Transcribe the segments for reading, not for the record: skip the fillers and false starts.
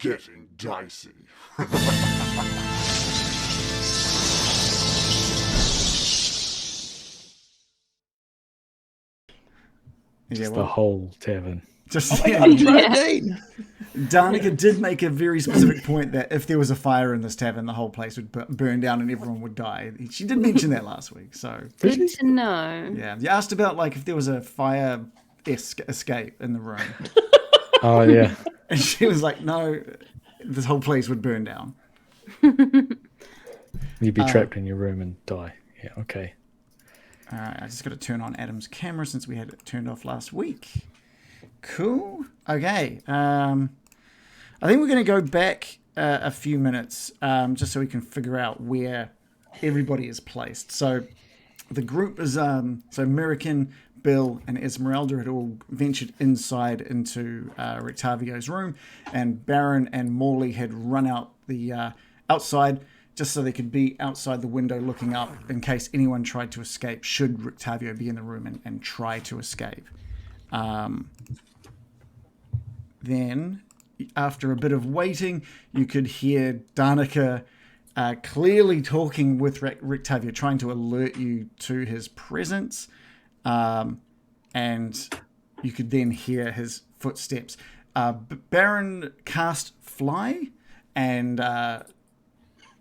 getting dicey. Just the whole tavern. Just Danica did make a very specific point that if there was a fire in this tavern, the whole place would burn down and everyone would die. She did mention that last week. So Good to know. yeah, you asked about like if there was a fire escape in the room. Oh yeah. And she was like, no, this whole place would burn down. You'd be trapped in your room and die. Yeah, okay. All right, I just got to turn on Adam's camera since we had it turned off last week. Cool. Okay. I think we're going to go back a few minutes just so we can figure out where everybody is placed. So the group is, so American, Bill, and Esmeralda had all ventured inside into Rictavio's room, and Baron and Morley had run out the outside just so they could be outside the window looking up in case anyone tried to escape, should Rictavio be in the room and try to escape. Then, after a bit of waiting, you could hear Danica clearly talking with Rictavio, trying to alert you to his presence. And you could then hear his footsteps. Baron cast Fly and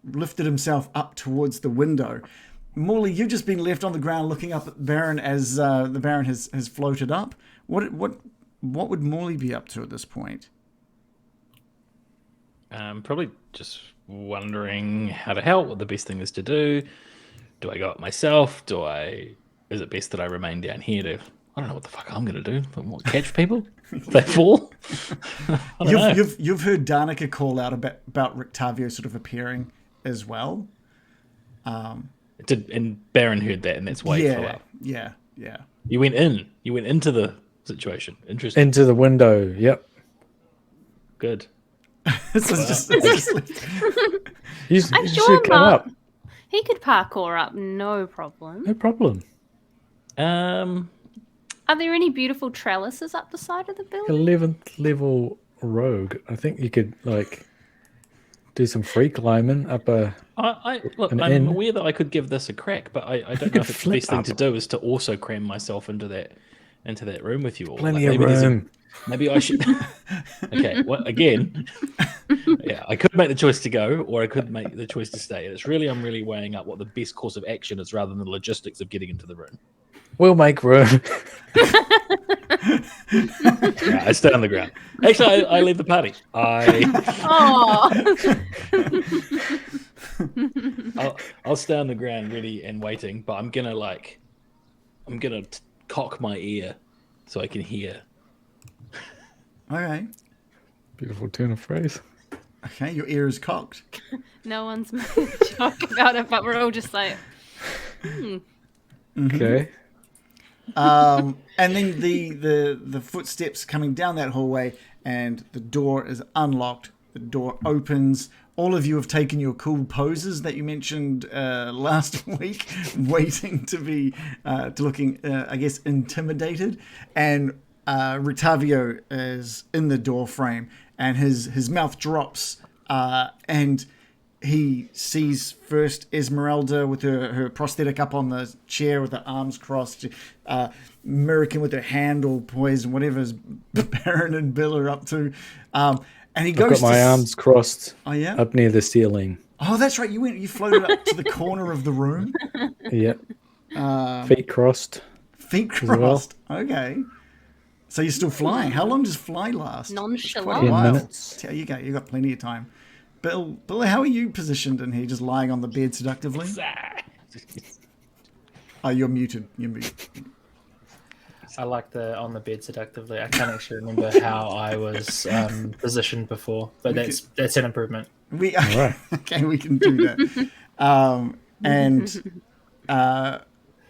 lifted himself up towards the window. Morley, you've just been left on the ground looking up at Baron as the Baron has floated up. What would Morley be up to at this point? Probably just wondering how to help, what the best thing is to do. Do I go up myself? Is it best that I remain down here to... I don't know what the fuck I'm going to do. What, catch people? If they fall? You've heard Danica call out about Rictavio sort of appearing as well. And Baron heard that, and that's why he flew up. Yeah. You went into the situation. Interesting. Into the window. Yep. Good. This is just You I'm should sure come up. he could parkour up, no problem. No problem. Are there any beautiful trellises up the side of the building? 11th level rogue. I think you could like do some free climbing up a. Look, an I'm inn. aware that I could give this a crack, but I don't know if it's the Flip best thing up. to do is to also cram myself into that room with you all. Plenty Like, of maybe room. Maybe I should. Okay, well, again, yeah, I could make the choice to go, or I could make the choice to stay. And I'm really weighing up what the best course of action is, rather than the logistics of getting into the room. We'll make room. Yeah, I stay on the ground. Actually, I leave the party. I'll stay on the ground, ready and waiting. But I'm gonna cock my ear so I can hear. okay. Beautiful turn of phrase. Okay, your ear is cocked. No one's made a joke about it, but we're all just like, Okay. And then the footsteps coming down that hallway, and the door is unlocked. The door opens. All of you have taken your cool poses that you mentioned last week, waiting to be looking, I guess, intimidated. And Rictavio is in the door frame, and his mouth drops, and he sees first Esmeralda with her prosthetic up on the chair with her arms crossed, American with her hand all poised, and whatever's Baron and Bill are up to. And he goes I've got my arms crossed Oh, yeah? up near the ceiling. Oh, that's right. You floated up to the corner of the room. Yep. Feet crossed. Feet well. crossed. Okay. So you're still flying. How long does fly last? Nonchalant. Quite a 10 while. minutes. Yeah, you got plenty of time. Bill, how are you positioned in here? Just lying on the bed seductively? Oh, you're muted. You're muted. I like the on the bed seductively. I can't actually remember how I was positioned before, but that's an improvement. Right. Okay, we can do that. And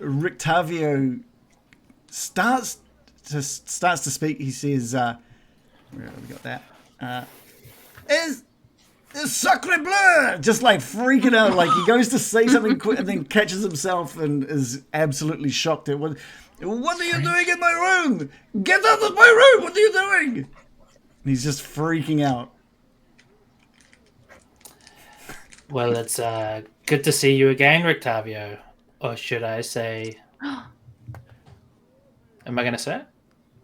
Rictavio starts to speak. He says, "Where have we got that? Is sacre bleu!" Just like freaking out, like he goes to say something quick and then catches himself and is absolutely shocked at what are you doing in my room? Get out of my room! What are you doing? And he's just freaking out. Well, it's good to see you again, Rictavio. Or should I say... Am I going to say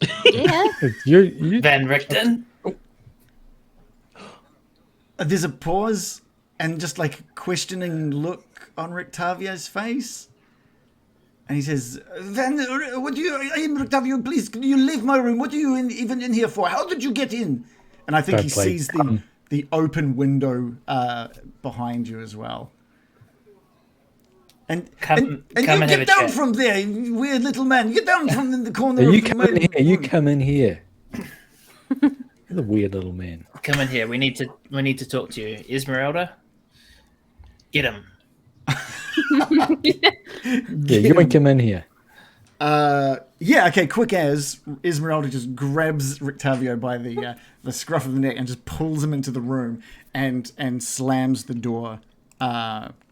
it? Yeah. You Van Richten? There's a pause and just like a questioning look on Rictavio's face. And he says, Van, what do you, I am Rictavio, please, can you leave my room? What are you even in here for? How did you get in? And I think he sees the open window behind you as well. And Come you and have a get down chat. from there, you weird little man. Get down from the corner you of come my in here. You room. come in here. You're the weird little man. Come in here. We need to talk to you. Esmeralda? Get him. Yeah, you ain't come in here. Yeah, okay, quick as Esmeralda just grabs Rictavio by the scruff of the neck and just pulls him into the room and slams the door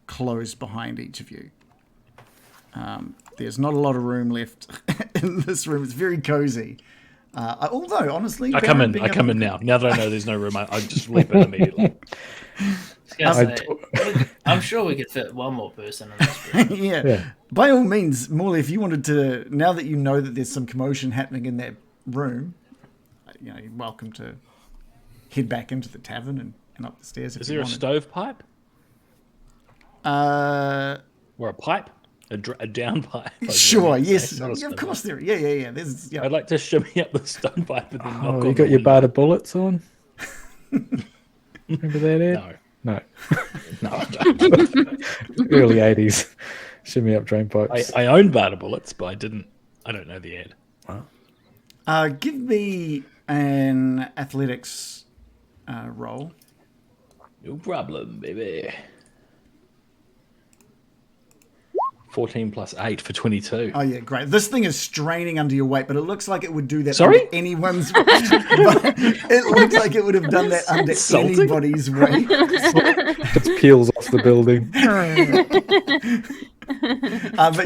closed behind each of you. There's not a lot of room left in this room. It's very cozy. Although, honestly... I come in now. Now that I know there's no room, I just leap in immediately. I'm sure we could fit one more person in this room. yeah. By all means, Morley, if you wanted to... Now that you know that there's some commotion happening in that room, you're welcome to head back into the tavern and up the stairs if Is you there a wanted. stovepipe? Or a pipe? A down pipe? Sure, yes. Not a Yeah, of stovepipe. course there. Yeah. There's, yeah. I'd like to shimmy up the stovepipe and then knock Oh, on you the got your window. bar of bullets on? Remember that, Ed? No. No. No, I don't. Early 80s. Shimmy up drain pipes. I own Barter Bullets, but I don't know the ad. Give me an athletics roll. No problem, baby. 14 plus 8 for 22. Oh yeah, great. This thing is straining under your weight, but it looks like it would do that Sorry? under anyone's weight. It looks like it would have done that under Insulting. anybody's weight. It peels off the building. But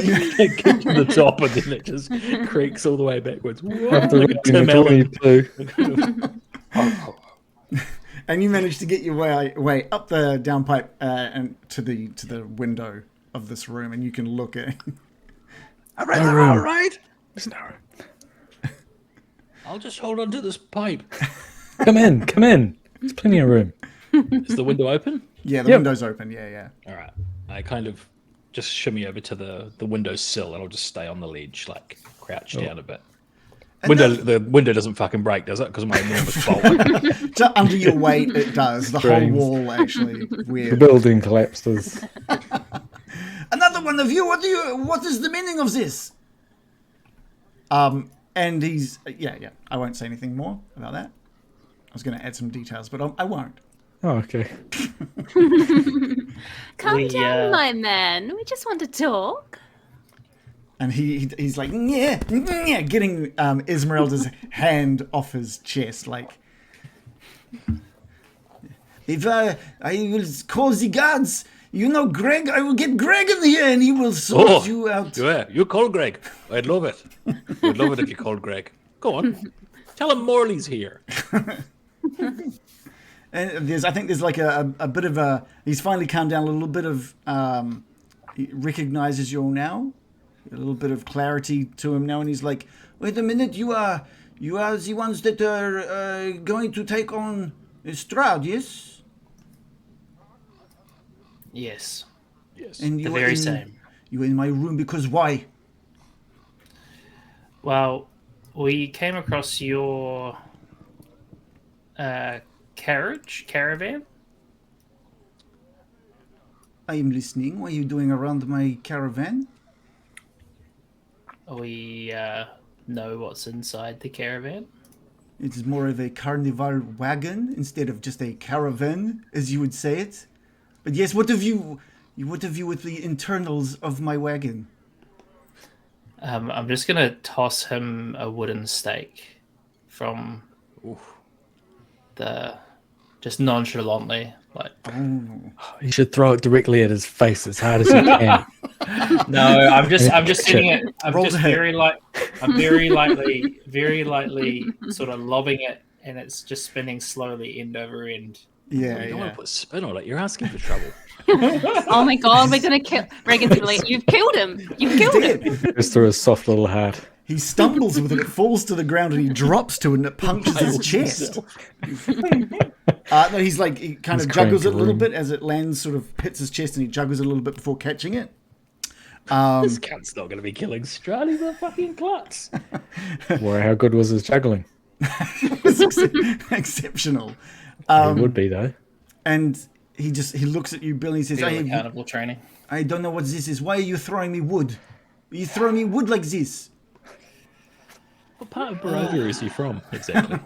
you, It gets to the top and then it just creaks all the way backwards. After Like a reading the Tim Allen. 22. and you managed to get your way up the downpipe and to the window of this room, and you can look at. All room. right. There's no room. I'll just hold on to this pipe. Come in. There's plenty of room. Is the window open? Yeah, the Yep. window's open. Yeah. All right. I kind of just shimmy over to the window sill and I'll just stay on the ledge, like crouch down a bit. The window doesn't fucking break, does it? Because of my enormous bulk. So under your weight, it does. The Drains. whole wall actually. The Weird. building collapses. Another one of you. What is the meaning of this? And he's yeah. I won't say anything more about that. I was going to add some details, but I won't. Oh, okay. Calm down, my man. We just want to talk. And he's like, yeah, getting Esmeralda's hand off his chest, like. If I will call the guards, Greg, I will get Greg in here and he will sort you out. Yeah, you call Greg. I'd love it. I'd love it if you called Greg. Go on. Tell him Morley's here. And I think there's like a bit of a. He's finally calmed down a little bit of. He recognizes you all now. A little bit of clarity to him now, and he's like, "Wait a minute, you are the ones that are going to take on Strahd, yes? Yes. Yes. And The you very in, same. You were in my room because why? Well, we came across your caravan. I am listening. What are you doing around my caravan? We know what's inside the caravan. It is more of a carnival wagon instead of just a caravan, as you would say it. But yes, what have you with the internals of my wagon? I'm just gonna toss him a wooden stake from just nonchalantly, like. You should throw it directly at his face as hard as you can. No, I'm just sitting it. I'm Roll just the hit. I'm very lightly sort of lobbing it, and it's just spinning slowly end over end. Yeah, You don't want yeah. to put spin on it. You're asking for trouble. Oh my god, we're gonna kill Reagan's gonna like, you've killed him. You've He's killed him. dead. Just through his soft little hat. He stumbles with it. It falls to the ground, and he drops to it, and it punctures his chest. No, he's like he kind He's of juggles it a cranked little room. bit as it lands, sort of hits his chest, and he juggles it a little bit before catching it. This cunt's not going to be killing Strahd. He's a fucking klutz. Well, how good was his juggling? It's exceptional. He would be though. And he looks at you, Bill, and he says, Field accountable training. I don't know what this is. Why are you throwing me wood? You throwing me wood like this? What part of Barovia is he from, exactly?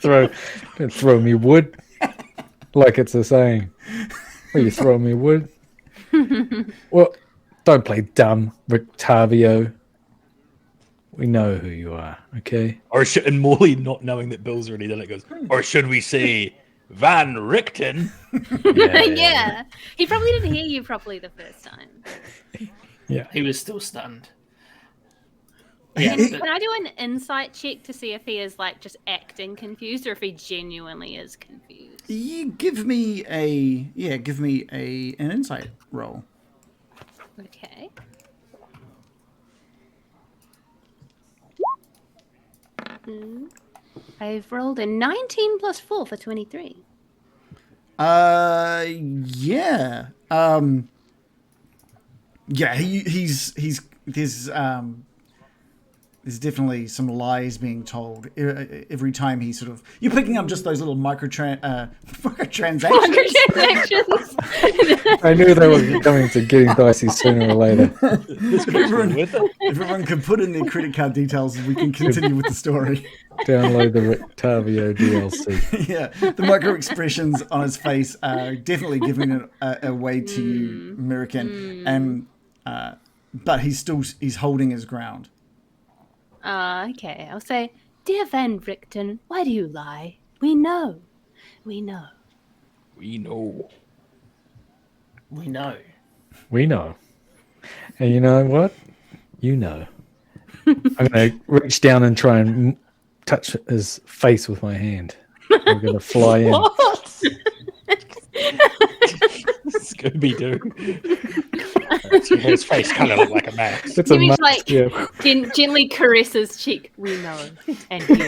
Don't throw me wood. Like it's a saying. Well, you throw me wood. Well, don't play dumb, Rictavio. We know who you are, okay? And Morley, not knowing that Bill's already done it, goes, or should we say Van Richten? Yeah. He probably didn't hear you properly the first time. Yeah. He was still stunned. Can I do an insight check to see if he is like just acting confused or if he genuinely is confused? You give me an insight roll. Okay. I've rolled a 19 plus 4 for 23. Yeah. Yeah, he's there's definitely some lies being told every time he sort of. You're picking up just those little microtransactions. Microtransactions. I knew they were coming to getting Dicey sooner or later. If everyone can put in their credit card details, we can continue with the story. Download the Rictavio DLC. Yeah, the micro expressions on his face are definitely giving it away to you, American, and but he's holding his ground. Okay, I'll say, Dear Van Richten, why do you lie? We know. We know. We know. We know. We know. And you know what? You know. I'm going to reach down and try and touch his face with my hand. I'm going to fly in. Scooby Doo. His face kind of looked like a mask. It's a Jimmy's mask, like, yeah. gently caress his cheek. We know. And you.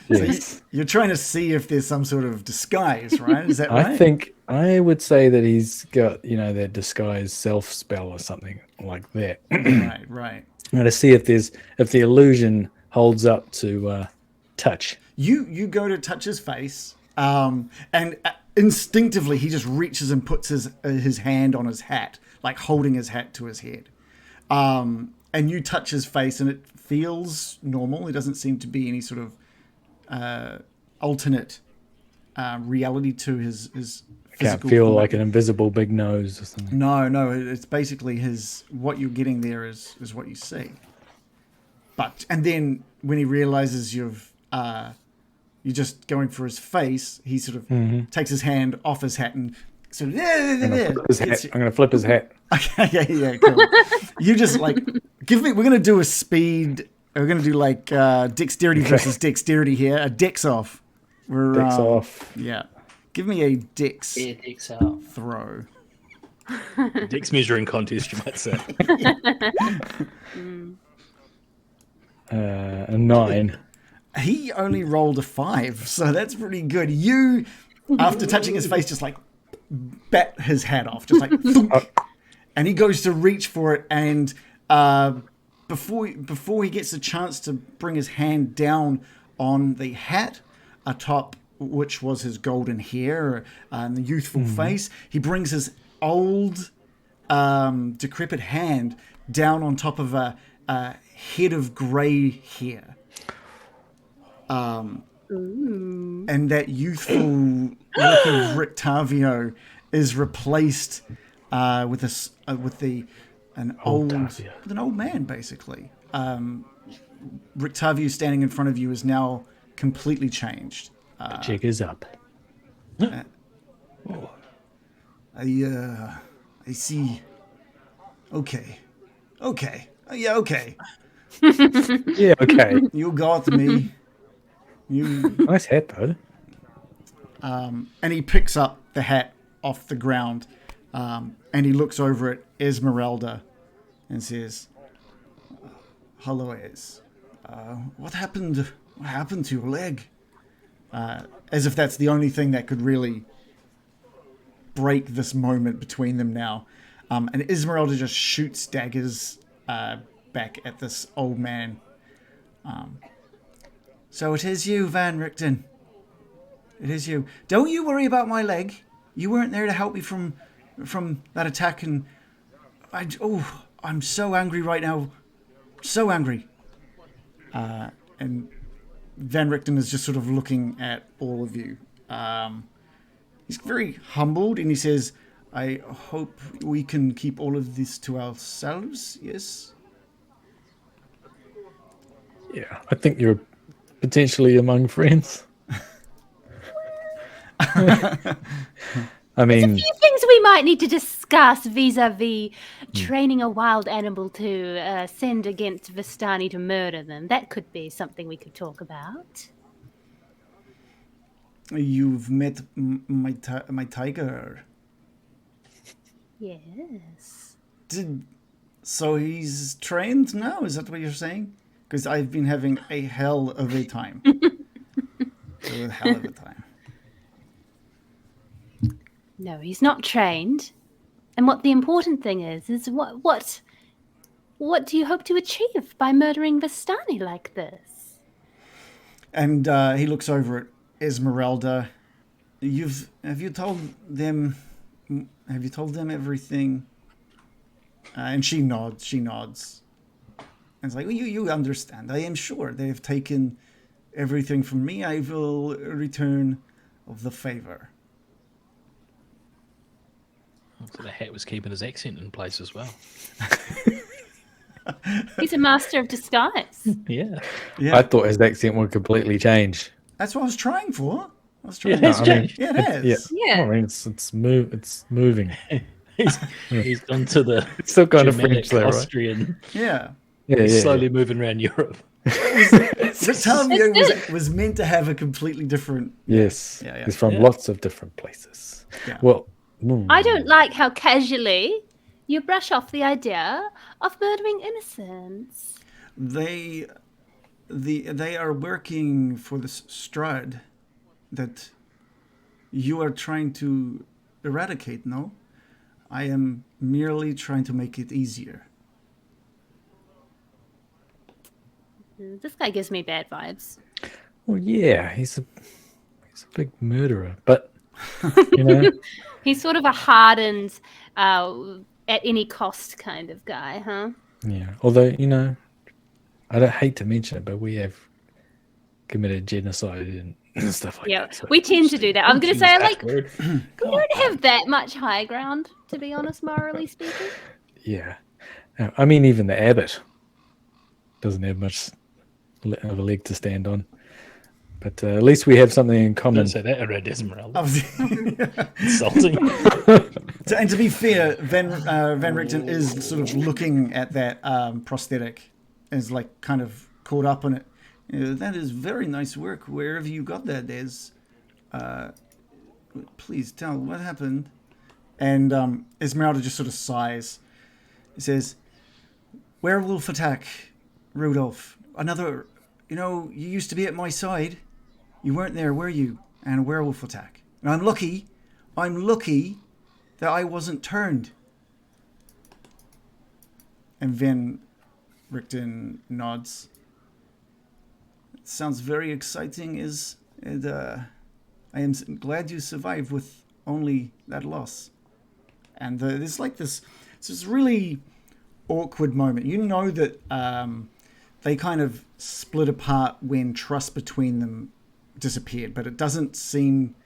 Yes. You're trying to see if there's some sort of disguise, right? Is that right? I would say that he's got, that disguise self spell or something like that. Right. I'm going to see if the illusion holds up to touch. You go to touch his face, and instinctively he just reaches and puts his hand on his hat, like holding his hat to his head. And you touch his face, and it feels normal. There doesn't seem to be any sort of alternate reality to his physical. Can't feel like an invisible big nose or something. No, it's basically what you're getting there is what you see. And then when he realizes you're just going for his face, he sort of takes his hand off his hat and sort of I'm going to flip his hat. Okay, yeah, cool. You just like we're going to do a speed. We're going to do like dexterity versus dexterity here. A dex off. Dex off. Yeah. Give me a dex Dex out. throw. Dick's measuring contest, you might say. A 9. He only rolled a 5, so that's pretty good. You, after touching his face, just like bat his hat off, just like thunk, and he goes to reach for it, and before he gets a chance to bring his hand down on the hat atop which was his golden hair and the youthful face, he brings his old decrepit hand down on top of a head of grey hair. And that youthful looking Rictavio is replaced with an old man, basically. Rictavio standing in front of you is now completely changed. Jig is up. I see. Okay. Yeah, okay. Yeah, okay. You got me. You Nice hat, though. and he picks up the hat off the ground, and he looks over at Esmeralda and says, "Hello, Es. What happened? What happened to your leg?" As if that's the only thing that could really break this moment between them now. And Esmeralda just shoots daggers back at this old man. So it is you, Van Richten. It is you. Don't you worry about my leg. You weren't there to help me from that attack, and I'm so angry right now. So angry. And Van Richten is just sort of looking at all of you. He's very humbled, and he says, "I hope we can keep all of this to ourselves, yes?" Yeah, I think you're potentially among friends. I mean, Few things we might need to discuss vis-a-vis training a wild animal to send against Vistani to murder them. That could be something we could talk about. You've met my tiger. Yes. So he's trained now? Is that what you're saying? Because I've been having a hell of a time. A hell of a time. No, he's not trained. And what the important thing is what do you hope to achieve by murdering Vistani like this? And he looks over at Esmeralda. Have you told them everything? And she nods. And it's like, well, you understand. I am sure they have taken everything from me. I will return of the favor. So the hat was keeping his accent in place as well. He's a master of disguise. Yeah. Yeah, I thought his accent would completely change. that's what I was trying for. Yeah, it's I mean, changed. Yeah, it is. Yeah. I mean, it's moving. He's gone to the It's still kind of Germanic, French though, right? Austrian. Yeah. Yeah, He's yeah, slowly moving around Europe. Rictavio was meant to have a completely different... Yes, Yeah. he's from Yeah. lots of different places. Yeah. Well, I don't like how casually you brush off the idea of murdering innocents. They are working for the Strahd that you are trying to eradicate, no? I am merely trying to make it easier. This guy gives me bad vibes. Well, yeah, he's a big murderer, but you know, He's sort of a hardened, at any cost kind of guy, huh? yeah. Although you know, I don't hate to mention it, but we have committed genocide and stuff like Yeah, that. So, we tend to do that. I'm going to say, Use like, that word. we don't have that much high ground, to be honest, morally speaking. yeah, I mean, even the abbot doesn't have much of a leg to stand on. But at least we have something in common. Don't say that around Esmeralda. And Insulting. to be fair, Van Richten is sort of looking at that prosthetic, is like kind of caught up on it. That is very nice work. Where have you got that, Des? Please tell, what happened? And Esmeralda just sort of sighs. He says, "Werewolf attack, Rudolph. Another, you used to be at my side. You weren't there, were you? And a werewolf attack. And I'm lucky that I wasn't turned." And Van Richten nods. It sounds very exciting, and I am glad you survived with only that loss. And there's like this really awkward moment. You know that they kind of split apart when trust between them disappeared, but it doesn't seem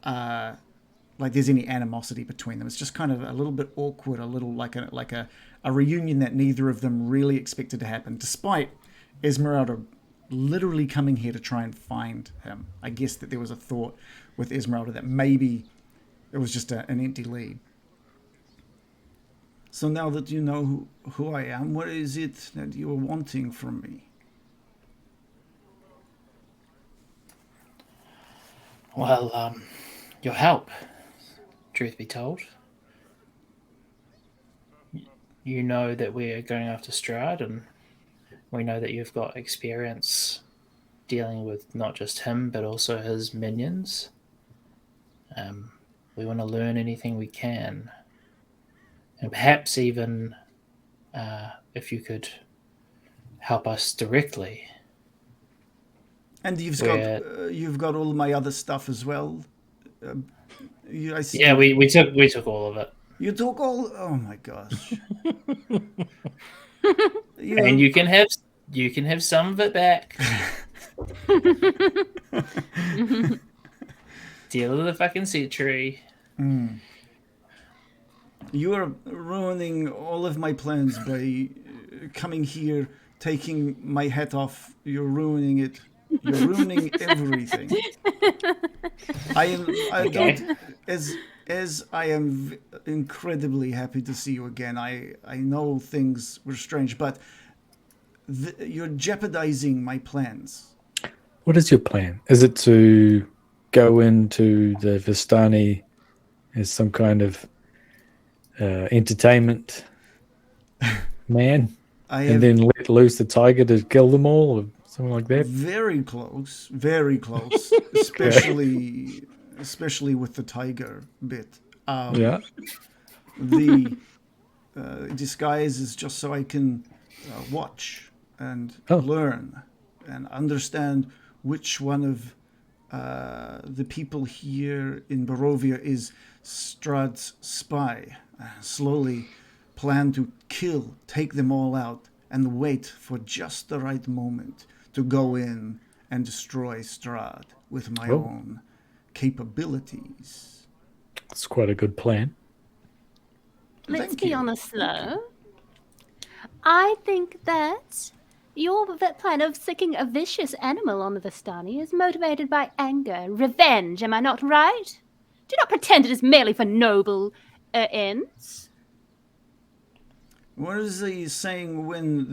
like there's any animosity between them. It's just kind of a little bit awkward, a little like a reunion that neither of them really expected to happen, despite Esmeralda literally coming here to try and find him. I guess that there was a thought with Esmeralda that maybe it was just an empty lead. So now that you know who I am, what is it that you are wanting from me? Well, your help, truth be told. You know that we're going after Strahd, and we know that you've got experience dealing with not just him, but also his minions. We want to learn anything we can. And perhaps even if you could help us directly. And We're- you've got all my other stuff as well. I see. Yeah, we took all of it. You took all. Oh my gosh. And you can have some of it back. Deal with the fucking tree. You are ruining all of my plans by coming here, taking my hat off. You're ruining it. You're ruining everything. As I am incredibly happy to see you again. I know things were strange, but you're jeopardizing my plans. What is your plan? Is it to go into the Vistani as some kind of entertainment man, and then let loose the tiger to kill them all, or something like that? Very close, especially with the tiger bit. Yeah. The disguise is just so I can watch and learn and understand which one of the people here in Barovia is Strahd's spy. Slowly plan to take them all out, and wait for just the right moment to go in and destroy Strahd with my own capabilities. It's quite a good plan. Let's be honest, though. I think that your plan of sicking a vicious animal on the Vistani is motivated by anger, revenge. Am I not right? Do not pretend it is merely for noble ends. What is he saying when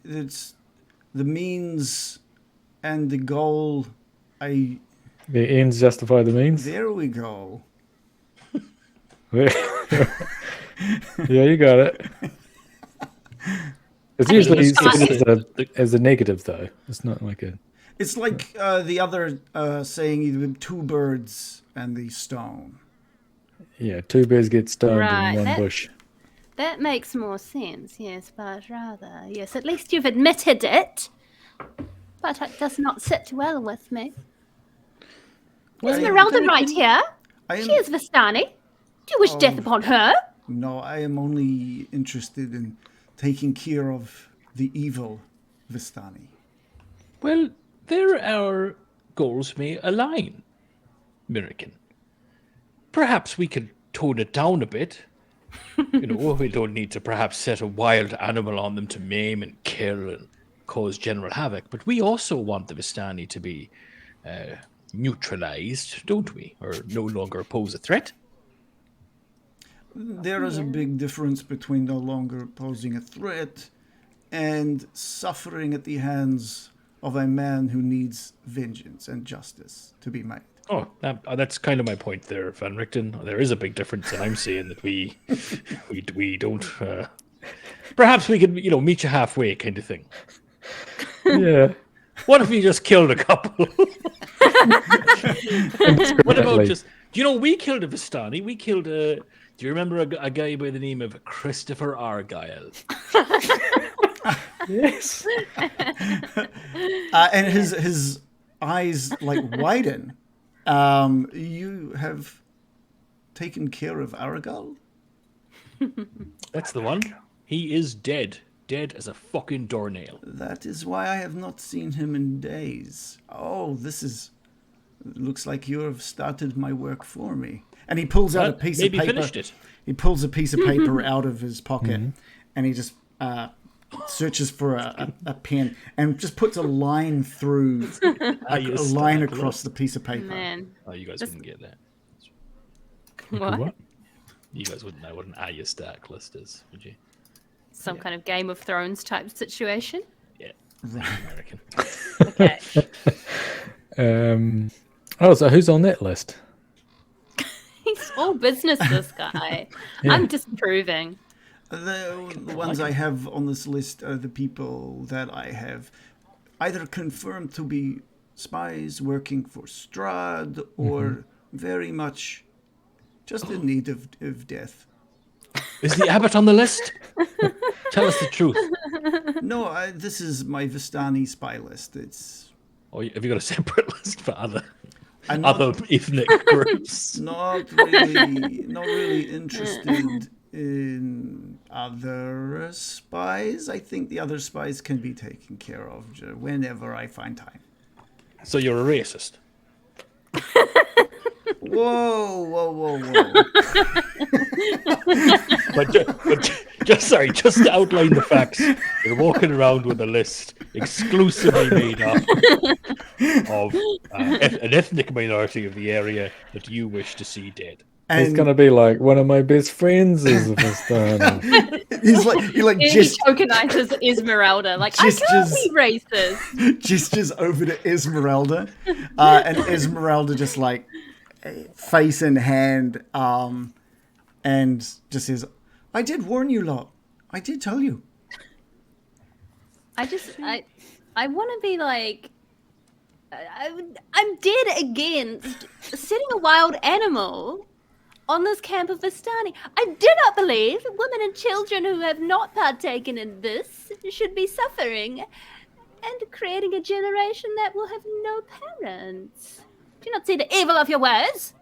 it's the means and the goal? The ends justify the means. There we go. Yeah, you got it. It's usually seen as a negative, though. It's not like a. It's like the other saying, two birds and the stone. Yeah, two birds get stoned Right, in one bush. That makes more sense, yes, but rather, yes, at least you've admitted it. But it does not sit well with me. Is Merelda right here? She is Vistani. Do you wish death upon her? No, I am only interested in taking care of the evil Vistani. Well, there our goals may align, American. Perhaps we could tone it down a bit. We don't need to perhaps set a wild animal on them to maim and kill and cause general havoc, but we also want the Vistani to be neutralized, don't we? Or no longer pose a threat. There is a big difference between no longer posing a threat and suffering at the hands of a man who needs vengeance and justice to be made. Oh, that's kind of my point there, Van Richten. There is a big difference, and I'm saying that we don't. Perhaps we could, meet you halfway, kind of thing. Yeah. What if we just killed a couple? What about just? We killed a Vistani. We killed a. Do you remember a guy by the name of Christopher Argyle? Yes. And his eyes widen. You have taken care of Argyle? That's the one. He is dead. Dead as a fucking doornail. That is why I have not seen him in days. Oh, looks like you have started my work for me. And he pulls out a piece of paper. Finished it. He pulls a piece of paper out of his pocket, and he just searches for a pen and just puts a line through a line across the piece of paper. Man. Oh, you guys wouldn't get that. What? You guys wouldn't know what an Aya stack list is, would you? Some kind of Game of Thrones type situation? Yeah. Right. American. Okay. Oh, so who's on that list? He's all business, this guy. Yeah. I'm disapproving. The ones I have on this list are the people that I have either confirmed to be spies working for Strahd or very much just in need of death. Is the abbot on the list? Tell us the truth. No, this is my Vistani spy list. It's Or have you got a separate list for other I'm not, ethnic groups? not really interested in other spies. I think the other spies can be taken care of whenever I find time. So you're a racist. Whoa. Just to outline the facts, you're walking around with a list exclusively made up of an ethnic minority of the area that you wish to see dead. It's gonna be like one of my best friends is a Vistani. He He just tokenizes Esmeralda. Like, I can't be racist. gestures over to Esmeralda, and Esmeralda just like face in hand, and just says, "I did warn you lot. I did tell you." I want to be like, I'm dead against setting a wild animal on this camp of Vistani. I do not believe women and children who have not partaken in this should be suffering and creating a generation that will have no parents. Do you not see the evil of your words?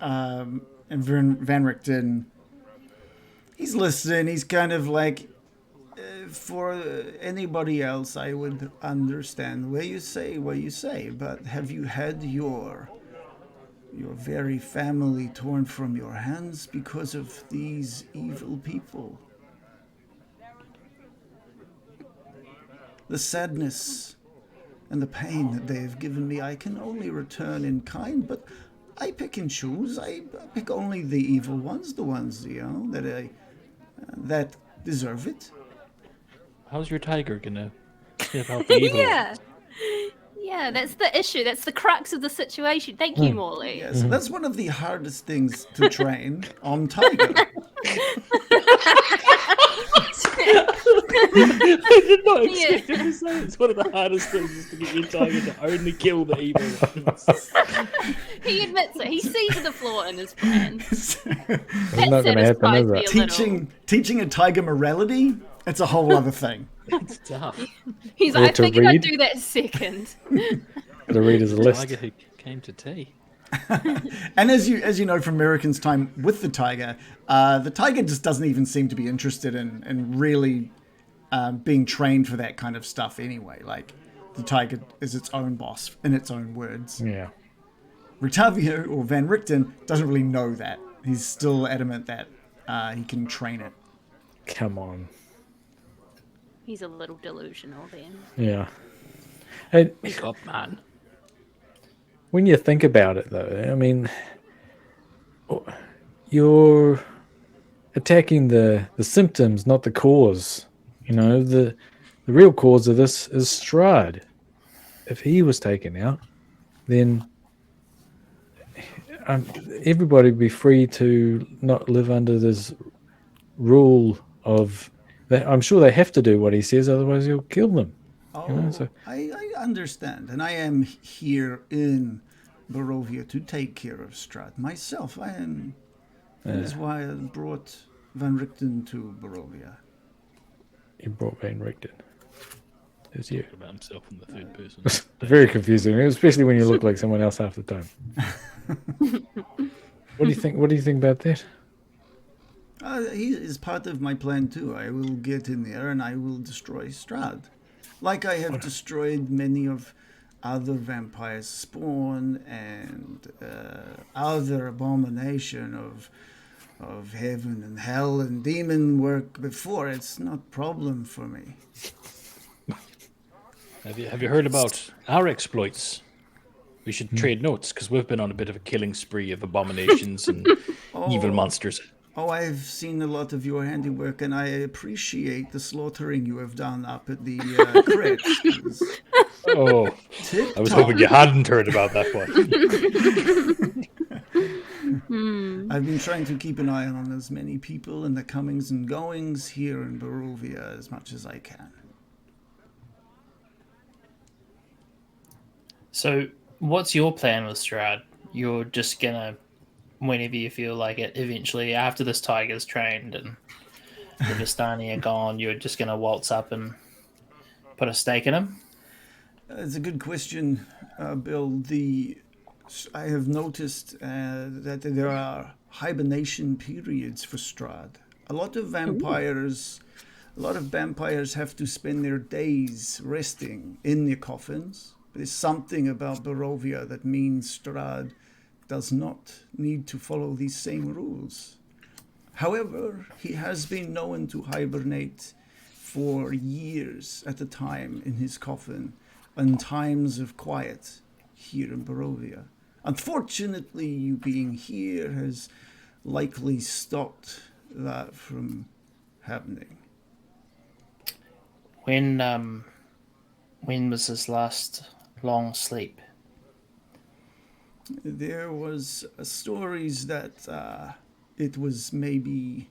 And Van Richten, he's listening. He's kind of like, for anybody else, I would understand what you say, but have you had your very family torn from your hands because of these evil people? The sadness and the pain that they have given me, I can only return in kind, but I pick and choose. I pick only the evil ones, the ones, that deserve it. How's your tiger gonna get out the evil? Yeah, that's the issue. That's the crux of the situation. Thank you, Morley. Yes, that's one of the hardest things to train on tiger. I did not expect him to say it's one of the hardest things is to get your tiger to only kill the evil ones. He admits it. He sees the flaw in his plan. It's not going to happen, is it? Teaching a tiger morality, it's a whole other thing. It's tough. He's Or like, I to figured I'd read. do that second. Got to read his list. Tiger who came to tea. And as you know from American's time with the tiger just doesn't even seem to be interested in really being trained for that kind of stuff anyway. Like, the tiger is its own boss, in its own words. Yeah. Rictavio, or Van Richten, doesn't really know that. He's still adamant that he can train it. Come on. He's a little delusional then. Yeah. And Wake up, man. when you think about it, though, I mean, you're attacking the symptoms, not the cause. You know, the real cause of this is Strahd. If he was taken out, then everybody would be free to not live under this rule of that. I'm sure they have to do what he says, otherwise he'll kill them. Oh, so- I understand. And I am here in Barovia to take care of Strahd. Myself, I am. That is why I brought Van Richten to Barovia. He brought Van Richten. It's you. About himself in the third person. Very confusing, especially when you look like someone else half the time. What do you think? What do you think about that? He is part of my plan too. I will get in there and I will destroy Strahd. Like I have destroyed many of other vampires' spawn and other abomination of heaven and hell and demon work before. It's not problem for me. Have you heard about our exploits? We should trade notes because we've been on a bit of a killing spree of abominations and evil monsters. Oh, I've seen a lot of your handiwork, and I appreciate the slaughtering you have done up at the crèche. Oh, I was hoping you hadn't heard about that one. I've been trying to keep an eye on as many people and the comings and goings here in Barovia as much as I can. So, what's your plan with Strahd? You're just gonna, whenever you feel like it, eventually, after this tiger's trained and the Vistani are gone, you're just gonna waltz up and put a stake in him? It's a good question, Bill. I have noticed that there are hibernation periods for Strahd. A lot of vampires have to spend their days resting in their coffins. There's something about Barovia that means Strahd does not need to follow these same rules. However, he has been known to hibernate for years at a time in his coffin in times of quiet here in Barovia. Unfortunately, you being here has likely stopped that from happening. When was his last long sleep? There was stories that it was maybe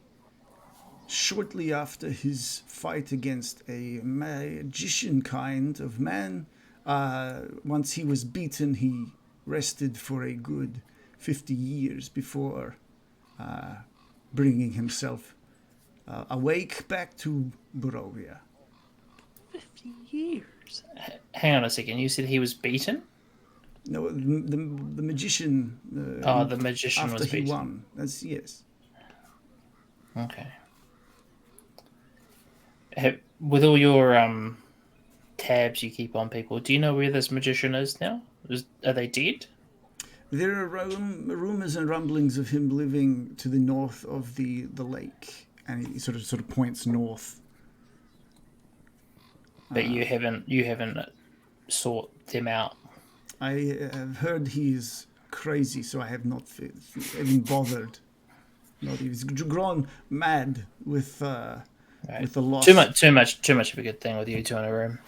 shortly after his fight against a magician kind of man. Once he was beaten, he rested for a good 50 years before bringing himself awake back to Barovia. 50 years. Hang on a second. You said he was beaten? No, the magician. The magician after was beaten. he won. Yes. Okay. With all your tabs you keep on people, do you know where this magician is now? Are they dead? There are rumors and rumblings of him living to the north of the lake, and he sort of points north. But you haven't sought them out. I have heard he is crazy, so I have not even bothered. Not he's grown mad with the loss. Too much of a good thing with you two in a room.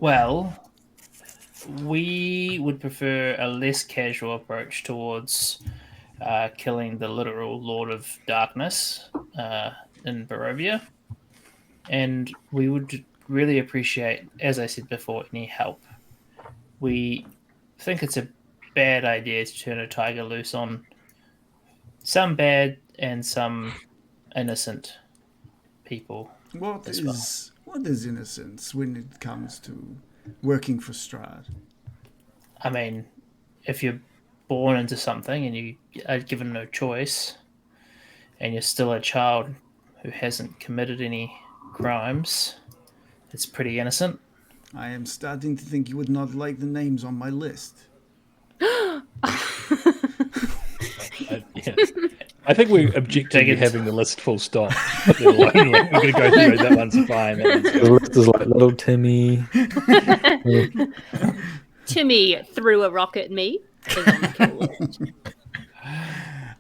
Well, we would prefer a less casual approach towards killing the literal Lord of Darkness in Barovia, and we would really appreciate, as I said before, any help. We think it's a bad idea to turn a tiger loose on some bad and some innocent people. What is innocence when it comes to working for Strahd? I mean, if you're born into something and you are given no choice, and you're still a child who hasn't committed any crimes, it's pretty innocent. I am starting to think you would not like the names on my list. I think we object to you having the list full stop. We're going to go through that one's fine. The list is like little Timmy. Timmy threw a rock at me.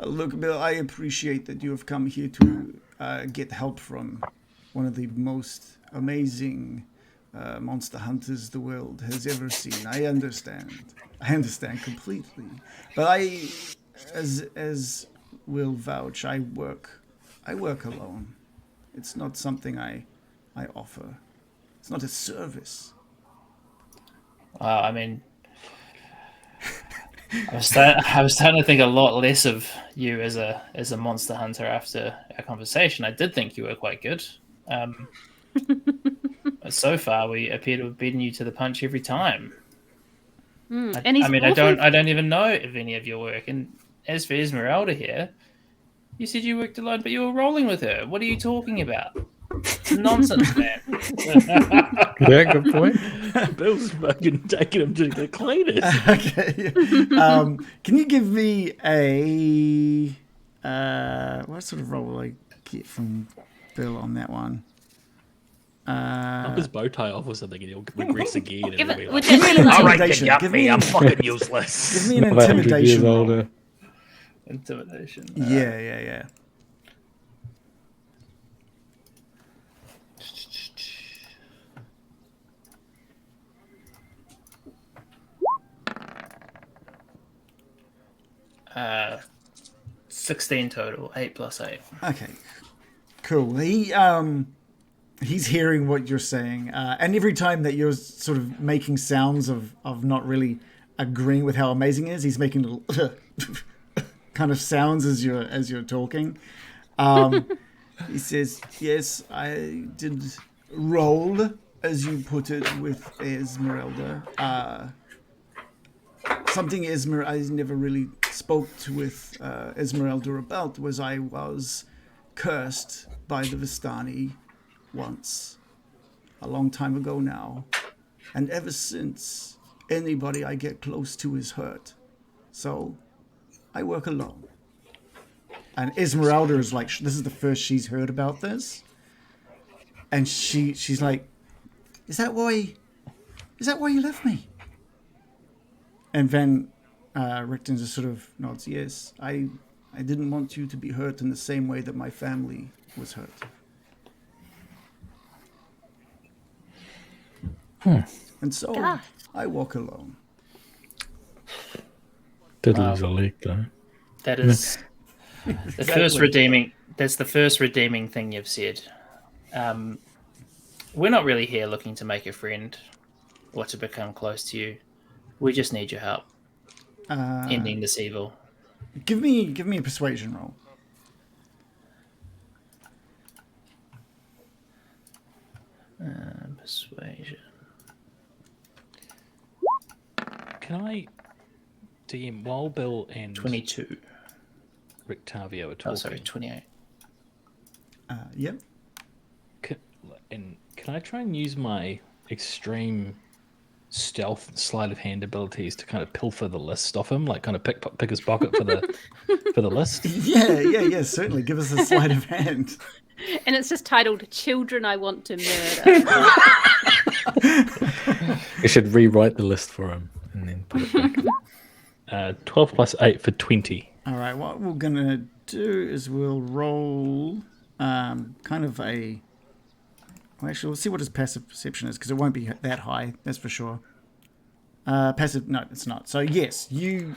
Look, Bill, I appreciate that you have come here to get help from one of the most amazing monster hunters the world has ever seen. I understand completely. But as will vouch, I work alone. It's not something I offer. It's not a service. I mean, I was starting to think a lot less of you as a monster hunter after our conversation. I did think you were quite good. But so far, we appear to have beaten you to the punch every time. I don't even know of any of your work. And as for Esmeralda here, you said you worked alone, but you were rolling with her. What are you talking about? Nonsense, man. Yeah, good point. Bill's fucking taking him to the cleaners. Okay. Can you give me a what sort of roll will I get from Bill on that one? Chop his bow tie off or something, and he'll regress again. And Give it'll it- be would like, that be all right, Intimidation. then, yup Give me. me- I'm fucking useless. Give me an Another 100 years intimidation roll. older. Intimidation. Yeah. 16 total. 8 plus 8. Okay, cool. He's hearing what you're saying, and every time that you're sort of making sounds of not really agreeing with how amazing it is, he's making little kind of sounds as you're talking. He says, "Yes, I did roll, as you put it, with Esmeralda. Something I never really spoke with Esmeralda about was I was cursed by the Vistani once, a long time ago now, and ever since, anybody I get close to is hurt. So, I work alone." And Esmeralda is like, this is the first she's heard about this, and she's like, "Is that why you left me?" And Van Richten just sort of nods, "Yes, I didn't want you to be hurt in the same way that my family was hurt." And so God. I walk alone. Did lose a leg though. That is the first redeeming. That's the first redeeming thing you've said. We're not really here looking to make a friend or to become close to you. We just need your help ending this evil. Give me a persuasion roll. Persuasion. Can I DM while Bill and 22. Rictavio are talking? Oh, sorry, 28. Yep. Can I try and use my extreme stealth and sleight of hand abilities to kind of pilfer the list off him, like kind of pick his pocket for the list? Yeah, certainly. Give us a sleight of hand. And it's just titled "Children I Want to Murder." You should rewrite the list for him and then put it back. 12 plus 8 for 20. All right, what we're going to do is we'll roll kind of a... Well, actually, we'll see what his passive perception is, because it won't be that high, that's for sure. Passive, no, it's not. So, yes, you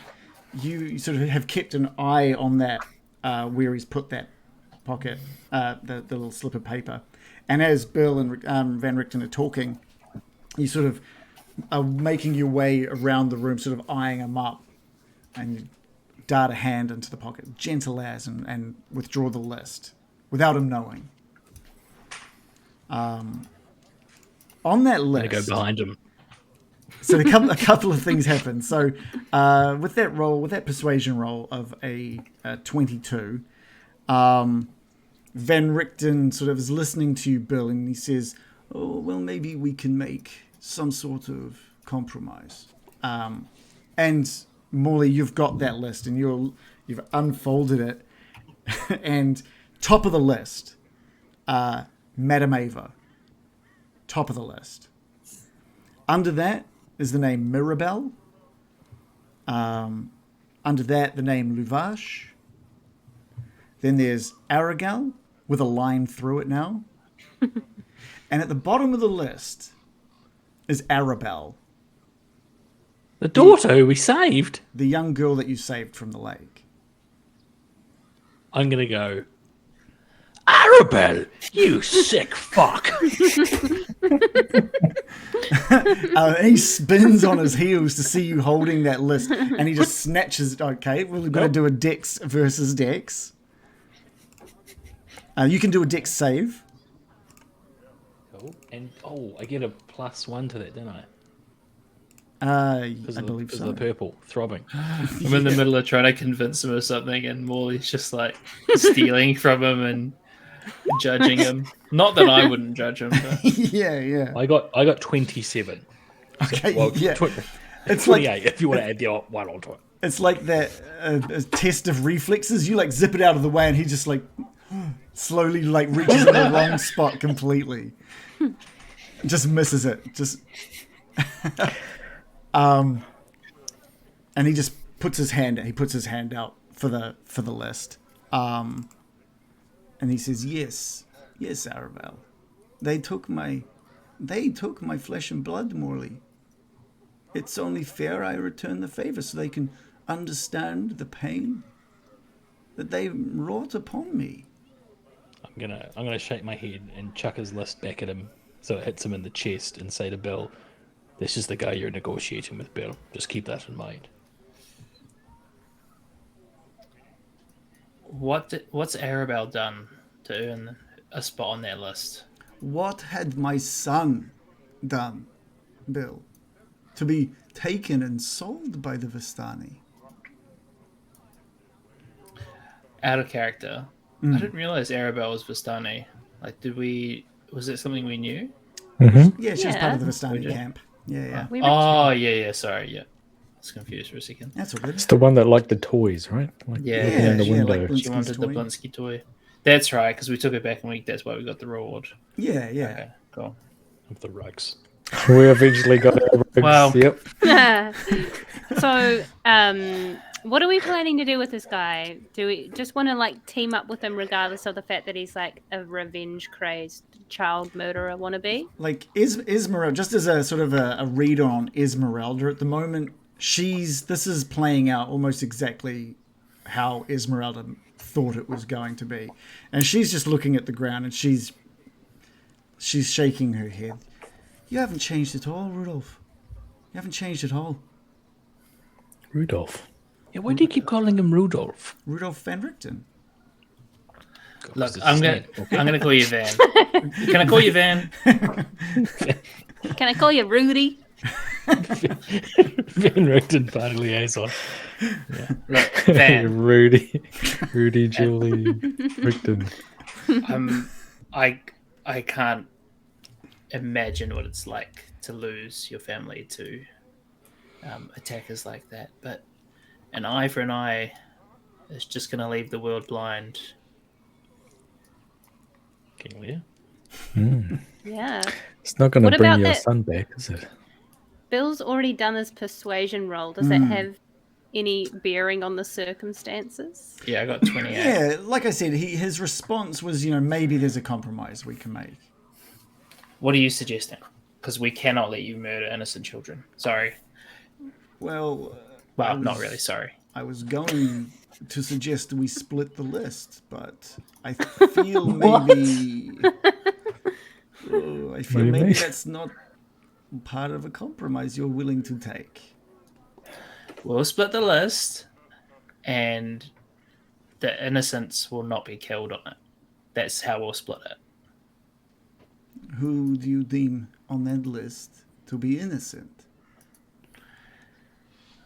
sort of have kept an eye on that, where he's put that pocket, the little slip of paper. And as Bill and Van Richten are talking, you sort of are making your way around the room, sort of eyeing him up, and you dart a hand into the pocket, gentle as, and withdraw the list without him knowing. On that list, I go behind him. so a couple of things happen. So with that persuasion roll of a 22, Van Richten sort of is listening to you, Bill, and he says, "Oh, well, maybe we can make some sort of compromise." And Morley, you've got that list, and you've unfolded it, and top of the list, Madame Ava. Top of the list. Under that is the name Mirabelle. Under that, the name Luvache. Then there's Aragal, with a line through it now. And at the bottom of the list is Arabelle, The daughter who we saved? the young girl that you saved from the lake. I'm going to go, Arabelle, you sick fuck. He spins on his heels to see you holding that list, and he just snatches. Okay, well, we've got to do a Dex versus Dex. You can do a Dex save. Cool. And, I get a +1 to that, don't I? I Because believe of so. the purple throbbing. I'm in the middle of trying to convince him of something, and Morley's just like stealing from him and judging him. Not that I wouldn't judge him, but yeah. I got 27. Okay, Well, yeah. It's 28 like if you want to add the one onto it. it's like that a test of reflexes. You like zip it out of the way, and he just like slowly like reaches in the wrong spot completely. Just misses it. Just and he just puts his hand out for the list. And he says, "Yes, Arabelle. They took my flesh and blood, Morley. It's only fair I return the favor so they can understand the pain that they wrought upon me." I'm gonna shake my head and chuck his list back at him so it hits him in the chest and say to Bill, "This is the guy you're negotiating with, Bill. Just keep that in mind." What's Arabelle done to earn a spot on that list? What had my son done, Bill, to be taken and sold by the Vistani? Out of character. I didn't realize Arabelle was Vistani. Like, was it something we knew? Yeah, she was part of the Vistani did. camp. Yeah. We Oh, yeah, sorry, yeah. I was confused for a second. That's all good. It's the one that liked the toys, right? Like Yeah, looking in the yeah, window. like She wanted Blinsky's the toy. Blinsky toy. That's right, because we took it back a week. That's why we got the reward. Yeah. Okay, cool. With the rugs. We eventually got our rogues. Wow. Yep. So, what are we planning to do with this guy? Do we just want to like team up with him regardless of the fact that he's like a revenge crazed child murderer wannabe? Like Esmeralda, just as a sort of a read on Esmeralda at the moment, this is playing out almost exactly how Esmeralda thought it was going to be. And she's just looking at the ground and she's shaking her head. "You haven't changed at all, Rudolph. You haven't changed at all." Rudolph. Yeah, why do you keep calling him Rudolph? Rudolph Van Richten. Look, I'm gonna call you Van. Can I call you Van? Can I call you Rudy? Van Richten party liaison. Look, Van. Rudy Julie Richten. I can't imagine what it's like to lose your family to attackers like that. But an eye for an eye is just going to leave the world blind. King Lear. Yeah. It's not going What to bring about your that- son back, is it? Bill's already done his persuasion roll. Does that have any bearing on the circumstances? Yeah, I got 28. Yeah, like I said, his response was, maybe there's a compromise we can make. What are you suggesting? Because we cannot let you murder innocent children. Sorry. Well, Well, not really. Sorry. I was going to suggest we split the list, but I feel maybe maybe that's not part of a compromise you're willing to take. We'll split the list, and the innocents will not be killed on it. That's how we'll split it. Who do you deem on that list to be innocent?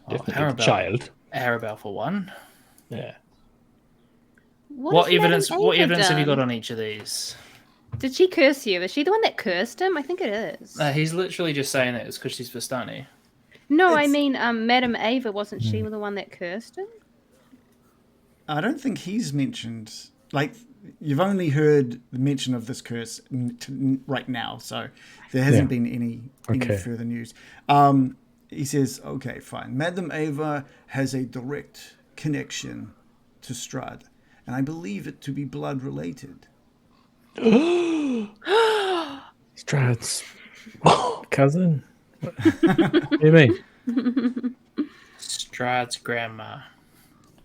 Definitely the child. Arabelle for one. Yeah. What has evidence? Madame What Ava evidence have you done? got on each of these? Did she curse you? Is she the one that cursed him? I think it is. He's literally just saying that it's because she's Vistani. No, I It's- mean, Madame Ava, wasn't she the one that cursed him? I don't think he's mentioned. Like, you've only heard the mention of this curse right now, so there hasn't been any Okay. further news. He says, "Okay, fine. Madame Ava has a direct connection to Strahd, and I believe it to be blood related." Strahd's cousin? What do you mean? Strahd's grandma.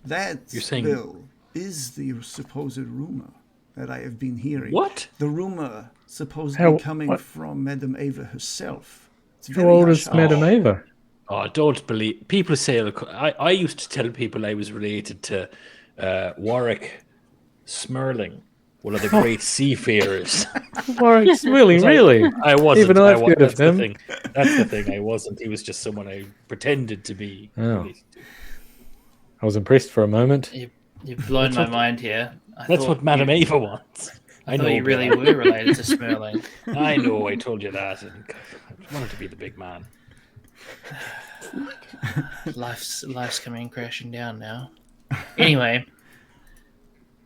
That, You're saying- Bill, is the supposed rumor that I have been hearing. What? The rumor supposedly How- coming what? from Madame Ava herself. It's How very old is hush-hush. Madame Ava? Oh, don't believe. People say. I used to tell people I was related to Warwick Smerling, one of the great seafarers. Warwick Swilling, really? I wasn't. Even I've heard of that's the him. thing. That's the thing. I wasn't. He was just someone I pretended to be. Oh. related to. I was impressed for a moment. You've blown my mind here. That's what Madame Ava wants. I thought you really were related to Smerling. I know. I told you that. And I wanted to be the big man. Life's coming crashing down now. Anyway,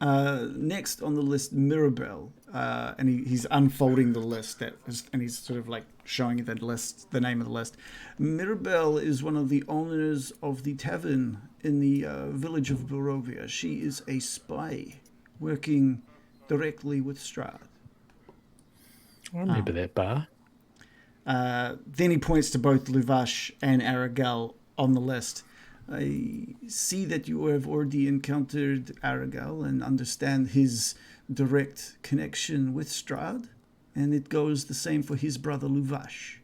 Next on the list, Mirabelle, and he's unfolding the list and he's sort of like showing you the name of the list. Mirabelle is one of the owners of the tavern in the village of Barovia. She is a spy working directly with Strahd. I remember that bar. Then he points to both Luvash and Aragal on the list. I see that you have already encountered Aragal and understand his direct connection with Strahd, and it goes the same for his brother Luvash.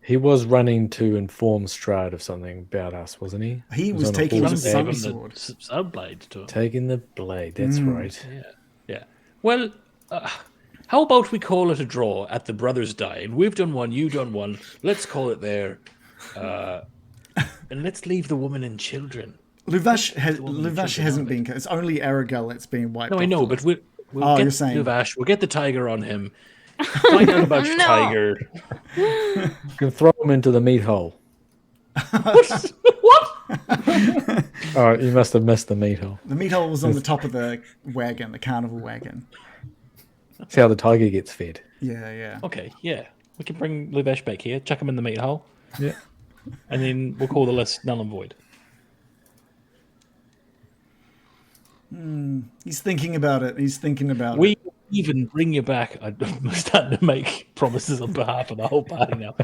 He was running to inform Strahd of something about us, wasn't he? He was on a taking the horse sun back. sword. Subblade to him. Taking the blade, that's right. Yeah. Well, how about we call it a draw at the brothers dying? We've done one, you've done one. Let's call it there. And let's leave the woman and children. Luvash hasn't been. It's only Aragal that's been wiped. No, off I know, the but list. we'll get you're saying Luvash. We'll get the tiger on him. Find out about your tiger. You can throw him into the meat hole. What? Oh, you must have missed the meat hole. the meat hole was on the top of the wagon, the carnival wagon. That's how the tiger gets fed. Yeah. Okay, yeah. We can bring Luvash back here, chuck him in the meat hole, Yeah. and then we'll call the list null and void. He's thinking about it. We even bring you back. I'm starting to make promises on behalf of the whole party now.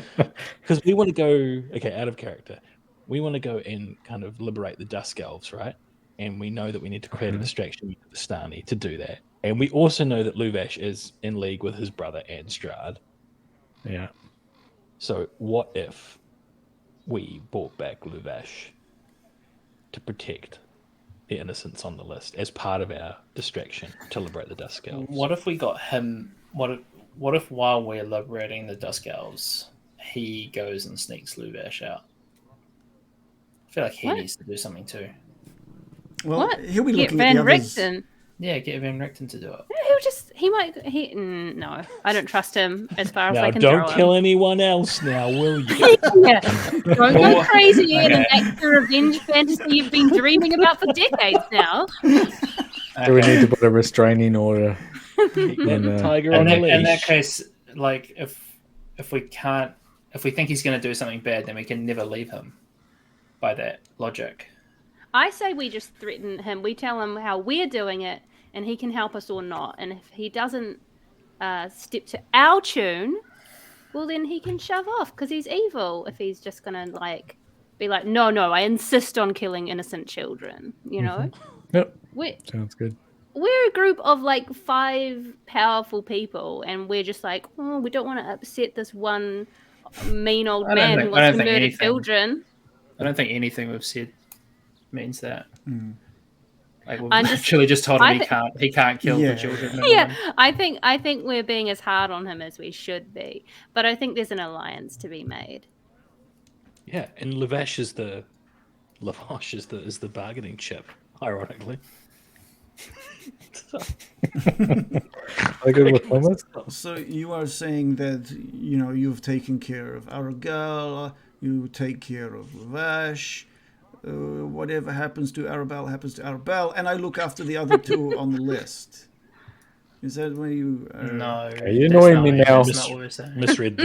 Because we want to go, out of character. We want to go and kind of liberate the Dusk Elves, right? And we know that we need to create a distraction with the Stani to do that. And we also know that Luvash is in league with his brother and Strahd. Yeah. So what if we brought back Luvash to protect the innocents on the list as part of our distraction to liberate the Dusk Elves? What if we got him? What if while we're liberating the Dusk Elves, he goes and sneaks Luvash out? I feel like he needs to do something too. Well, What? he'll be Get looking Van at the others. Richten. Yeah, get Van Richten to do it. No, I don't trust him as far as Now, I can don't throw kill him. anyone else now, will you? Yeah. Don't go crazy and Okay. enact the revenge fantasy you've been dreaming about for decades now. Do we need to put a restraining order? Keep that tiger In on a that, leash. in that case, like if we think he's going to do something bad, then we can never leave him. By that logic. I say we just threaten him. We tell him how we're doing it, and he can help us or not. And if he doesn't step to our tune, well, then he can shove off because he's evil. If he's just gonna be like, no, I insist on killing innocent children. You know, Yep. we're Sounds good. a group of 5 powerful people, and we're just like, oh, we don't want to upset this one mean old I don't man think- who I don't wants to think murder anything- children. I don't think anything we've said means that. Like we've I'm just- actually just told him I he can't kill Yeah. the children. No Yeah, one. I think we're being as hard on him as we should be, but I think there's an alliance to be made. Yeah, and Luvash is the bargaining chip, ironically. Are they good with Thomas? So you are saying that you've taken care of Aragal, you take care of Luvash. Whatever happens to Arabelle happens to Arabelle, and I look after the other two on the list. Is that where you? No, Okay, you're that's annoying not- me now. That's not what we're saying. Misread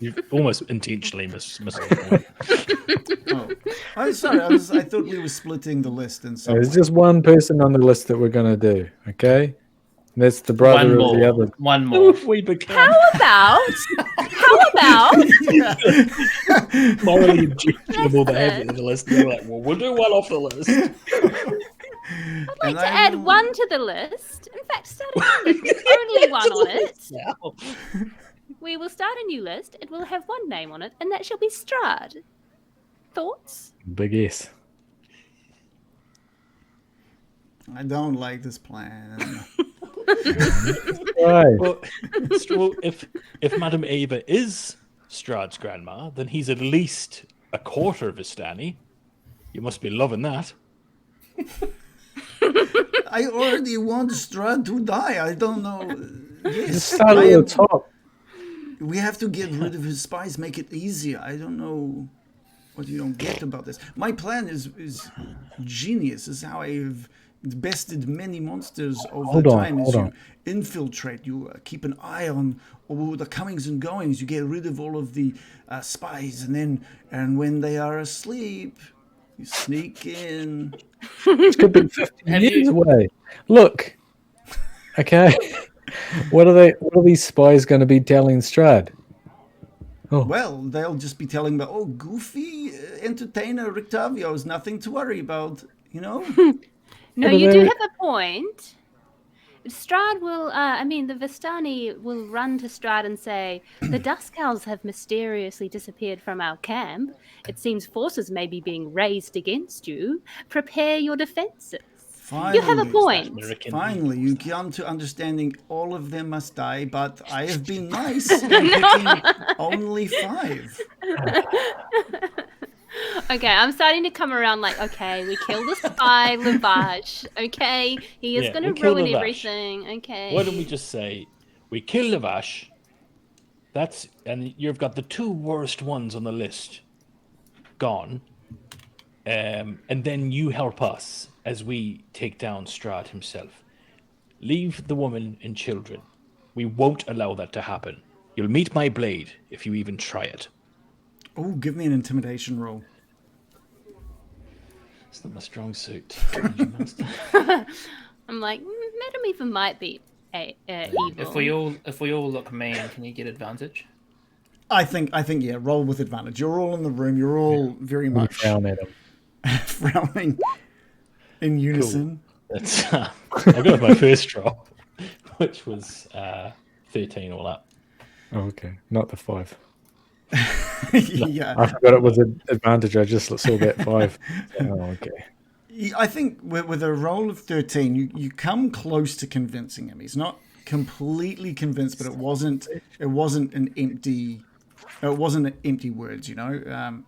you almost intentionally misread the point. I'm sorry. I thought we were splitting the list in some There's way. just one person on the list that we're going to do, okay? And that's the brother of the other. One more. We become How about morally objectionable behavior in the list. We're like, well, we'll do one off the list. I'd like And to I add will- one to the list. In fact, start a new list. There's only one on it. Now. We will start a new list. It will have one name on it, and that shall be Strahd. Thoughts? Big S. I don't like this plan. Right. Well, if Madame Ava is Strahd's grandma, then he's at least a quarter of a Stani. You must be loving that. I already want Strahd to die. I don't know. Yes, Start I at the am- top. we have to get rid of his spies, make it easier. I don't know what you don't get about this. My plan is genius. This is how I've bested many monsters over Hold on, time as hold you on. infiltrate. You keep an eye on all the comings and goings. You get rid of all of the spies, and when they are asleep, you sneak in. This could be 50 Have years you- away. Look. Okay. What are these spies going to be telling Strahd? Well, they'll just be telling me, "Oh, goofy entertainer Rictavio is nothing to worry about." You know. No, What are you do they- have a point. Strahd will, the Vistani will run to Strahd and say, the Dusk Owls have mysteriously disappeared from our camp. It seems forces may be being raised against you. Prepare your defenses. You have a Finally. point. American Finally, you come to understanding all of them must die, but I have been nice in picking only 5. Okay, I'm starting to come around like, okay, we killed the spy, Lavash. Okay, he is Yeah, going we to killed ruin Lavash. everything. Okay. Why don't we just say we kill Lavash? And you've got the 2 worst ones on the list gone. And then you help us as we take down Strahd himself. Leave the woman and children. We won't allow that to happen. You'll meet my blade if you even try it. Oh, give me an intimidation roll. It's not my strong suit. Dungeon Master. I'm like, Madam Eva might be evil. If we all look mean, can you get advantage? I think, yeah, roll with advantage. You're all in the room. You're all very We much frown at him. frowning in unison. That's I got my first roll, which was 13 all up. Oh, okay, not the 5. Yeah. I forgot it was an advantage. I just saw that 5. Oh, okay. I think with a roll of 13, you come close to convincing him. He's not completely convinced, but it wasn't an empty words. You know,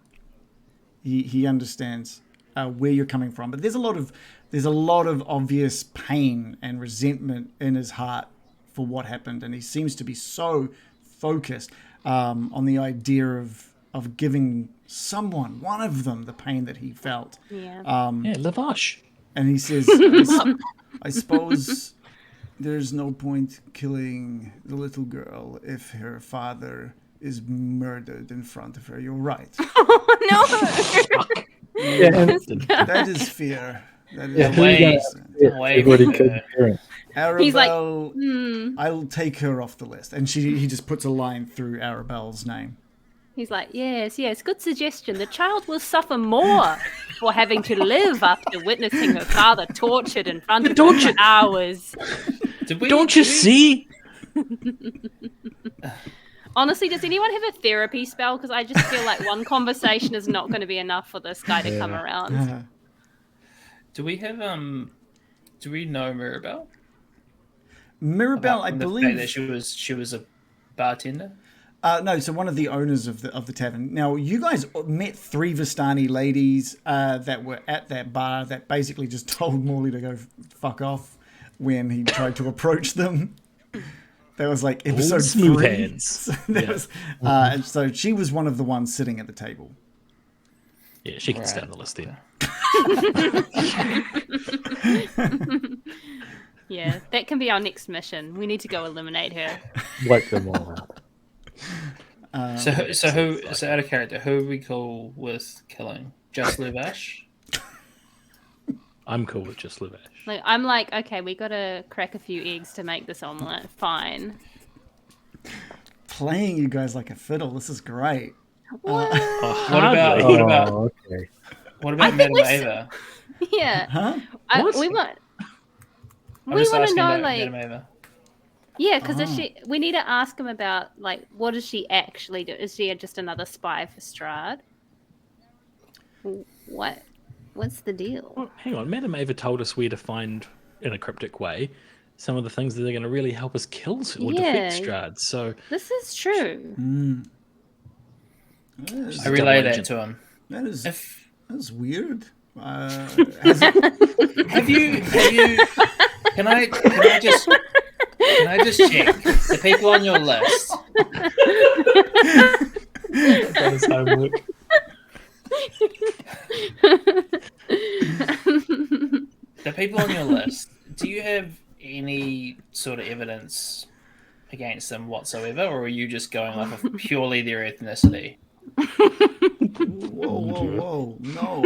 he understands where you're coming from, but there's a lot of obvious pain and resentment in his heart for what happened, and he seems to be so focused on the idea of giving one of them, the pain that he felt. Yeah. Yeah, Lavash. And he says, I suppose there's no point killing the little girl if her father is murdered in front of her. You're right. No. Yeah, and That is fear. That is Yeah, The way, innocent. the way everybody we killed were- the parent. He's like, Arabelle, I'll take her off the list. And he just puts a line through Arabelle's name. He's like, yes, good suggestion. The child will suffer more for having to live after witnessing her father tortured in front of her for hours. Don't you see? Honestly, does anyone have a therapy spell? Because I just feel like one conversation is not going to be enough for this guy to come around. Do we have Do we know Mirabelle? Mirabelle, I From the fact believe. that she was a bartender. No, so one of the owners of the tavern. Now, you guys met 3 Vistani ladies that were at that bar that basically just told Morley to go fuck off when he tried to approach them. That was like episode smooth 3. hands. So that was, and so she was one of the ones sitting at the table. Yeah, she can Right. stay on the list then. Yeah, that can be our next mission. We need to go eliminate her. Wipe them all out. So out of character, who are we cool with killing? Just Luvash? I'm cool with just Lavash. Like, I'm like, okay, we got to crack a few eggs to make this omelet. Fine. Playing you guys like a fiddle. This is great. What? What about Oh, okay. think Madame we're- Ava? Yeah. Huh? What? We want. I'm We just want to asking know, about like, Madame Ava. yeah, because we need to ask him about, like, what does she actually do? Is she just another spy for Strahd? What's the deal? Well, hang on, Madame Ava told us where to find, in a cryptic way, some of the things that are going to really help us kill or Yeah. defeat Strahd. So This is true. I relay that to him. That is If weird. have you can I just check the people on your list? that is homework. The people on your list, do you have any sort of evidence against them whatsoever, or are you just going off of purely their ethnicity? Whoa. No,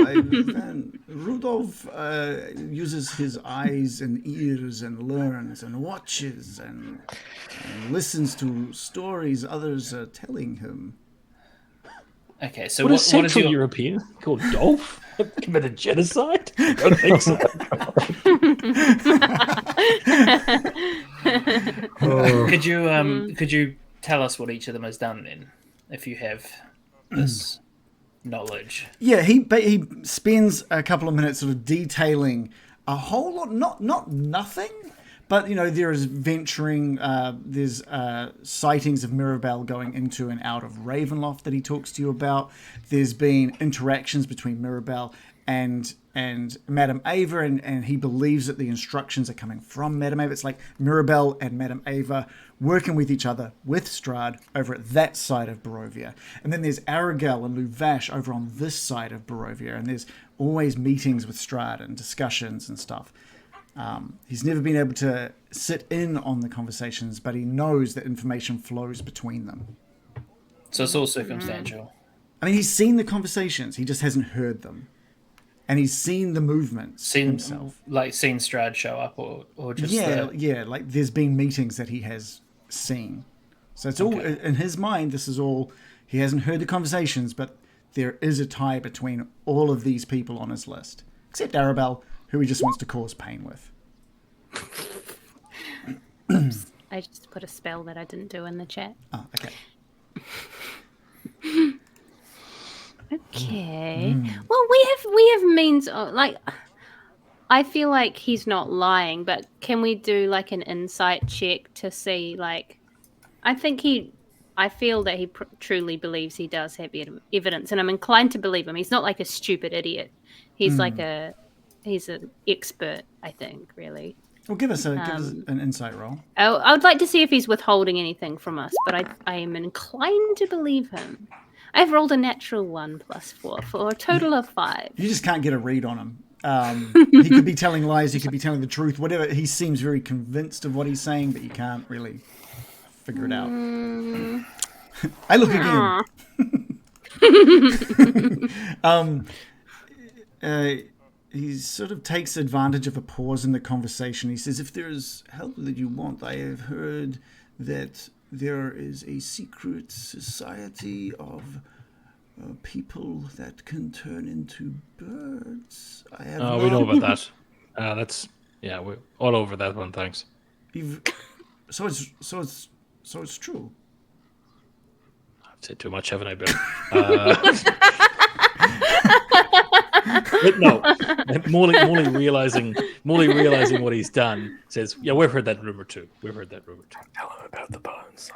Rudolph uses his eyes and ears and learns and watches and listens to stories others are telling him. Okay, so What is what is Central your... European called Dolph committed genocide? I don't think so. Could you tell us what each of them has done then, if you have this knowledge? Yeah, he spends a couple of minutes sort of detailing a whole lot, not nothing, but there is venturing. There's sightings of Mirabelle going into and out of Ravenloft that he talks to you about. There's been interactions between Mirabelle and Madame Ava, and he believes that the instructions are coming from Madame Ava. It's like Mirabelle and Madame Ava working with each other with Strahd over at that side of Barovia. And then there's Aragel and Luvash over on this side of Barovia, and there's always meetings with Strahd and discussions and stuff. He's never been able to sit in on the conversations, but he knows that information flows between them. So it's all circumstantial. I mean, he's seen the conversations, he just hasn't heard them. And he's seen the movements himself. Like seen Strahd show up or just... Yeah, like there's been meetings that he has seen. So it's all, in his mind, this is all, he hasn't heard the conversations, but there is a tie between all of these people on his list. Except Arabelle, who he just wants to cause pain with. I just put a spell that I didn't do in the chat. Oh, okay. Okay. Well, we have means of, like, I feel like he's not lying, but can we do like an insight check to see, like, I feel that he truly believes he does have evidence, and I'm inclined to believe him. He's not like a stupid idiot. He's he's an expert, I think, really. Well, give us an insight roll. I would like to see if he's withholding anything from us, but I am inclined to believe him. I've rolled a natural 1 + 4 for a total of 5. You just can't get a read on him. He could be telling lies, he could be telling the truth, whatever. He seems very convinced of what he's saying, but you can't really figure it out. I look again. He sort of takes advantage of a pause in the conversation. He says, if there's help that you want, I have heard that there is a secret society of people that can turn into birds. We know about that. We're all over that one. Thanks. So it's true. I've said too much, haven't I, Bill? But no, Morley realizing what he's done says, "Yeah, we've heard that rumor too. Tell him about the bones."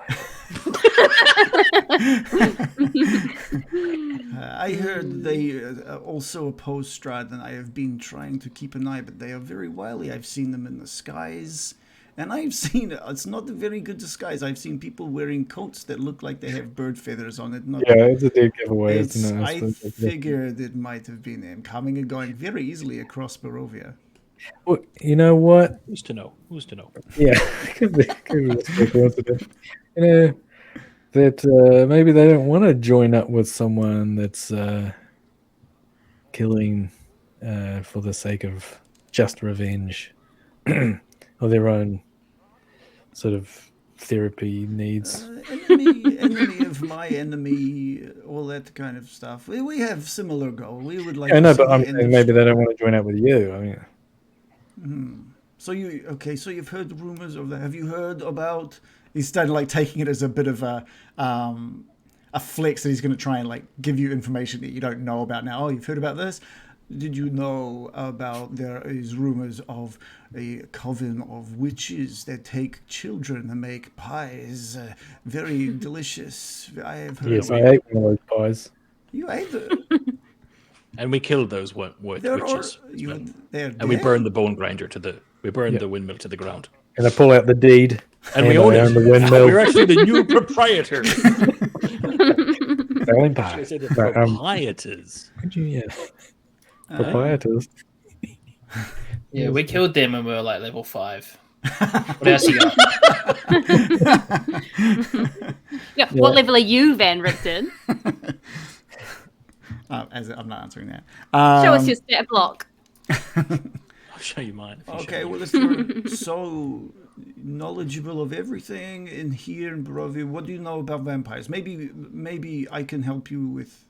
I heard they also oppose Strahd, and I have been trying to keep an eye, but they are very wily. I've seen them in the skies, and I've seen it's not a very good disguise. I've seen people wearing coats that look like they have bird feathers on it. It's a dead giveaway. I figured it might have been them coming and going very easily across Barovia. Well, you know what? Who's to know? Yeah, could be a coincidence. That maybe they don't want to join up with someone that's killing for the sake of just revenge or their own sort of therapy needs. Enemy of my enemy, all that kind of stuff. We have similar goal. We would like. I know, but I'm saying maybe they don't want to join up with you. I mean. So you've heard rumors of that. Have you heard about? He's started like taking it as a bit of a flex that he's going to try and like give you information that you don't know about now. Oh, you've heard about this? Did you know about there is rumors of a coven of witches that take children and make pies, very delicious. I have heard. Yes, I ate one of those pies. You ate them. And we killed those witches. And we burned the bone grinder the windmill to the ground. And I pull out the deed. And we own it. The windmill. We're actually the new proprietor. Selling pie. Proprietors. Proprietors. Yeah, Yes. we killed them when we were like level 5. What else you got? Yeah. What level are you, Van Richten? I'm not answering that. Show us your stat block. I'll show you mine. If you show Okay, me. well, if you're so knowledgeable of everything in here in Barovia, what do you know about vampires? Maybe I can help you with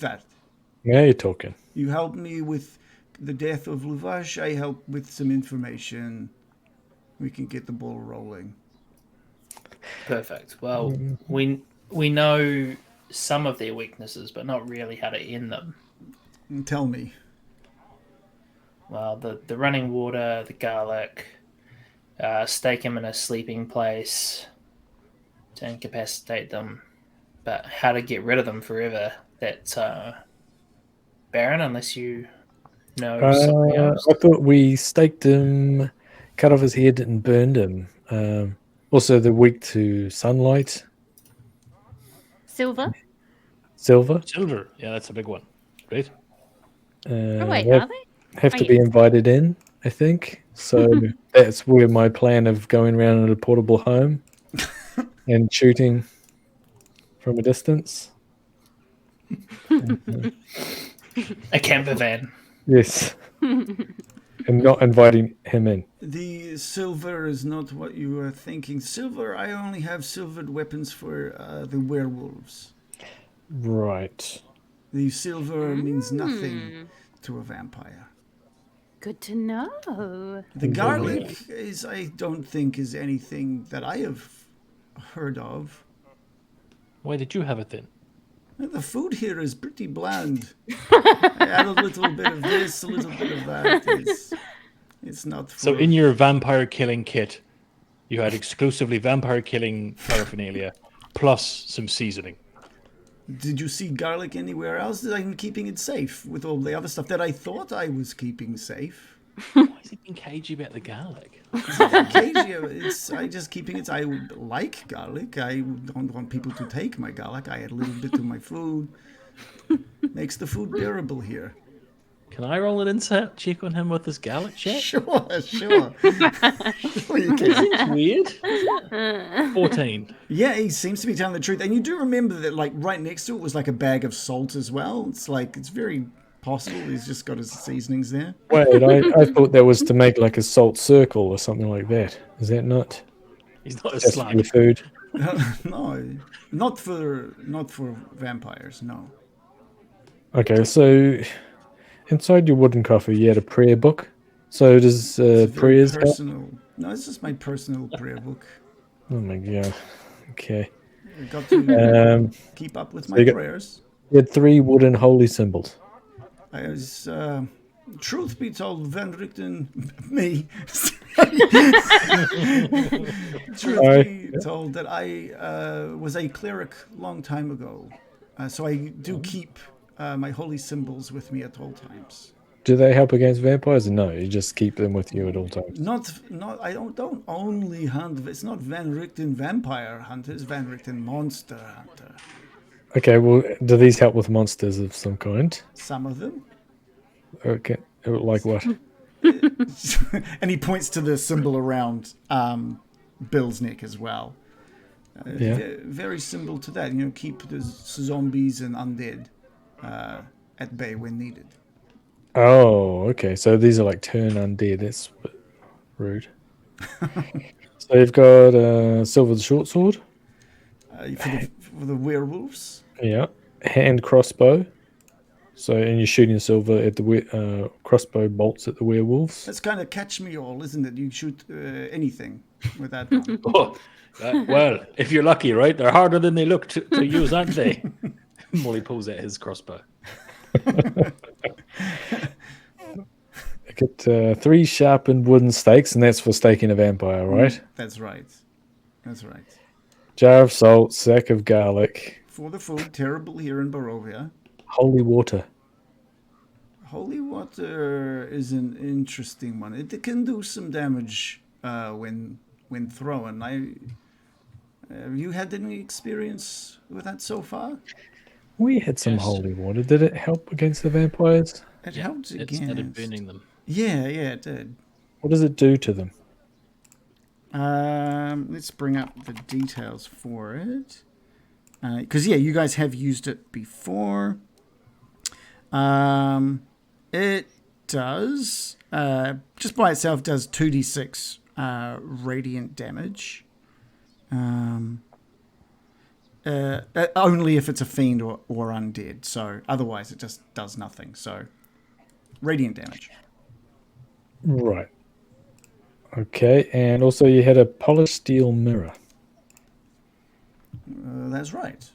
that. Now you're talking. You help me with the death of Luvash. I help with some information. We can get the ball rolling. Perfect. Well, we know some of their weaknesses, but not really how to end them. Tell me. Well, the running water, the garlic, stake them in a sleeping place to incapacitate them. But how to get rid of them forever, that's barren unless you know something else. I thought we staked him, cut off his head, and burned him. Also, they're weak to sunlight. Silver? Silver. Silver. Yeah, that's a big one. Right? Oh, wait, Have, are they? have Oh, to be invited in, I think. So that's where my plan of going around in a portable home and shooting from a distance. A camper van. Yes. And not inviting him in. The silver is not what you were thinking. Silver, I only have silvered weapons for the werewolves. Right. The silver means nothing to a vampire. Good to know. The garlic I don't think is anything that I have heard of. Why did you have it then? The food here is pretty bland. I add a little bit of this, a little bit of that. It's not for... So in your vampire killing kit, you had exclusively vampire killing paraphernalia plus some seasoning. Did you see garlic anywhere else? I'm keeping it safe with all the other stuff that I thought I was keeping safe. Why is he being cagey about the garlic? Occasionally, I just keeping it. I would like garlic. I don't want people to take my garlic. I add a little bit to my food. Makes the food bearable here. Can I roll an insight check on him with his garlic check? Sure. Sure you can. Weird. 14. Yeah, he seems to be telling the truth. And you do remember that, like, right next to it was like a bag of salt as well. It's very possible he's just got his seasonings there. Wait, I thought that was to make like a salt circle or something like that. Is that not? He's not a Just for your slug. food. No, not for vampires. No. Okay, so inside your wooden coffee, you had a prayer book. So does It's very prayers help? personal. No, it's just my personal prayer book. Oh my god. Okay. I got to keep up with my you got- prayers. You had 3 wooden holy symbols. I was, truth be told, Van Richten, me. Truth be told, that I was a cleric long time ago. So I do keep my holy symbols with me at all times. Do they help against vampires? No, you just keep them with you at all times. Not. I don't only hunt. It's not Van Richten vampire hunter. It's Van Richten monster hunter. Okay, well, do these help with monsters of some kind? Some of them. Okay, like what? And he points to the symbol around Bill's neck as well. Yeah. Very symbol to that. You know, keep the zombies and undead at bay when needed. Oh, okay. So these are like turn undead. That's a bit rude. So you've got silver the short sword. For the werewolves. Yeah. Hand crossbow. So, and you're shooting silver at the crossbow bolts at the werewolves. That's kind of catch me all, isn't it? You shoot anything with that one. Oh, well, if you're lucky, right? They're harder than they look to use, aren't they? Molly pulls out his crossbow. I get 3 sharpened wooden stakes, and that's for staking a vampire, right? That's right. That's right. Jar of salt, sack of garlic, For the food, terrible here in Barovia. holy water. Holy water is an interesting one. It can do some damage when thrown. Have you had any experience with that so far? We had some Yes. holy water. Did it help against the vampires? It helps It against. started burning them. Yeah, it did. What does it do to them? Let's bring up the details for it. Because you guys have used it before. It does just by itself does 2d6 radiant damage. Only if it's a fiend or undead. So otherwise, it just does nothing. So radiant damage. Right. Okay, and also you had a polished steel mirror. That's right.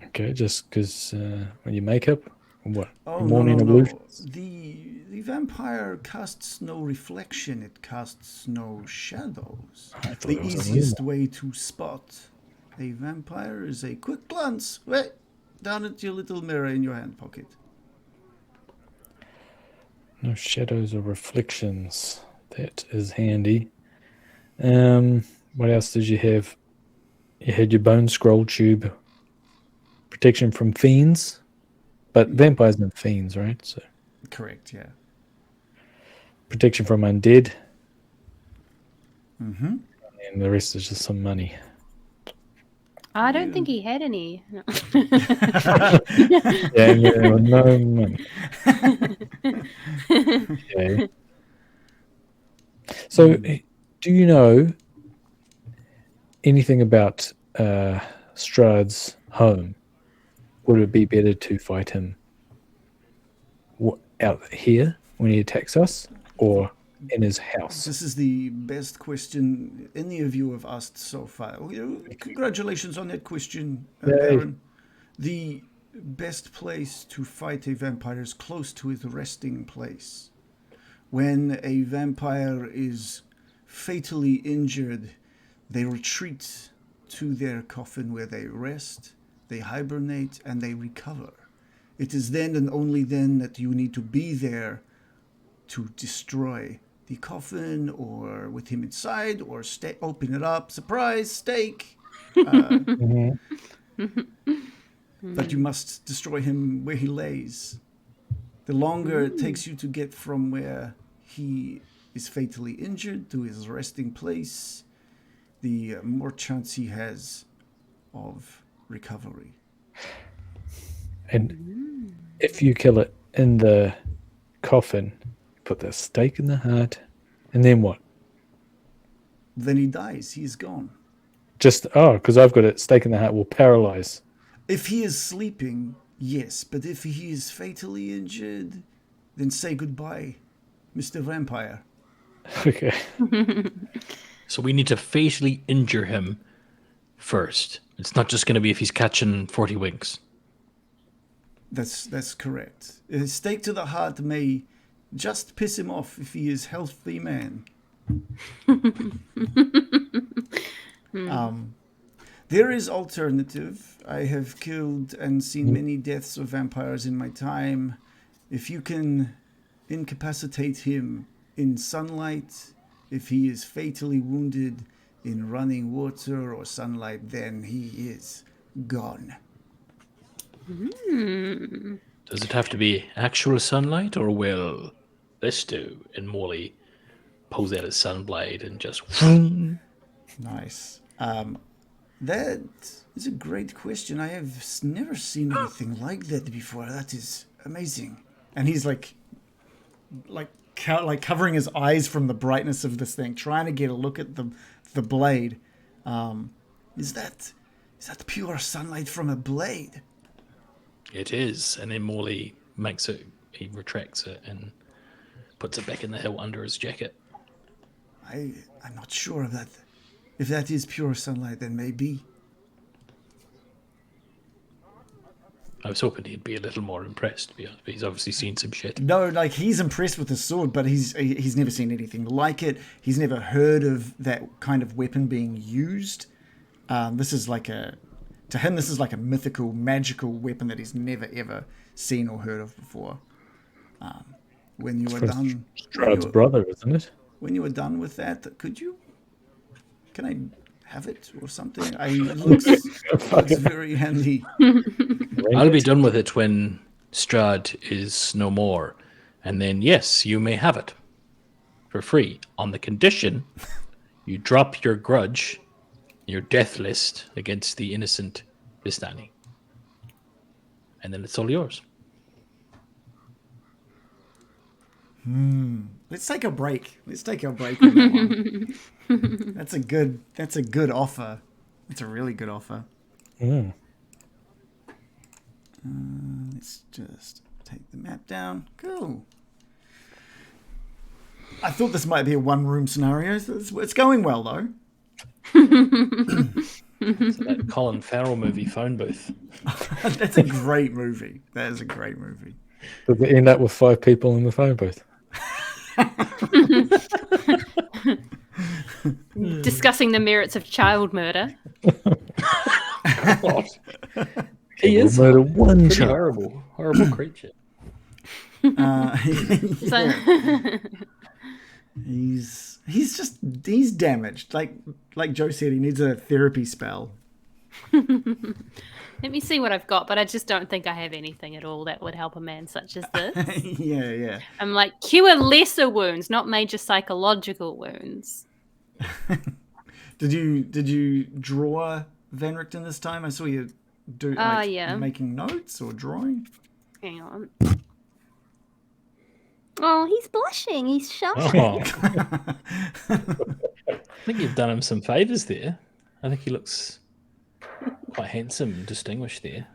Okay, just because when you make up, or what? Oh, Morning no. illusions? The vampire casts no reflection. It casts no shadows. I thought The it was easiest way to spot a vampire is a quick glance right down at your little mirror in your hand pocket. No shadows or reflections. That is handy. What else did you have? You had your bone scroll tube. Protection from fiends. But vampires and fiends, right? So Correct, yeah. protection from undead. Mm-hmm. And the rest is just some money. I don't think he had any. No. Yeah, no money. Okay. So, do you know anything about Strahd's home? Would it be better to fight him out here when he attacks us, or in his house? This is the best question any of you have asked so far. Congratulations on that question, Yay. Baron. The best place to fight a vampire is close to his resting place. When a vampire is fatally injured, they retreat to their coffin where they rest, they hibernate, and they recover. It is then and only then that you need to be there to destroy the coffin, or with him inside, or open it up. Surprise, steak! Mhm. But you must destroy him where he lays. The longer it takes you to get from where he is fatally injured to his resting place, the more chance he has of recovery. And if you kill it in the coffin, put the stake in the heart, and then what? Then he dies. He is gone. Just, because I've got it, stake in the heart will paralyze. If he is sleeping, yes. But if he is fatally injured, then say goodbye, Mr. Vampire. Okay. So we need to fatally injure him first. It's not just going to be if he's catching 40 winks. That's correct. A stake to the heart may just piss him off if he is healthy man. There is alternative. I have killed and seen many deaths of vampires in my time. If you can incapacitate him in sunlight, if he is fatally wounded in running water or sunlight, then he is gone. Does it have to be actual sunlight, or will this do? And Morley pulls out his sunblade and just... Nice. That is a great question. I have never seen anything like that before. That is amazing. And he's like covering his eyes from the brightness of this thing, trying to get a look at the blade. Is that pure sunlight from a blade? It is. And then Morley makes it, he retracts it and puts it back in the hilt under his jacket. I'm not sure of that. If that is pure sunlight, then maybe. I was hoping he'd be a little more impressed, to be honest, but he's obviously seen some shit. No, like he's impressed with the sword, but he's never seen anything like it. He's never heard of that kind of weapon being used. This is like to him, this is like a mythical, magical weapon that he's never ever seen or heard of before. When you were done, Strahd's brother, isn't it? when you were done with that, can I have it or something? It looks very handy. I'll be done with it when Strahd is no more, And then, yes, you may have it for free on the condition you drop your grudge, your death list against the innocent Vistani. And then it's all yours. Let's take a break. Let's take a break on that one. That's a good offer. That's a really good offer. Mm. Let's just take the map down. Cool. I thought this might be a one-room scenario. So it's going well, though. So that Colin Farrell movie, Phone Booth. That's a great movie. That is a great movie. Does it end up with 5 people in the phone booth? Discussing the merits of child murder. He is Murder one pretty child. horrible creature. So, He's damaged. Like Joe said, he needs a therapy spell. let me see what I've got, but I just don't think I have anything at all that would help a man such as this. Yeah. I'm like, cure lesser wounds, not major psychological wounds. Did you draw Van Richten this time? I saw you do yeah. making notes or drawing. Hang on. Oh, he's blushing. He's shy. Oh. I think you've done him some favours there. I think he looks quite handsome and distinguished there.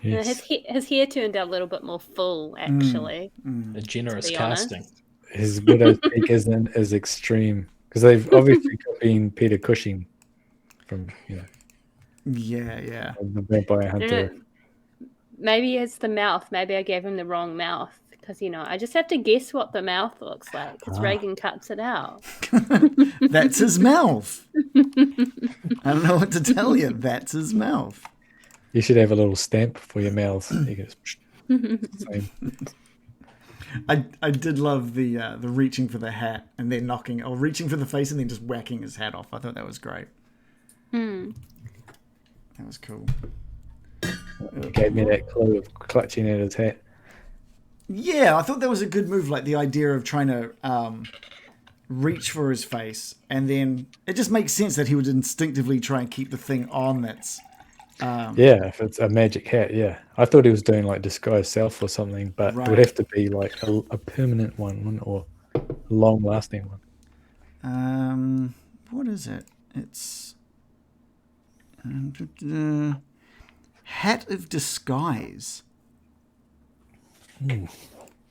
Yes. His hair turned out a little bit more full, actually. A generous To be honest. casting. His widow's peak isn't as extreme because they've obviously been Peter Cushing from Yeah. the Vampire Hunter. Maybe it's the mouth. Maybe I gave him the wrong mouth because I just have to guess what the mouth looks like because Reagan cuts it out. That's his mouth. I don't know what to tell you. That's his mouth. You should have a little stamp for your mouths. You can just same. I did love the reaching for the hat and then knocking, or reaching for the face and then just whacking his hat off. I thought that was great. That was cool. It gave me that clue of clutching at his hat. Yeah, I thought that was a good move. Like the idea of trying to reach for his face, and then it just makes sense that he would instinctively try and keep the thing on. That's Yeah, if it's a magic hat, yeah. I thought he was doing like disguise self or something, but it would have to be like a permanent one or a long-lasting one. What is it? It's hat of disguise.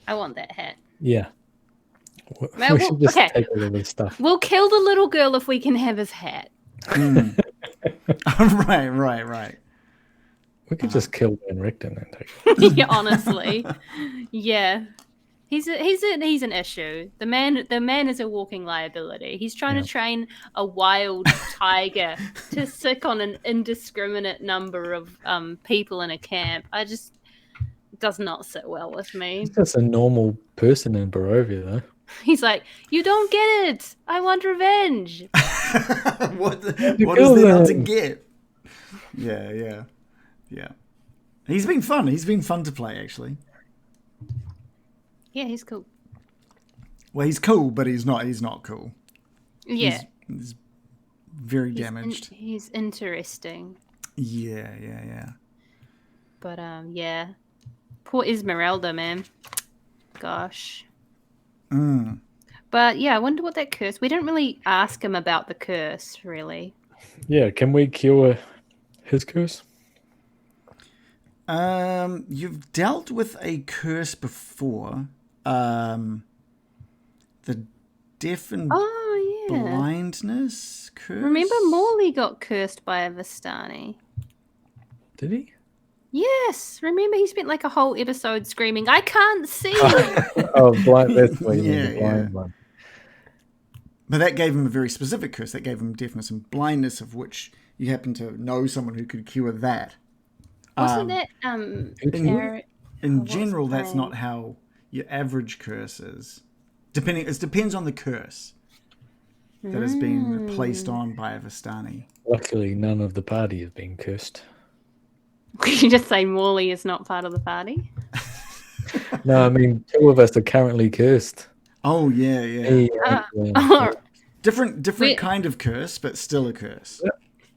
I want that hat. Yeah. Well, We should just okay. take all of this stuff. We'll kill the little girl if we can have his hat. Right. We could just kill Van Richten and take it. Yeah, honestly, yeah. He's an issue. The man is a walking liability. He's trying to train a wild tiger to sick on an indiscriminate number of people in a camp. It does not sit well with me. He's just a normal person in Barovia, though. He's like, you don't get it. I want revenge. What is there not to get? Yeah. He's been fun. He's been fun to play, actually. Yeah, he's cool. Well, he's cool, but he's not cool. Yeah, He's very damaged. He's interesting. Yeah. But yeah. Poor Esmeralda, man. Gosh. But yeah, I wonder what that curse. We didn't really ask him about the curse, really. Yeah, can we cure his curse? You've dealt with a curse before. The deaf and blindness curse. Remember, Morley got cursed by a Vistani. Did he? Yes, remember he spent like a whole episode screaming, "I can't see." Oh, blind. That's what you mean, the blind Yeah. one. But that gave him a very specific curse. That gave him deafness and blindness, of which you happen to know someone who could cure that. Wasn't that In general, his that's name? not how your average curse is. It depends on the curse that has been placed on by a Vistani. Luckily, none of the party has been cursed. Could you just say Morley is not part of the party? No, I mean, 2 of us are currently cursed. Oh yeah, yeah. Me Uh, and, Different We- kind of curse, but still a curse.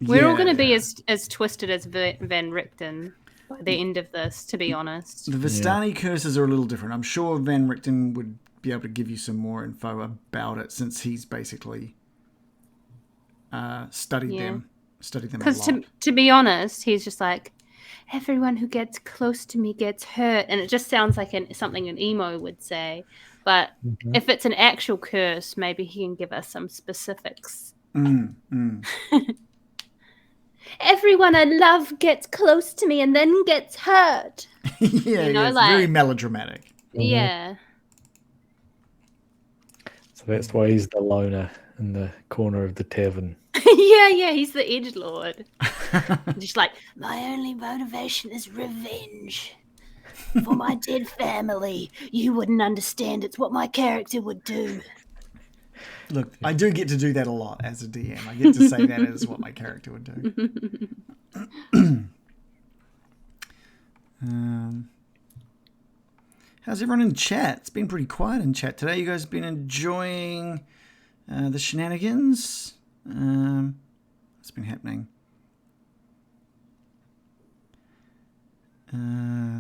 We're all Yeah, going to be yeah. as twisted as Van Richten by the end of this, to be honest. The Vistani curses are a little different. I'm sure Van Richten would be able to give you some more info about it, since he's basically studied them a Because lot. to be honest, he's just like, everyone who gets close to me gets hurt. And it just sounds like something an emo would say. But if it's an actual curse, maybe he can give us some specifics. Everyone I love gets close to me and then gets hurt. Yeah, You know, it's very like- melodramatic. Yeah. so that's why he's the loner in the corner of the tavern. yeah, he's the edgelord. Just like, my only motivation is revenge. For my dead family. You wouldn't understand. It's what my character would do. Look, I do get to do that a lot as a DM. I get to say that is what my character would do. How's everyone in chat? It's been pretty quiet in chat today. You guys been enjoying the shenanigans? What's been happening?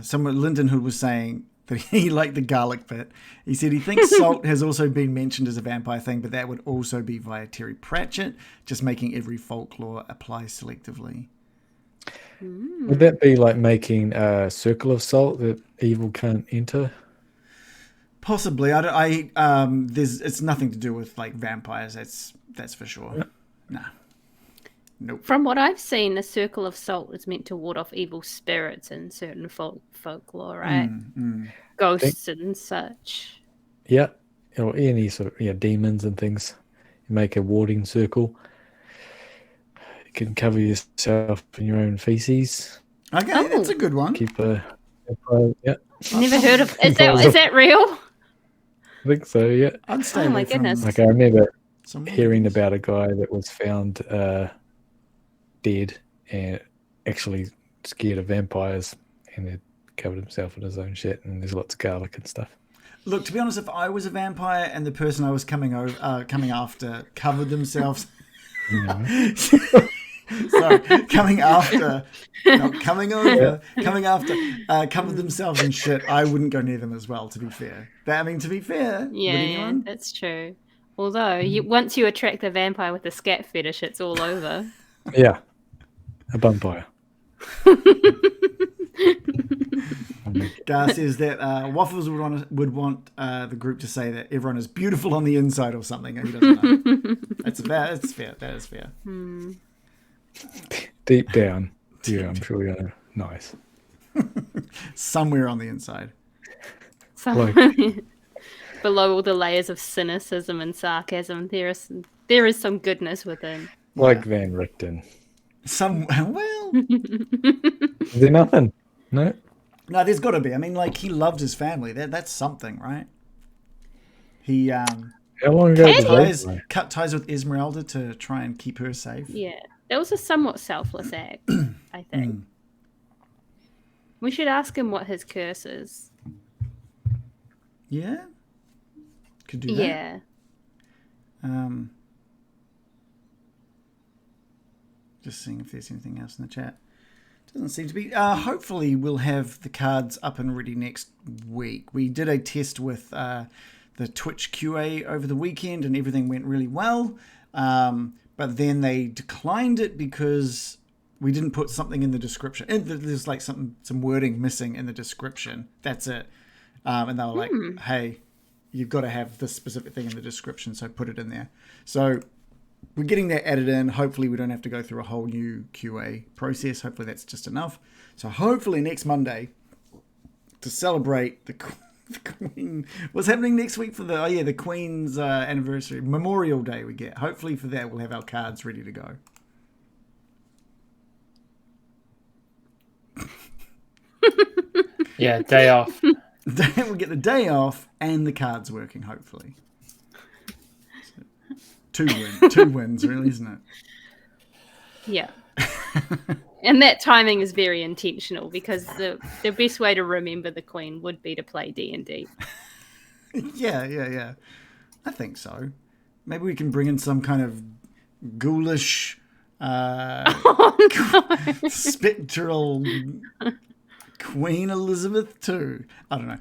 Someone, Lyndon Hood was saying that he liked the garlic bit. He said he thinks salt has also been mentioned as a vampire thing, but that would also be via Terry Pratchett, just making every folklore apply selectively. Would that be like making a circle of salt that evil can't enter? Possibly. It's nothing to do with like vampires. That's for sure. Yeah. Nah. Nope. From what I've seen, the circle of salt is meant to ward off evil spirits in certain folklore, right? Ghosts and such. Yeah, or any sort of demons and things. You make a warding circle. You can cover yourself in your own feces. Okay, that's a good one. Keep a yeah. Never heard of. Is that real? I think so. Yeah. I'd stay Oh my away from goodness. Like I remember some hearing about a guy that was found dead and actually scared of vampires, and had covered himself in his own shit. And there's lots of garlic and stuff. Look, to be honest, if I was a vampire and the person I was coming after covered themselves, sorry, covered themselves in shit, I wouldn't go near them as well. To be fair, to be fair, would Yeah, anyone? that's true. Although, once you attract a vampire with a scat fetish, it's all over. Yeah, a vampire. Gar says that Waffles would want the group to say that everyone is beautiful on the inside or something. He doesn't know. That's fair. That is fair. Deep down, yeah, I'm sure you're nice. Somewhere on the inside. So, Like- below all the layers of cynicism and sarcasm, there is some goodness within. Like Van Richten. Well, Is there nothing? No? no, there's got to be. I mean, like, he loved his family. That's something, right? He How long ago did ties, they? cut ties with Esmeralda to try and keep her safe. Yeah, that was a somewhat selfless act, I think. We should ask him what his curse is. Yeah? Could do that. Yeah. Just seeing if there's anything else in the chat. Doesn't seem to be. Hopefully we'll have the cards up and ready next week. We did a test with the Twitch QA over the weekend and everything went really well. But then they declined it because we didn't put something in the description. And there's like some wording missing in the description. That's it. And they were like, hey, you've got to have this specific thing in the description, so put it in there. So we're getting that added in. Hopefully we don't have to go through a whole new QA process. Hopefully that's just enough. So hopefully next Monday, to celebrate the Queen, what's happening next week for the Queen's anniversary, Memorial Day we get. Hopefully for that we'll have our cards ready to go. Yeah, day off. We'll get the day off and the cards working, hopefully. So, two wins really, isn't it? Yeah. And that timing is very intentional because the best way to remember the Queen would be to play D&D. Yeah. I think so. Maybe we can bring in some kind of ghoulish, spectral Queen Elizabeth too. I don't know.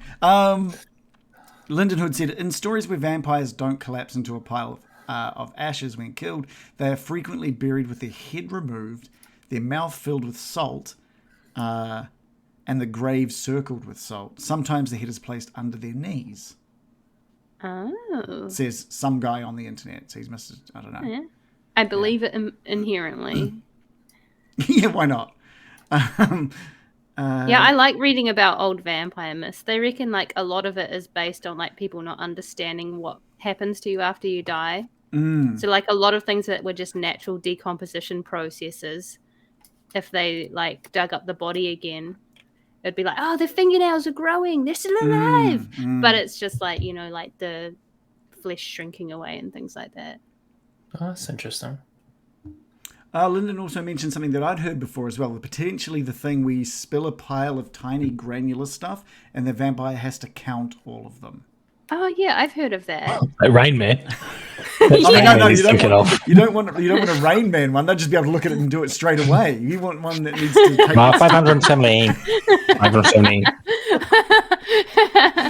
Lyndon Hood said, in stories where vampires don't collapse into a pile of ashes when killed, they are frequently buried with their head removed, their mouth filled with salt, and the grave circled with salt. Sometimes the head is placed under their knees. Oh. Says some guy on the internet. So he's must. I don't know. Yeah. I believe it inherently. Yeah, why not? Yeah, I like reading about old vampire myths. They reckon like a lot of it is based on like people not understanding what happens to you after you die. So like a lot of things that were just natural decomposition processes, if they like dug up the body again, it'd be like, oh, their fingernails are growing, they're still alive. But it's just like, you know, like the flesh shrinking away and things like that. Oh, that's interesting. Lyndon also mentioned something that I'd heard before as well. Potentially the thing where you spill a pile of tiny granular stuff and the vampire has to count all of them. Oh yeah, I've heard of that. Like Rain Man. No, He's thinking of. you don't want a Rain Man one. They'll just be able to look at it and do it straight away. You want one that needs to take... 570. 570.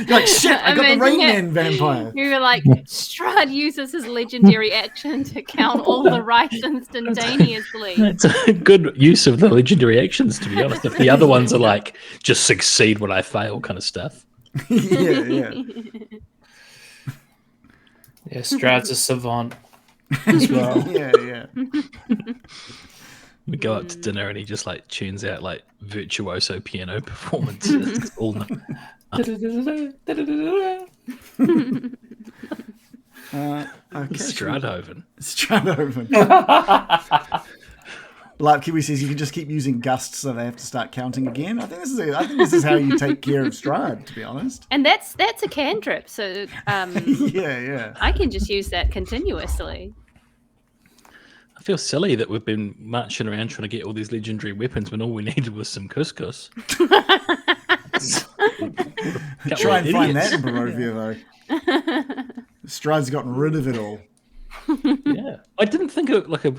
You're like, shit, I got the Rain Man vampire. You were like, Strahd uses his legendary action to count all the rice instantaneously. It's a good use of the legendary actions, to be honest. If the other ones are like, just succeed when I fail kind of stuff. Yeah. Yeah, Strahd's a savant as well. Yeah. We go up to dinner and he just like tunes out like virtuoso piano performances all night. Stradhoven. Stradhoven. Like Kiwi says, you can just keep using gusts, so they have to start counting again. I think this is how you take care of Strahd, to be honest. And that's a cantrip, so yeah. I can just use that continuously. I feel silly that we've been marching around trying to get all these legendary weapons when all we needed was some couscous. Try and find that in Barovia, though. Strahd's gotten rid of it all. Yeah, I didn't think of like a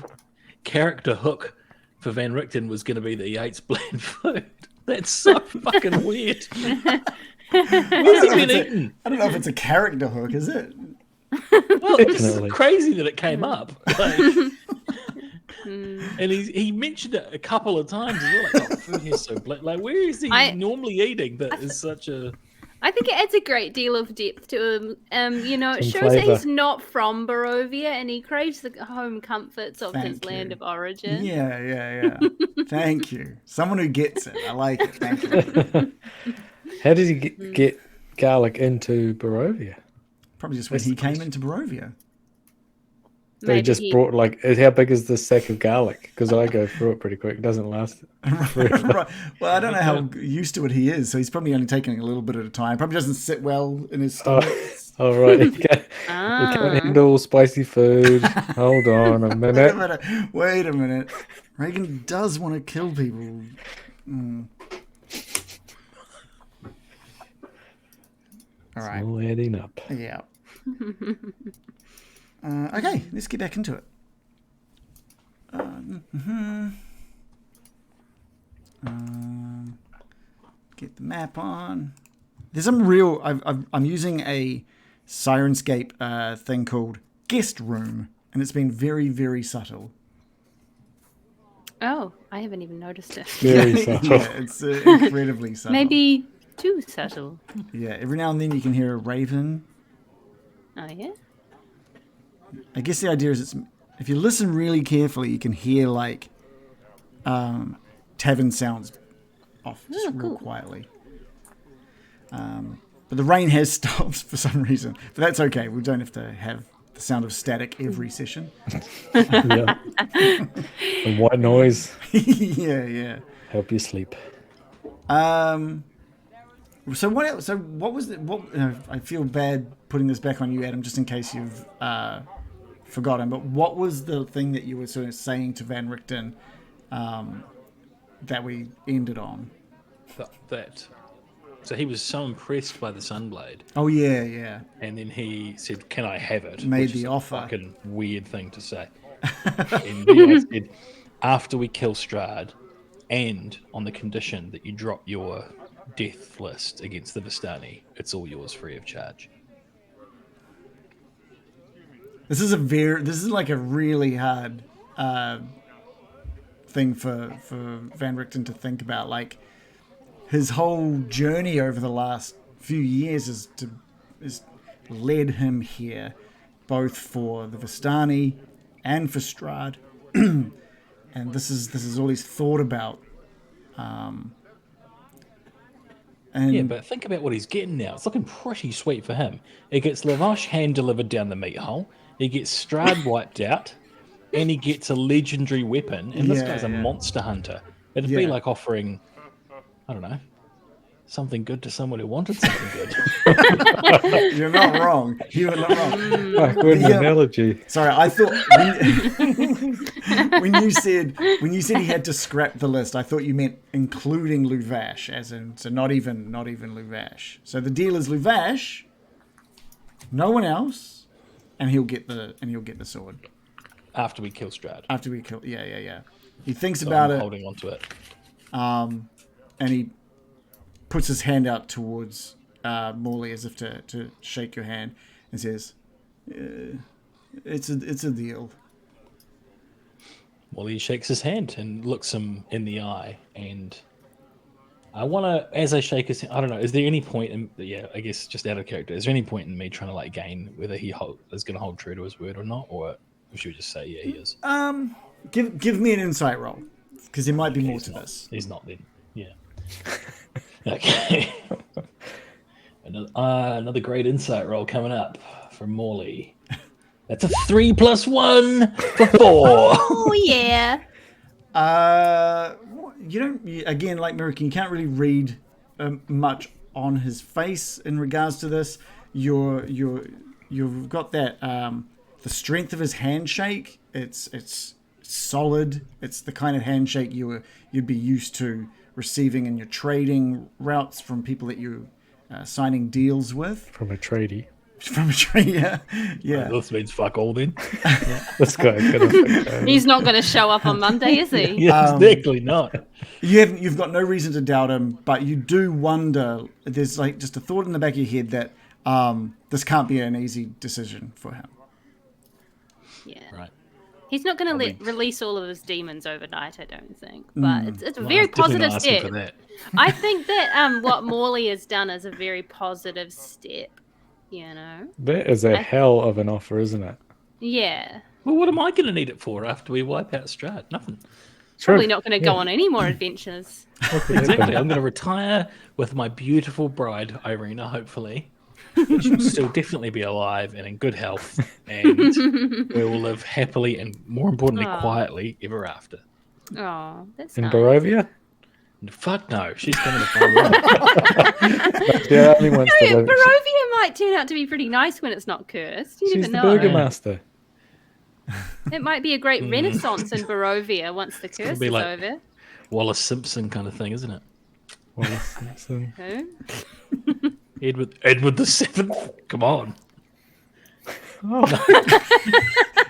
character hook for Van Richten was going to be that he hates bland food. That's so fucking weird. What's he been eating? I don't know if it's a character hook, is it? Well, it's crazy that it came up. Like, and he mentioned it a couple of times as well. Like, oh, food here's so bland. Like, where is he normally eating that is such a... I think it adds a great deal of depth to him. You know, it Some shows that flavour. he's not from Barovia and he craves the home comforts of his land of origin. Yeah. Thank you. Someone who gets it. I like it. Thank you. How did he get garlic into Barovia? Probably just when he came into Barovia. They just brought like, how big is this sack of garlic? Because I go through it pretty quick. It doesn't last forever. Right. Well, I don't know how used to it he is, so he's probably only taking a little bit at a time. Probably doesn't sit well in his stomach. All right. You can't handle spicy food. Hold on a minute. Wait a minute. Reagan does want to kill people. All right. All adding up. Yeah. Okay, let's get back into it. Get the map on. There's some real... I'm using a Sirenscape thing called Guest Room, and it's been very, very subtle. Oh, I haven't even noticed it. Very subtle. Yeah, it's incredibly subtle. Maybe too subtle. Yeah, every now and then you can hear a raven. Oh, yeah? I guess the idea is if you listen really carefully, you can hear like tavern sounds off just real quietly. But the rain has stopped for some reason. But that's okay. We don't have to have the sound of static every session. Yeah. And white noise. Yeah. Help you sleep. So what else? So what was the what? I feel bad putting this back on you, Adam, just in case you've forgotten. But what was the thing that you were sort of saying to Van Richten we ended on. So he was so impressed by the Sunblade, Oh yeah. and then he said, "Can I have it?" Made Which the is a offer. fucking weird thing to say. And then I said, "After we kill Strahd, and on the condition that you drop your death list against the Vistani, it's all yours free of charge." This is like a really hard thing for Van Richten to think about. Like his whole journey over the last few years is led him here, both for the Vistani and for Strahd, and this is all he's thought about. And Yeah, but think about what he's getting now. It's looking pretty sweet for him. He gets Lavash hand delivered down the meat hole. He gets Strahd wiped out, and he gets a legendary weapon. And this guy's a monster hunter. It'd be like offering, I don't know, something good to someone who wanted something good. You're not wrong. You are not wrong. Good analogy. Sorry, I thought when you said he had to scrap the list, I thought you meant including Luvash, as in so not even Luvash. So the deal is Luvash, no one else, and he'll get the sword After we kill Strahd. after we kill. Yeah. He thinks So about I'm it, holding on to it. and he puts his hand out towards Morley as if to shake your hand, and says, "It's a deal." Well, he shakes his hand and looks him in the eye, and I want to, as I shake his hand, I don't know, is there any point in, I guess just out of character, is there any point in me trying to gain whether he is going to hold true to his word or not, or should we just say, yeah, he is? Give me an insight roll, because there might be more to this. He's not then, yeah. Okay. Another great insight roll coming up from Morley. That's a 3 + 1 for 4. Oh yeah. You don't. Again, like American, you can't really read much on his face in regards to this. You've got that the strength of his handshake. It's solid. It's the kind of handshake you'd be used to receiving in your trading routes from people that you're signing deals with. From a tradie. From a trade, yeah. This means fuck all then. This guy's gonna. He's not going to show up on Monday, is he? Yeah, exactly not. You've got no reason to doubt him, but you do wonder. There's just a thought in the back of your head that this can't be an easy decision for him. Yeah. Right. He's not going to release all of his demons overnight, I don't think. But it's a very positive step. For that. I think that what Morley has done is a very positive step. That is a hell of an offer, isn't it? Yeah. Well, what am I going to need it for after we wipe out Strahd? Nothing. Probably not going to go on any more adventures. Exactly. I'm going to retire with my beautiful bride, Irina, hopefully. She will still definitely be alive and in good health. And we will live happily and, more importantly, quietly ever after. Oh, that's In nice. Barovia? Fuck no. She's coming to find out. Yeah, only wants to live. Barovia might turn out to be pretty nice when it's not cursed. You She's never the know. burgomaster. It might be a great renaissance in Barovia once the curse be is like- over. Wallace Simpson kind of thing, isn't it? Wallace Simpson. Who? Edward the Seventh. Come on.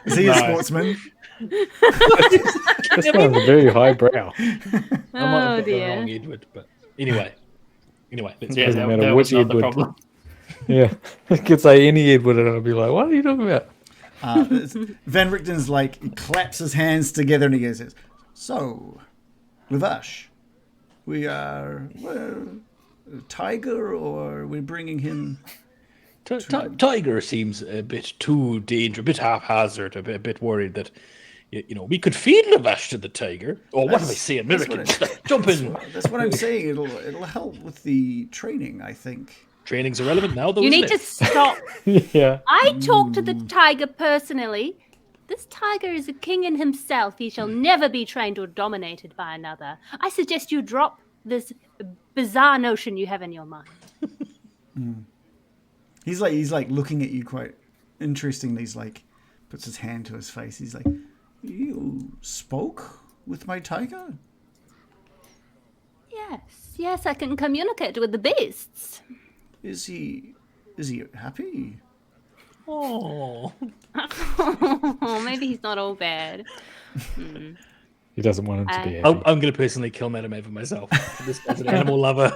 Is he a sportsman? This one's very highbrow. I might have Oh got the dear. wrong Edward, but anyway, let's Yeah, Doesn't that, matter that which was not the Edward. problem. Yeah. I could say any Edward and I'll be like, what are you talking about? Van Richten's he claps his hands together and he goes, "So, Lavash, we are a tiger, or we're bringing him." Tiger seems a bit too dangerous, a bit haphazard, a bit worried that we could feed Lavash to the tiger. Or what do they say, Americans? Jump in. That's what I'm saying. It'll help with the training, I think. Training's irrelevant now, though. You isn't need it? to stop. Yeah. I talked to the tiger personally. This tiger is a king in himself. He shall never be trained or dominated by another. I suggest you drop this bizarre notion you have in your mind. He's looking at you quite interestingly. He's puts his hand to his face. He's like, "You spoke with my tiger?" Yes, I can communicate with the beasts. Is he happy? Oh. Maybe he's not all bad. He doesn't want him to be I- happy. I'm going to personally kill Madame Ava myself. This as an animal lover.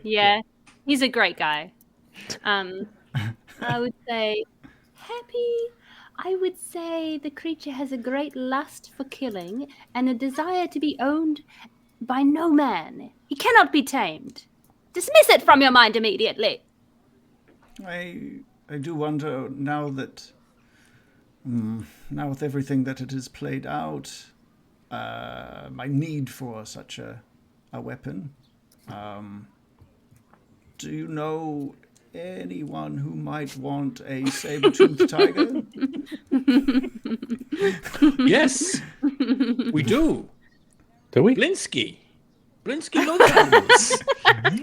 Yeah, he's a great guy. I would say happy. I would say the creature has a great lust for killing and a desire to be owned by no man. He cannot be tamed. Dismiss it from your mind immediately. I do wonder now that now with everything that it has played out, my need for such a weapon. Do you know anyone who might want a saber-toothed tiger? Yes, we do. Do we? Blinsky loves animals.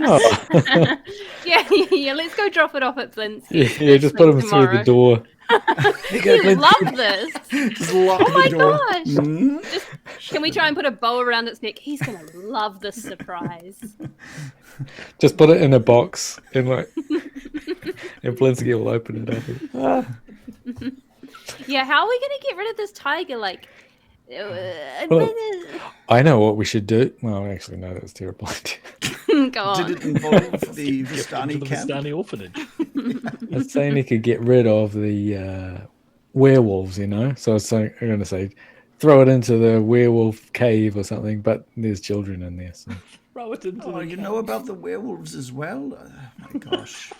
Oh. Yeah, let's go drop it off at Blinsky. Yeah, just put him through the door. You love this. Just lock Oh my the door. gosh. Just, can we try and put a bow around its neck? He's going to love this surprise. Just put it in a box and and Blinsky will open it up. Yeah, how are we going to get rid of this tiger? Like, Well, I know what we should do. Well, actually, no, that's terrible. go on. Did it involve the Into Vistani the camp? Vistani orphanage. I was saying he could get rid of the werewolves, So I was saying, I'm going to say, throw it into the werewolf cave or something, but there's children in there. So. Throw it into Oh, the you know about the werewolves as well? My gosh.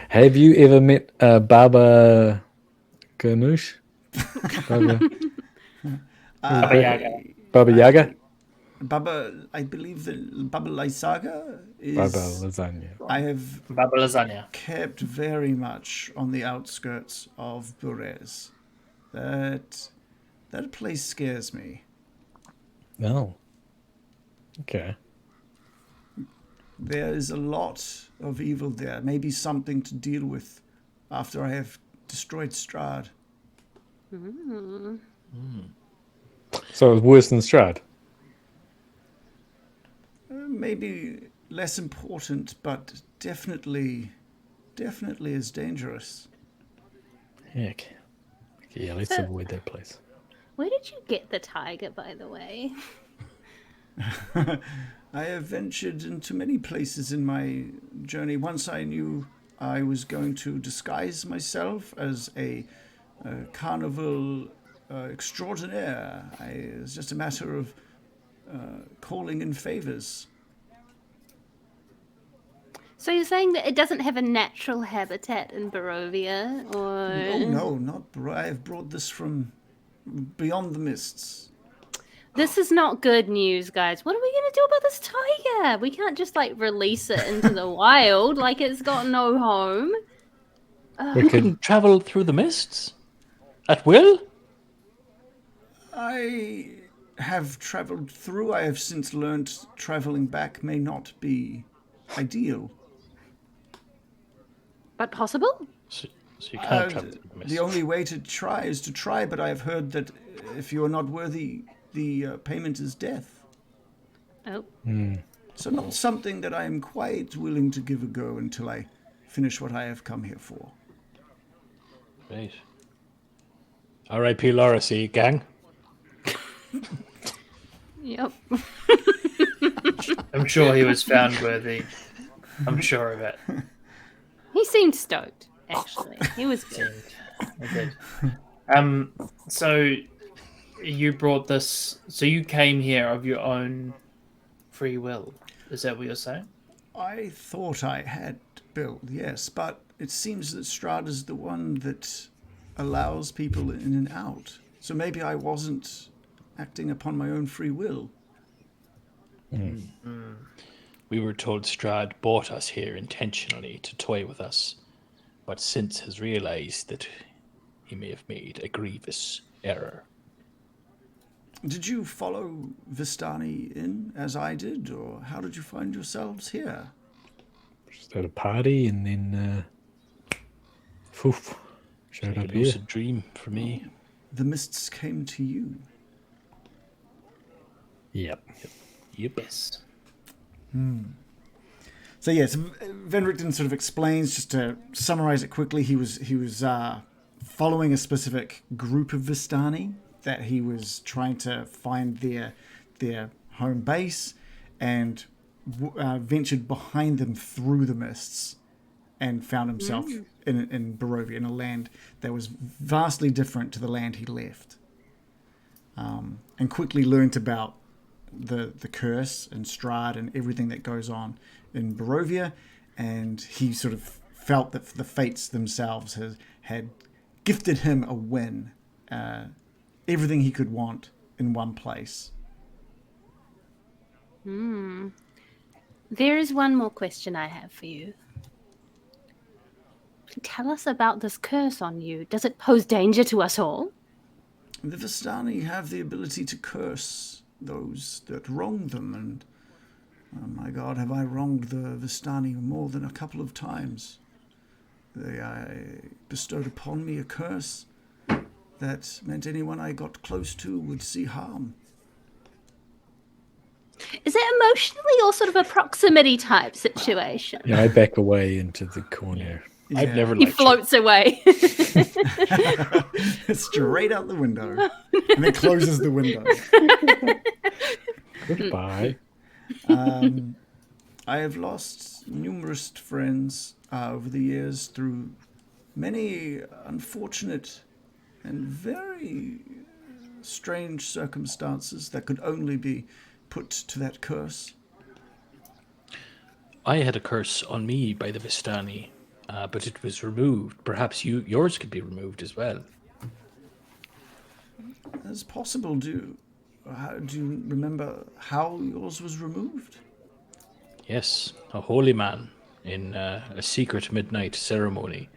Have you ever met Baba Ganoush? Baba Yaga. Baba Yaga? Baba, I believe that Baba Lysaga is... Baba Lasagna. I have Baba Lasagna. kept very much on the outskirts of Burez. That place scares me. No. Okay. There is a lot of evil there. Maybe something to deal with after I have destroyed Strahd. So it was worse than Strahd? Maybe less important, but definitely is dangerous. Heck. Yeah, let's avoid that place. Where did you get the tiger, by the way? I have ventured into many places in my journey. Once I knew I was going to disguise myself as a carnival extraordinaire. It was just a matter of calling in favors. So you're saying that it doesn't have a natural habitat in Barovia, or... Oh no, not I have brought this from beyond the mists. This is not good news, guys. What are we going to do about this tiger? We can't just, release it into the wild like it's got no home. We could Can travel through the mists at will. I have traveled through. I have since learned traveling back may not be ideal. But possible? So you can't travel through the mists. The only way to try is to try, but I have heard that if you are not worthy, the payment is death. Oh. So not something that I am quite willing to give a go until I finish what I have come here for. Right. R.I.P. Loracy, gang. Yep. I'm sure he was found worthy. I'm sure of it. He seemed stoked, actually. He was good. I did. So you brought this. So you came here of your own free will. Is that what you're saying? I thought I had built, yes, but it seems that Strahd is the one that allows people in and out. So maybe I wasn't acting upon my own free will. We were told Strahd brought us here intentionally to toy with us, but since has realized that he may have made a grievous error. Did you follow Vistani in as I did, or how did you find yourselves here? just at a party and then poof, showed Like up a here. lucid dream for me. The mists came to you. Yep. Yep. Yes. So yes, Van Richten sort of explains, just to summarize it quickly, he was following a specific group of Vistani that he was trying to find their home base, and ventured behind them through the mists, and found himself in Barovia, in a land that was vastly different to the land he left, and quickly learnt about the curse and Strahd and everything that goes on in Barovia, and he sort of felt that the fates themselves had gifted him a win, everything he could want in one place. There is one more question I have for you. Tell us about this curse on you. Does it pose danger to us all? The Vistani have the ability to curse those that wrong them, and oh my God, have I wronged the Vistani more than a couple of times. They bestowed upon me a curse that meant anyone I got close to would see harm. Is it emotionally or sort of a proximity type situation? Yeah, I back away into the corner. Yeah. I've never He liked floats away. Straight out the window, and then closes the window. Goodbye. I have lost numerous friends over the years through many unfortunate and very strange circumstances that could only be put to that curse. I had a curse on me by the Vistani, but it was removed. Perhaps yours could be removed as well. As possible, do you remember how yours was removed? Yes, a holy man in a secret midnight ceremony.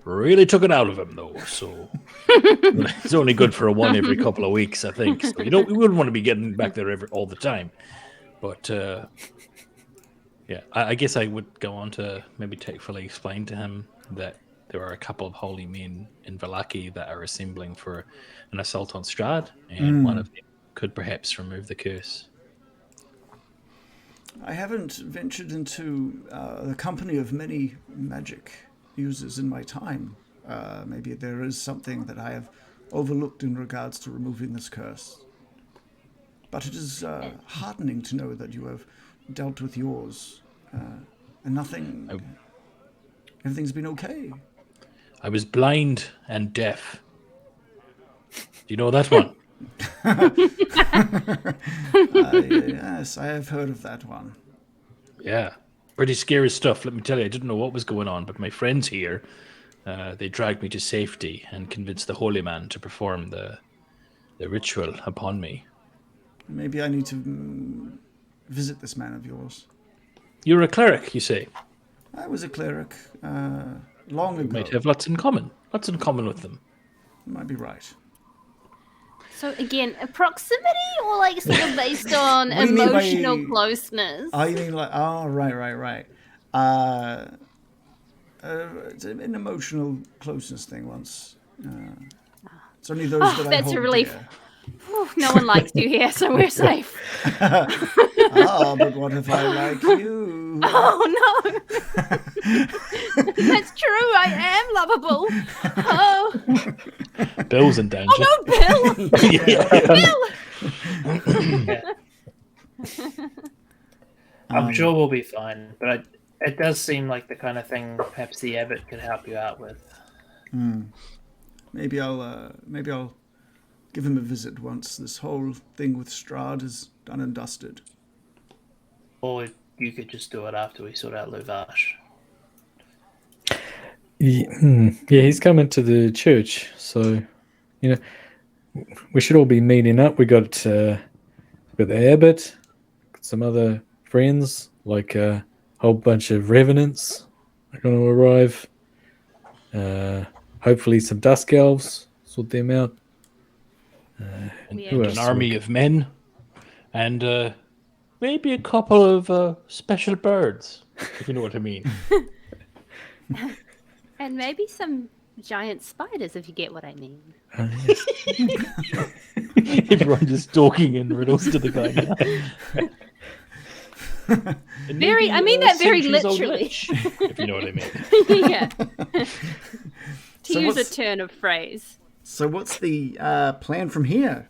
Really took it out of him, though, so it's only good for a one every couple of weeks, I think. So we wouldn't want to be getting back there all the time. But yeah, I guess I would go on to maybe tactfully explain to him that there are a couple of holy men in Vallaki that are assembling for an assault on Strahd, and one of them could perhaps remove the curse. I haven't ventured into the company of many magic users in my time. Maybe there is something that I have overlooked in regards to removing this curse. But it is heartening to know that you have dealt with yours, and everything's been okay. I was blind and deaf. Do you know that one? Yes, I have heard of that one. Yeah. Pretty scary stuff, let me tell you. I didn't know what was going on, but my friends here, they dragged me to safety and convinced the holy man to perform the ritual upon me. Maybe I need to visit this man of yours. You're a cleric, you say? I was a cleric long ago. You might have lots in common. Lots in common with them. You might be right. So again, a proximity or like sort of based on What do you mean by- emotional closeness? Oh, you mean like... Oh, right. It's an emotional closeness thing once. It's only those that I that's hold a relief. dear. Whew, no one likes you here, so we're safe. But what if I like you? Oh no, that's true. I am lovable. Oh, Bill's in danger. oh no, Bill. Yeah. Bill. I'm sure we'll be fine, but it does seem like the kind of thing perhaps the abbot could help you out with. Maybe I'll give him a visit once this whole thing with Strahd is done and dusted. Or you could just do it after we sort out Luvash. Yeah, he's coming to the church, so we should all be meeting up. We got the abbot, got some other friends, like a whole bunch of revenants are going to arrive. Hopefully, some dusk elves, sort them out. And an army of men, and maybe a couple of special birds, if you know what I mean. And maybe some giant spiders, if you get what I mean. Everyone just talking in riddles to the guy now. I mean that very literally. If you know what I mean. Yeah. To use a turn of phrase. So what's the plan from here?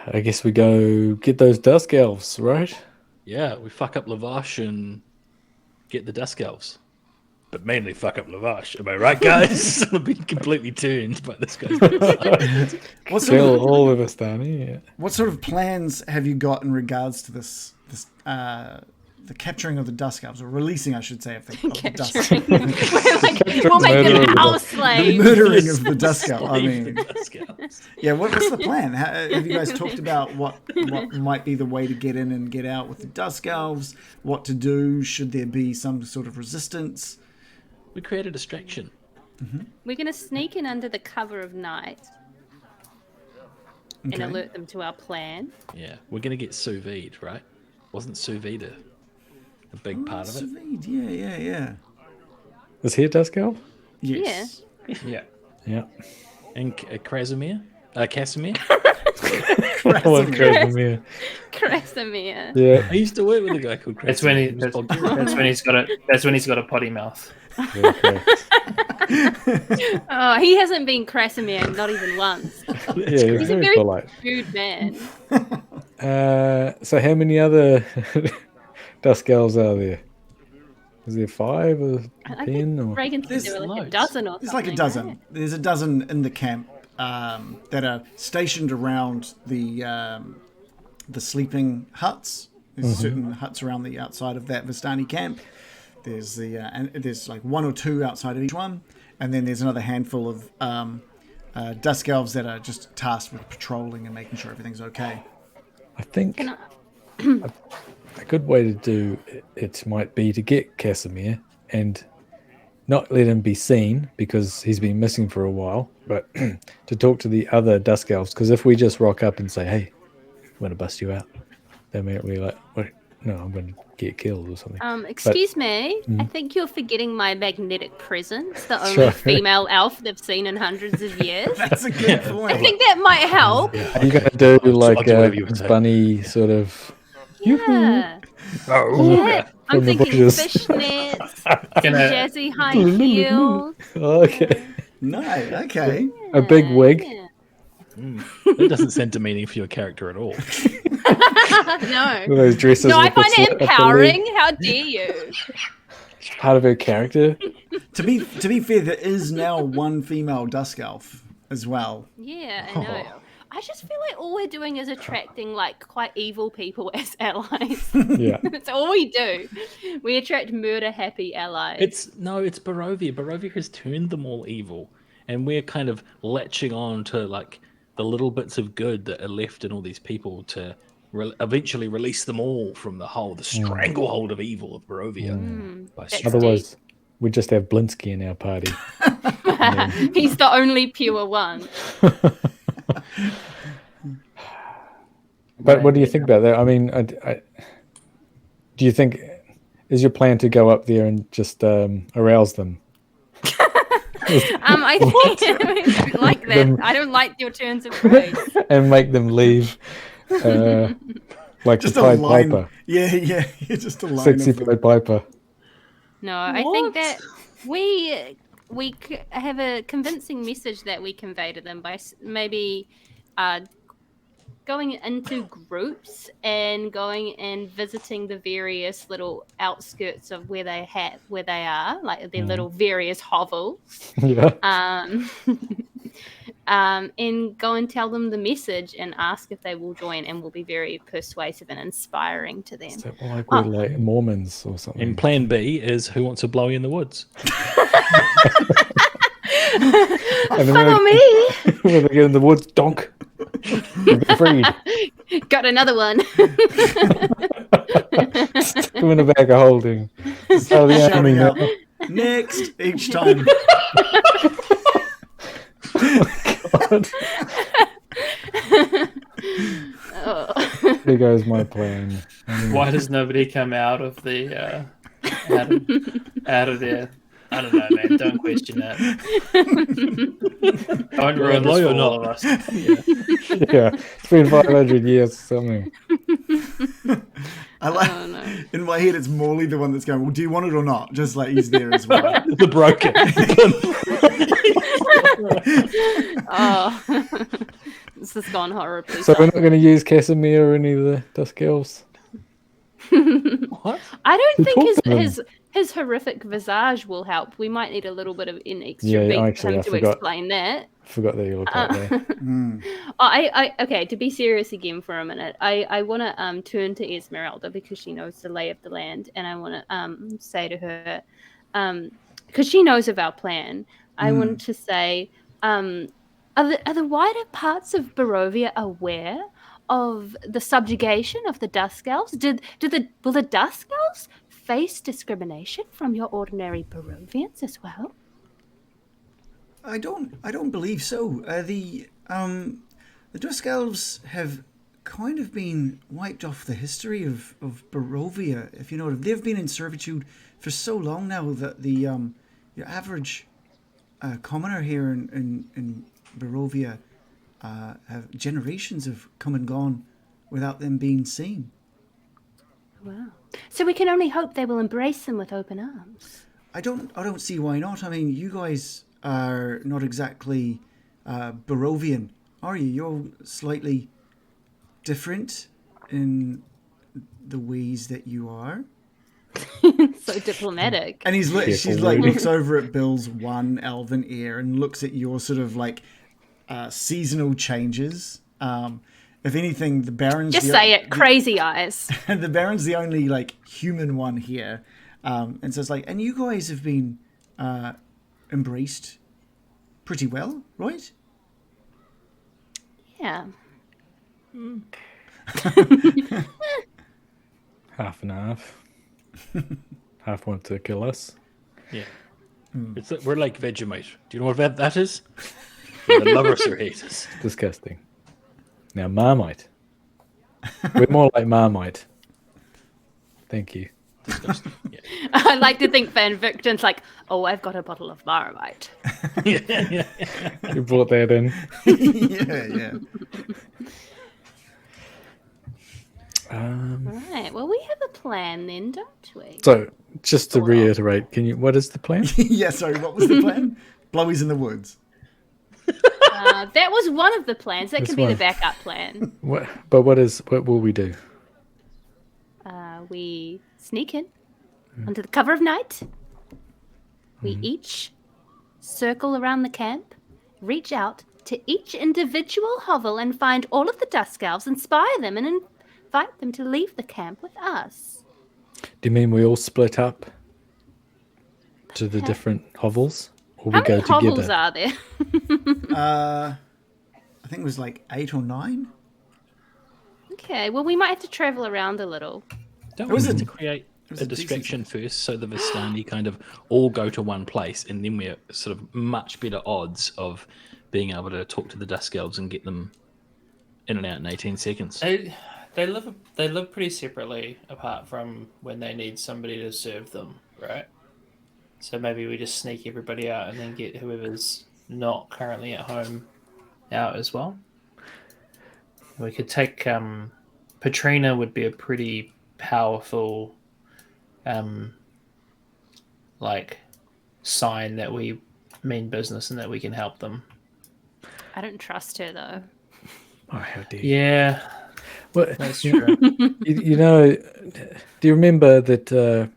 I guess we go get those dusk elves, right? Yeah, we fuck up Lavash and get the Dusk Elves. But mainly fuck up Lavash. Am I right, guys? I'm being completely turned by this guy's Kill all of us, Danny. Yeah. What sort of plans have you got in regards to this the capturing of the Dusk Elves, or releasing, I should say, of the Dusk Elves? We'll make them our The slaves. murdering of the Dusk Elves. I mean, the Dusk Elves. yeah. What's the plan? Have you guys talked about what might be the way to get in and get out with the Dusk Elves? What to do? Should there be some sort of resistance? We create a distraction. We're going to sneak in under the cover of night and alert them to our plan. Yeah, we're going to get sous vide, right? Wasn't sous vide a big part of it? Sous vide, yeah. Is he a dusk elf? Yes. Yeah. Yeah. And Krasimir? Casimir? I love Krasimir. Krasimir. Yeah. I used to work with a guy called Krasimir. That's when he's got a potty mouth. Oh, he hasn't been Krasimir, not even once. Yeah, He's a very polite. rude man. So how many other dusk elves are there? Is there 5 or 10? Or... Reagan said there were like a dozen or something. There's like a dozen. Right? There's a dozen in the camp that are stationed around the sleeping huts. There's certain huts around the outside of that Vistani camp. There's and there's like 1 or 2 outside of each one, and then there's another handful of dusk elves that are just tasked with patrolling and making sure everything's okay. I think a good way to do it might be to get Casimir and not let him be seen because he's been missing for a while, but to talk to the other dusk elves, because if we just rock up and say, hey, I'm going to bust you out, they might be like, what? No, I'm going to get killed or something. Excuse me, I think you're forgetting my magnetic presence, the only female elf they've seen in hundreds of years. That's a good point. I think that might help. Are you going to do like do a whatever you would say. bunny sort of... Yeah. Oh, I'm from the thinking bushes. fishnets, Can I- jazzy high heels. Okay. No, okay. A big wig. Yeah. That doesn't sound demeaning for your character at all. No. Those dresses No, I with the find slit it up the leg. empowering. How dare you? Part of her character. To be fair, there is now one female dusk elf as well. Yeah, I know. I just feel like all we're doing is attracting like quite evil people as allies. Yeah. That's all we do. We attract murder-happy allies. It's Barovia. Barovia has turned them all evil, and we're kind of latching on to like the little bits of good that are left in all these people to eventually release them all from the stranglehold of evil of Barovia. By Strahd. Otherwise, we just have Blinsky in our party. He's the only pure one. But what do you think about that? I mean, do you think is your plan to go up there and just arouse them? I think like that. I don't like your turns of phrase. And make them leave, like Just the a Pied line. Piper, Yeah, just a line. sexy of them. Pied Piper. No, I think that we have a convincing message that we convey to them by maybe going into groups and going and visiting the various little outskirts of where they are, like their little various hovels. Yeah. And go and tell them the message and ask if they will join, and we'll be very persuasive and inspiring to them. Is that like we're like Mormons or something? And plan B is who wants to blow you in the woods? And then Follow me. when they get in the woods, donk. You'll be freed. Got another one. Stick them in a bag of holding. Tell the enemy Shouting out, now. next each time. God. There goes my plan. Why does nobody come out of the out of their I don't know, man. Don't question that. Don't ruin this Lie for or all not? of us. Yeah, it's been 500 years or something. I like Oh no. in my head it's Morley the one that's going, well, do you want it or not? Just like he's there as well. The broker. Oh, this has gone horribly. So we're not going to use Casimir or any of the Dusk Elves? What? I don't Who think talked to them? his horrific visage will help. We might need a little bit of an extra Yeah, beat for actually, him I to forgot. explain that. I forgot that you look like that. Okay, to be serious again for a minute, I want to turn to Esmeralda because she knows the lay of the land, and I want to say to her, because she knows of our plan, I want to say, are the wider parts of Barovia aware of the subjugation of the Dusk Elves? Will the Dusk Elves face discrimination from your ordinary Barovians as well? I don't believe so. The Dusk Elves have kind of been wiped off the history of Barovia. If you know, they've been in servitude for so long now that the your average commoner here in Barovia have generations have come and gone without them being seen. Wow. So we can only hope they will embrace them with open arms. I don't see why not. I mean, you guys are not exactly Barovian, are you? You're slightly different in the ways that you are. So diplomatic. And she's Careful, like Rudy. looks over at Bill's one elven ear and looks at your sort of like seasonal changes. If anything, the Baron's Just say it, crazy eyes. the Baron's the only like human one here, and so it's like, and you guys have been embraced pretty well, right? Yeah. Half and half. Half want to kill us. Yeah. We're like Vegemite. Do you know what that is? We're the lovers or haters. Disgusting. Now, Marmite. We're more like Marmite. Thank you. Yeah. I like to think Van Victon's like, oh, I've got a bottle of Marmite. Yeah. You brought that in. Yeah. Right. Well, we have a plan then, don't we? So, just to reiterate, what is the plan? Yeah, sorry, what was the plan? Blowies in the woods. That was one of the plans. That This could be the one. backup plan. What will we do? We sneak in under the cover of night. We each circle around the camp, reach out to each individual hovel and find all of the Dusk Elves, inspire them, and invite them to leave the camp with us. Do you mean we all split up to the different hovels? Or we How go many hovels together? are there? I think it was like 8 or 9. Okay, well, we might have to travel around a little. Don't was we need a- to create was a a decent distraction first so the Vistani kind of all go to one place and then we're sort of much better odds of being able to talk to the Dusk Elves and get them in and out in 18 seconds. They live pretty separately apart from when they need somebody to serve them, right? So maybe we just sneak everybody out and then get whoever's not currently at home out as well. We could take Patrina would be a pretty powerful like sign that we mean business and that we can help them. I don't trust her, though. Oh, how dare you. Yeah, Well, that's true. you know, do you remember that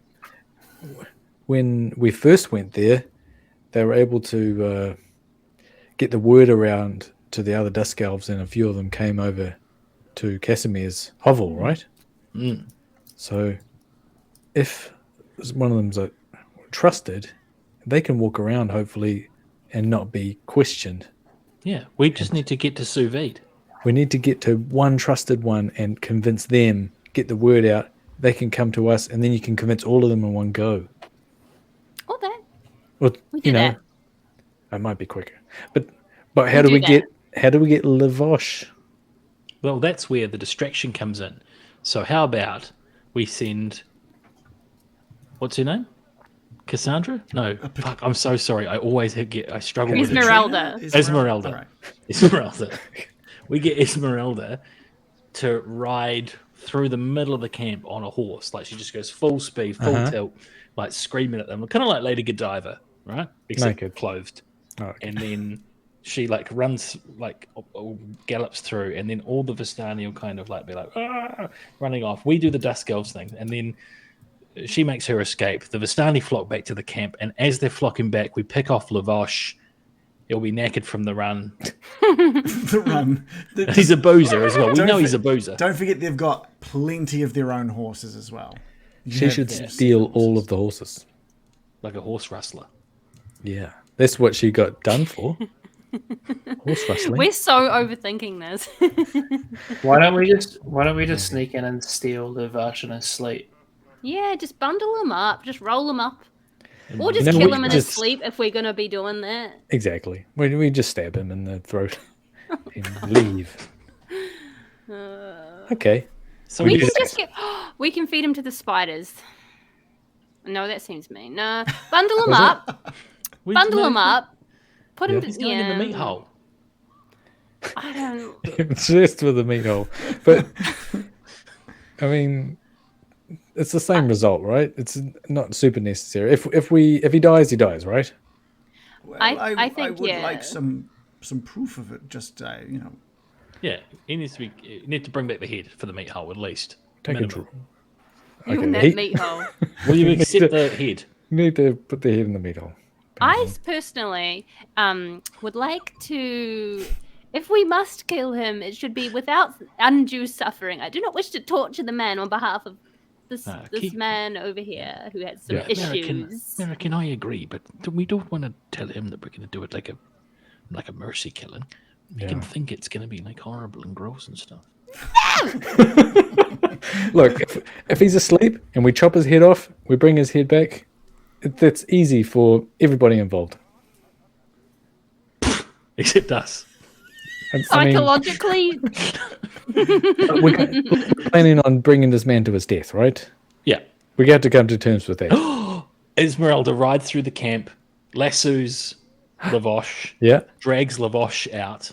when we first went there, they were able to get the word around to the other Dusk Elves, and a few of them came over to Casimir's hovel, right? Mm. So if one of them's trusted, they can walk around, hopefully, and not be questioned. Yeah, we just need to get to sous vide. We need to get to one trusted one and convince them, get the word out. They can come to us, and then you can convince all of them in one go. Or that. Well, We do you know, that. it might be quicker. But how do we get Lavosh? Well, that's where the distraction comes in. So how about we send... What's her name? Cassandra? No, fuck. I'm so sorry. I struggle with it. Esmeralda. Esmeralda. All right. Esmeralda. We get Esmeralda to ride through the middle of the camp on a horse. Like she just goes full speed, full tilt, like screaming at them, kind of like Lady Godiva, right? Except Naked. clothed. Oh, okay. And then she like runs, like gallops through, and then all the Vistani will kind of like be like running off. We do the Dusk Elves thing, and then she makes her escape. The Vistani flock back to the camp, and as they're flocking back, we pick off Lavosh. He'll be knackered from the run. The run. He's a boozer as well. We know he's a boozer. Don't forget they've got plenty of their own horses as well. She should steal all of the horses. Like a horse rustler. Yeah. That's what she got done for. Horse rustling. We're so overthinking this. Why don't we just sneak in and steal the Vash in his sleep? Yeah, just bundle him up, just roll him up. Or just No, kill we him in his just- sleep if we're going to be doing that. Exactly. We just stab him in the throat and leave. Okay. So We we can just, just get. We can feed him to the spiders. No, that seems mean. No, bundle him up. Bundle him up. Put him. He's going in the meat hole. I don't. Just with a meat hole. But, I mean, it's the same result, right? It's not super necessary. If he dies, he dies, right? Well, I think, I would yeah. like some proof of it. Just Yeah, he needs to be. You need to bring back the head for the meat hole at least. Take a Minimum. draw. You in that meat hole. Will you accept the head? You need to put the head in the meat hole. I personally would like to. If we must kill him, it should be without undue suffering. I do not wish to torture the man on behalf of this man over here who has some issues. American, I agree, but we don't want to tell him that we're going to do it like a mercy killing. Make him think it's going to be like horrible and gross and stuff. Look, if he's asleep and we chop his head off, we bring his head back, that's easy for everybody involved. Except us. Psychologically, We're planning on bringing this man to his death, right? Yeah. We have to come to terms with that. Esmeralda rides through the camp, lassos Lavosh, drags Lavosh out,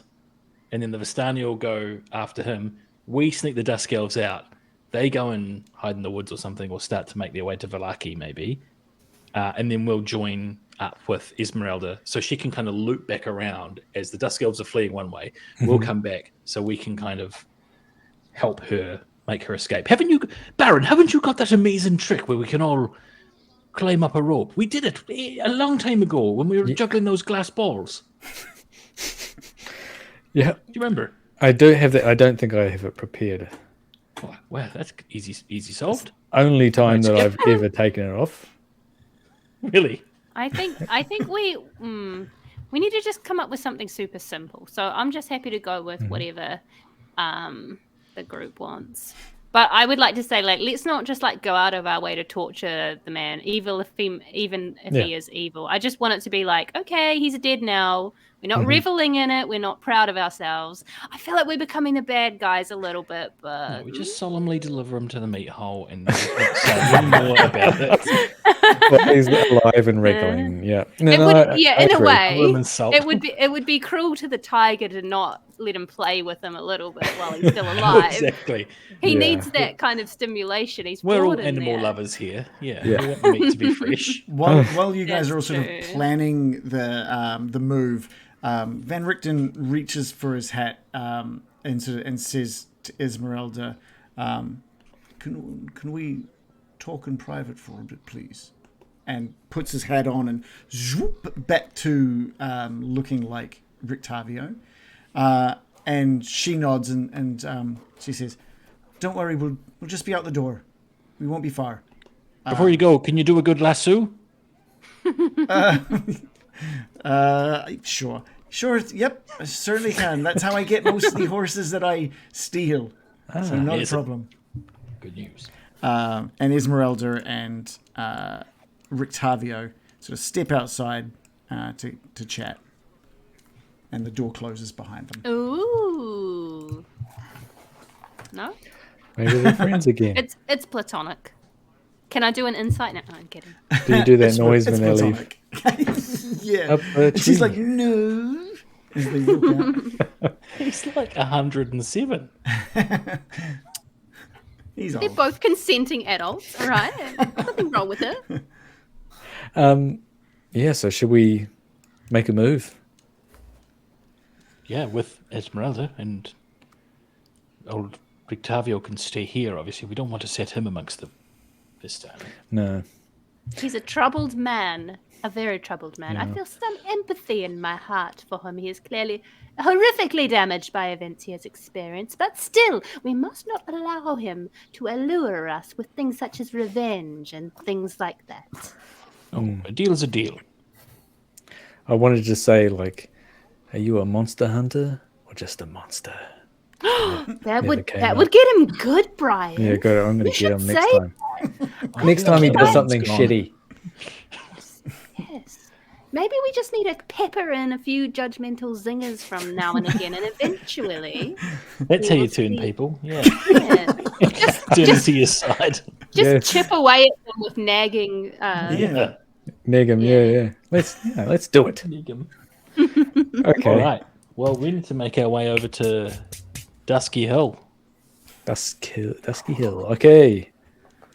and then the Vistani will go after him. We sneak the Dusk Elves out. They go and hide in the woods or something, or start to make their way to Vallaki, maybe. And then we'll join up with Esmeralda so she can kind of loop back around as the Dusk Elves are fleeing one way. We'll come back so we can kind of help her make her escape. Baron, haven't you got that amazing trick where we can all climb up a rope? We did it a long time ago when we were juggling those glass balls. Yeah. Do you remember? I do have that. I don't think I have it prepared. Oh, well, that's easy solved. Only time that I've ever taken it off. Really? I think we need to just come up with something super simple. So I'm just happy to go with whatever the group wants. But I would like to say, like, let's not just like go out of our way to torture the man, even if he is evil. I just want it to be like, okay, he's dead now. We're not reveling in it. We're not proud of ourselves. I feel like we're becoming the bad guys a little bit, but No, we just solemnly deliver him to the meat hole and not say any more about it. But he's alive and wriggling. Yeah. No, it would, in a agree. way, Call him in salt. it would be cruel to the tiger to not let him play with him a little bit while he's still alive. Exactly. He needs that kind of stimulation. He's We're all bored in animal there. lovers here. Yeah. We want the meat to be fresh. While you guys are all That's sort of true. planning the move, Van Richten reaches for his hat and says to Esmeralda, "Can we talk in private for a bit, please?" And puts his hat on and zoop back to looking like Rictavio. And she nods and she says, "Don't worry, we'll just be out the door. We won't be far." Before you go, can you do a good lasso? Sure. Yep, I certainly can. That's how I get most of the horses that I steal. So not a is it? problem. Good news. And Esmeralda and Rictavio sort of step outside to chat, and the door closes behind them. Ooh. No? Maybe they're friends again. It's platonic. Can I do an insight? No, I'm kidding. Do you do that It's noise when they leave? platonic. Yeah. Up the And she's tree. like, no. As they walk out. He's like 107. He's They're old. both consenting adults, all right? Nothing wrong with it. Yeah, so should we make a move? Yeah, with Esmeralda and old Rictavio can stay here. Obviously, we don't want to set him amongst the Vistani. No. He's a troubled man, a very troubled man. I Yeah. feel some empathy in my heart for him. He is clearly horrifically damaged by events he has experienced, but still, we must not allow him to allure us with things such as revenge and things like that. Oh, a deal's a deal. I wanted to say, like, are you a monster hunter or just a monster? That would came that up. would get him good, Brian. Yeah, good. I'm going You to get should him next say time. Next time he does something Gone. shitty. Yes. Maybe we just need to pepper in a few judgmental zingers from now and again, and eventually, That's how we you will turn see- people. Yeah, yeah, turn them to your side. just Yes. chip away at them with nagging. Yeah. Neg him, yeah. Let's do it. Okay. All right. Well, we need to make our way over to Dusky Hill. Dusky Hill. Okay.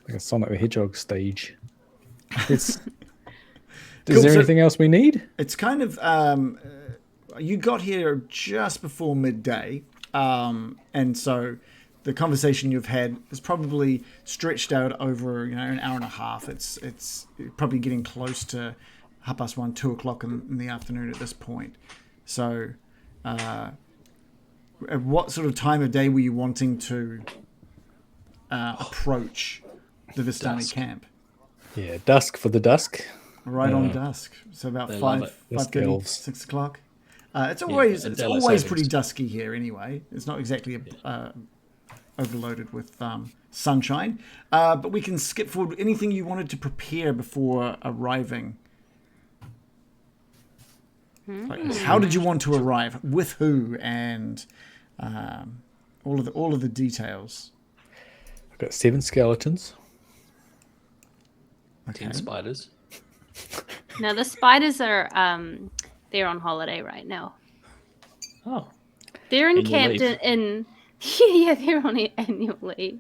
Like a Sonic the Hedgehog stage. Is Cool, there so- anything else we need? It's kind of you got here just before midday, and so the conversation you've had is probably stretched out over an hour and a half. It's probably getting close to 1:30, 2 o'clock in the afternoon at this point. So, at what sort of time of day were you wanting to approach the Vistani Dusk. camp? Yeah, dusk for the dusk. Right on dusk, so about They love 5, it. Dusk 5:30, elves. 6 o'clock. It's always daylight pretty savings. dusky here anyway. It's not exactly overloaded with sunshine, but we can skip forward. Anything you wanted to prepare before arriving? Like, how did you want to arrive? With who? And all of the details. I've got 7 skeletons. 10 spiders. No, the spiders are they're on holiday right now. Oh, They're Annual encamped leave. in yeah, they're on annual leave.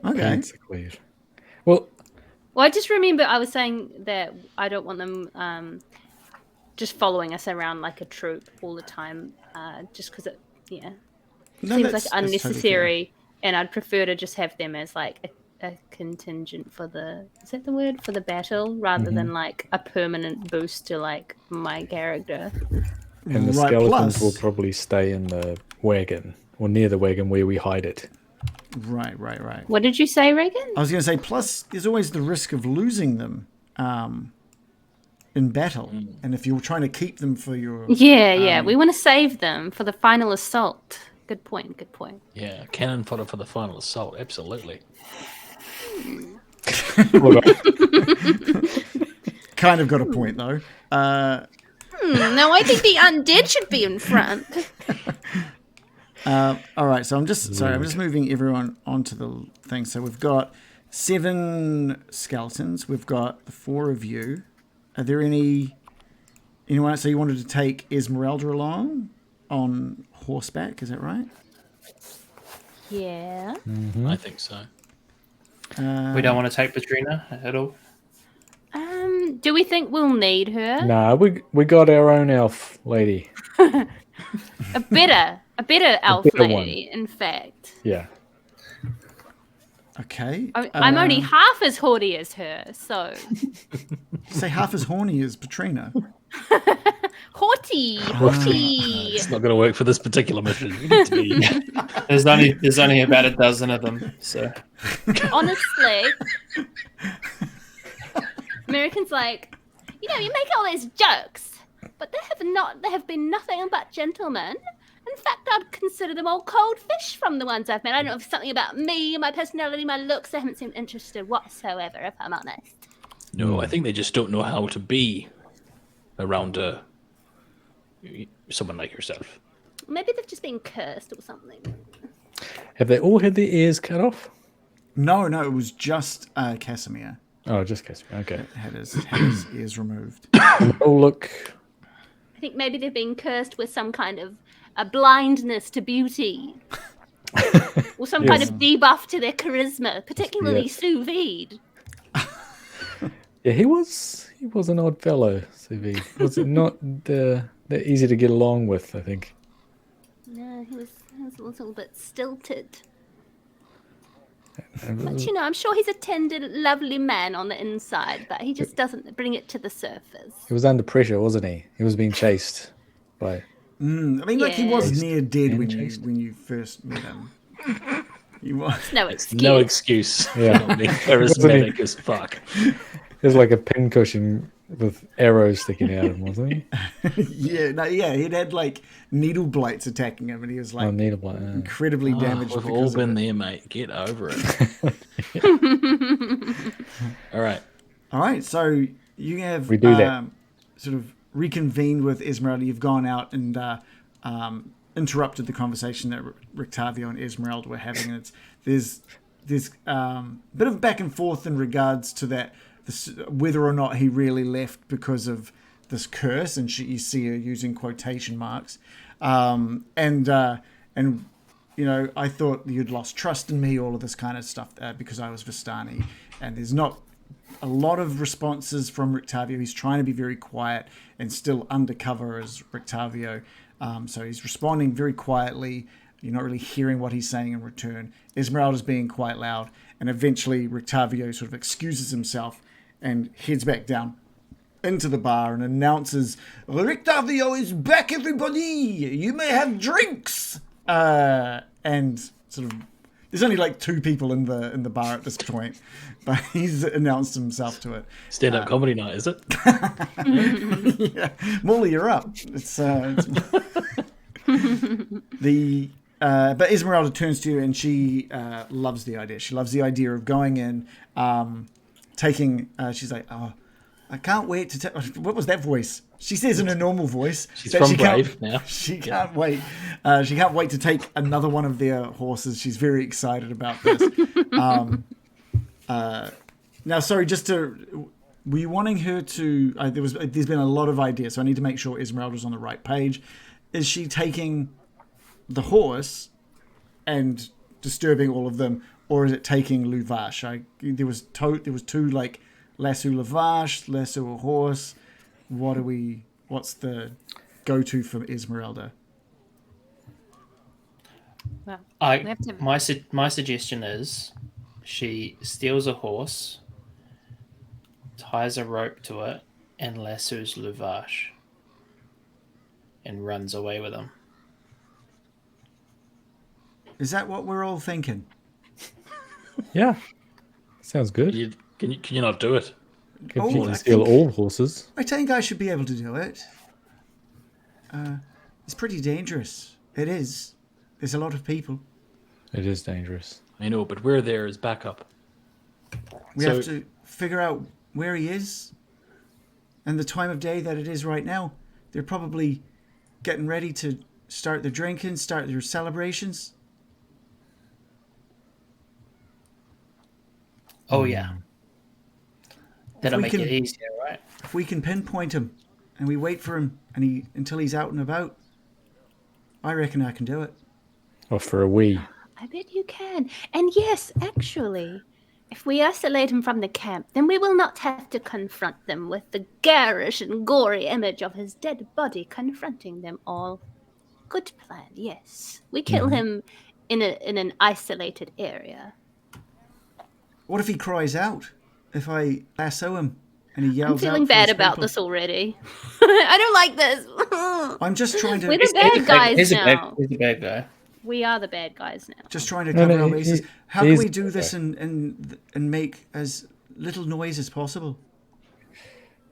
Okay. Basically. Well, Well, I just remember I was saying that I don't want them just following us around like a troop all the time, just because it No, seems like that's totally unnecessary, and I'd prefer to just have them as like a contingent for is that the word, for the battle, rather than like a permanent boost to like my character. and the Right, skeletons plus- will probably stay in the wagon or near the wagon where we hide it. Right. What did you say, Reagan? I was going to say, plus, there's always the risk of losing them in battle. And if you're trying to keep them for your... Yeah, we want to save them for the final assault. Good point. yeah. Cannon fodder for the final assault. Absolutely. Look, Kind of got a point, though. No, I think the undead should be in front. All right, so I'm just moving everyone onto the thing. So we've got 7 skeletons. We've got the 4 of you. Are there anyone else? So you wanted to take Esmeralda along on horseback, is that right? Yeah. I think so. We don't want to take Patrina at all. Do we think we'll need her? nah, we got our own elf lady. A better elf better lady, in fact. Yeah. Okay. I'm only half as haughty as her, so Say half as horny as Patrina. haughty. It's not going to work for this particular mission. We need to be. There's only about a dozen of them, so Honestly, Americans like, you make all these jokes, but they have been nothing but gentlemen. In fact, I'd consider them all cold fish from the ones I've met. I don't know if it's something about me, my personality, my looks. They haven't seemed interested whatsoever, if I'm honest. No, I think they just don't know how to be around someone like yourself. Maybe they've just been cursed or something. Have they all had their ears cut off? No, it was just Casimir Oh, just Casimir. Okay. had his ears removed. Oh, look. I think maybe they've been cursed with some kind of a blindness to beauty. Or some kind of debuff to their charisma, particularly Yes. sous vide. Yeah, he was an odd fellow, CV. Was it not that easy to get along with, I think. No, he was a little bit stilted. And But I'm sure he's a tender, lovely man on the inside, but he just doesn't bring it to the surface. he was under pressure, wasn't he? He was being chased by... I mean, like he was Yes. near dead And when chased. you first met him. He was. No excuse. No excuse. Yeah. Not being charismatic as fuck. He was like a pincushion with arrows sticking out of him, wasn't he? He'd had like needle blights attacking him, and he was like Oh, needle blight. incredibly damaged. We've because all of been it. there, mate. Get over it. All right. All right, so you have We do that. sort of reconvened with Esmeralda. You've gone out and interrupted the conversation that Rictavio and Esmeralda were having. And there's a bit of back and forth in regards to that, whether or not he really left because of this curse, and you see her using quotation marks. And you know, I thought you'd lost trust in me, all of this kind of stuff, because I was Vistani. And there's not a lot of responses from Rictavio. He's trying to be very quiet and still undercover as Rictavio. So he's responding very quietly. You're not really hearing what he's saying in return. Esmeralda's being quite loud. And eventually Rictavio sort of excuses himself and heads back down into the bar and announces, "Rictavio is back, everybody! You may have drinks!" And sort of, there's only like 2 people in the bar at this point, but he's announced himself to it. Stand-up comedy night, is it? Yeah, Morley, you're up. But Esmeralda turns to you and she loves the idea. She loves the idea of going in, taking. She's like, "Oh, I can't wait to take." What was that voice? She says in a normal voice. She's that from she can't- Brave now. She can't wait. She can't wait to take another one of their horses. She's very excited about this. Now, sorry, were you wanting her to? There's been a lot of ideas, so I need to make sure Esmeralda's on the right page. Is she taking the horse and disturbing all of them, or is it taking Luvash? There was 2 like lasso Luvash, lasso a horse. What's the go-to for Esmeralda? Well, we have to... My suggestion is she steals a horse, ties a rope to it, and lassos Luvash, and runs away with him. Is that what we're all thinking? Yeah. Sounds good. Can you not do it? If I you can steal think- all horses. I think I should be able to do it. It's pretty dangerous. It is. There's a lot of people. It is dangerous. I know, but we're there as backup. We So- have to figure out where he is and the time of day that it is right now. They're probably getting ready to start their drinking, start their celebrations. Oh yeah, that'll we make can- it easier, right? If we can pinpoint him and we wait for him until he's out and about, I reckon I can do it. Or for a wee. I bet you can. And yes, actually, if we isolate him from the camp, then we will not have to confront them with the garish and gory image of his dead body confronting them all. Good plan, yes. We kill him in an isolated area. What if he cries out? If I lasso him and he yells I'm out feeling for bad his about people? this already. I don't like this. I'm just trying to We're the bad guys He's now. He's a bad guy. We are the bad guys now. just trying to No, cover no, our bases. How can he's- we do this and make as little noise as possible?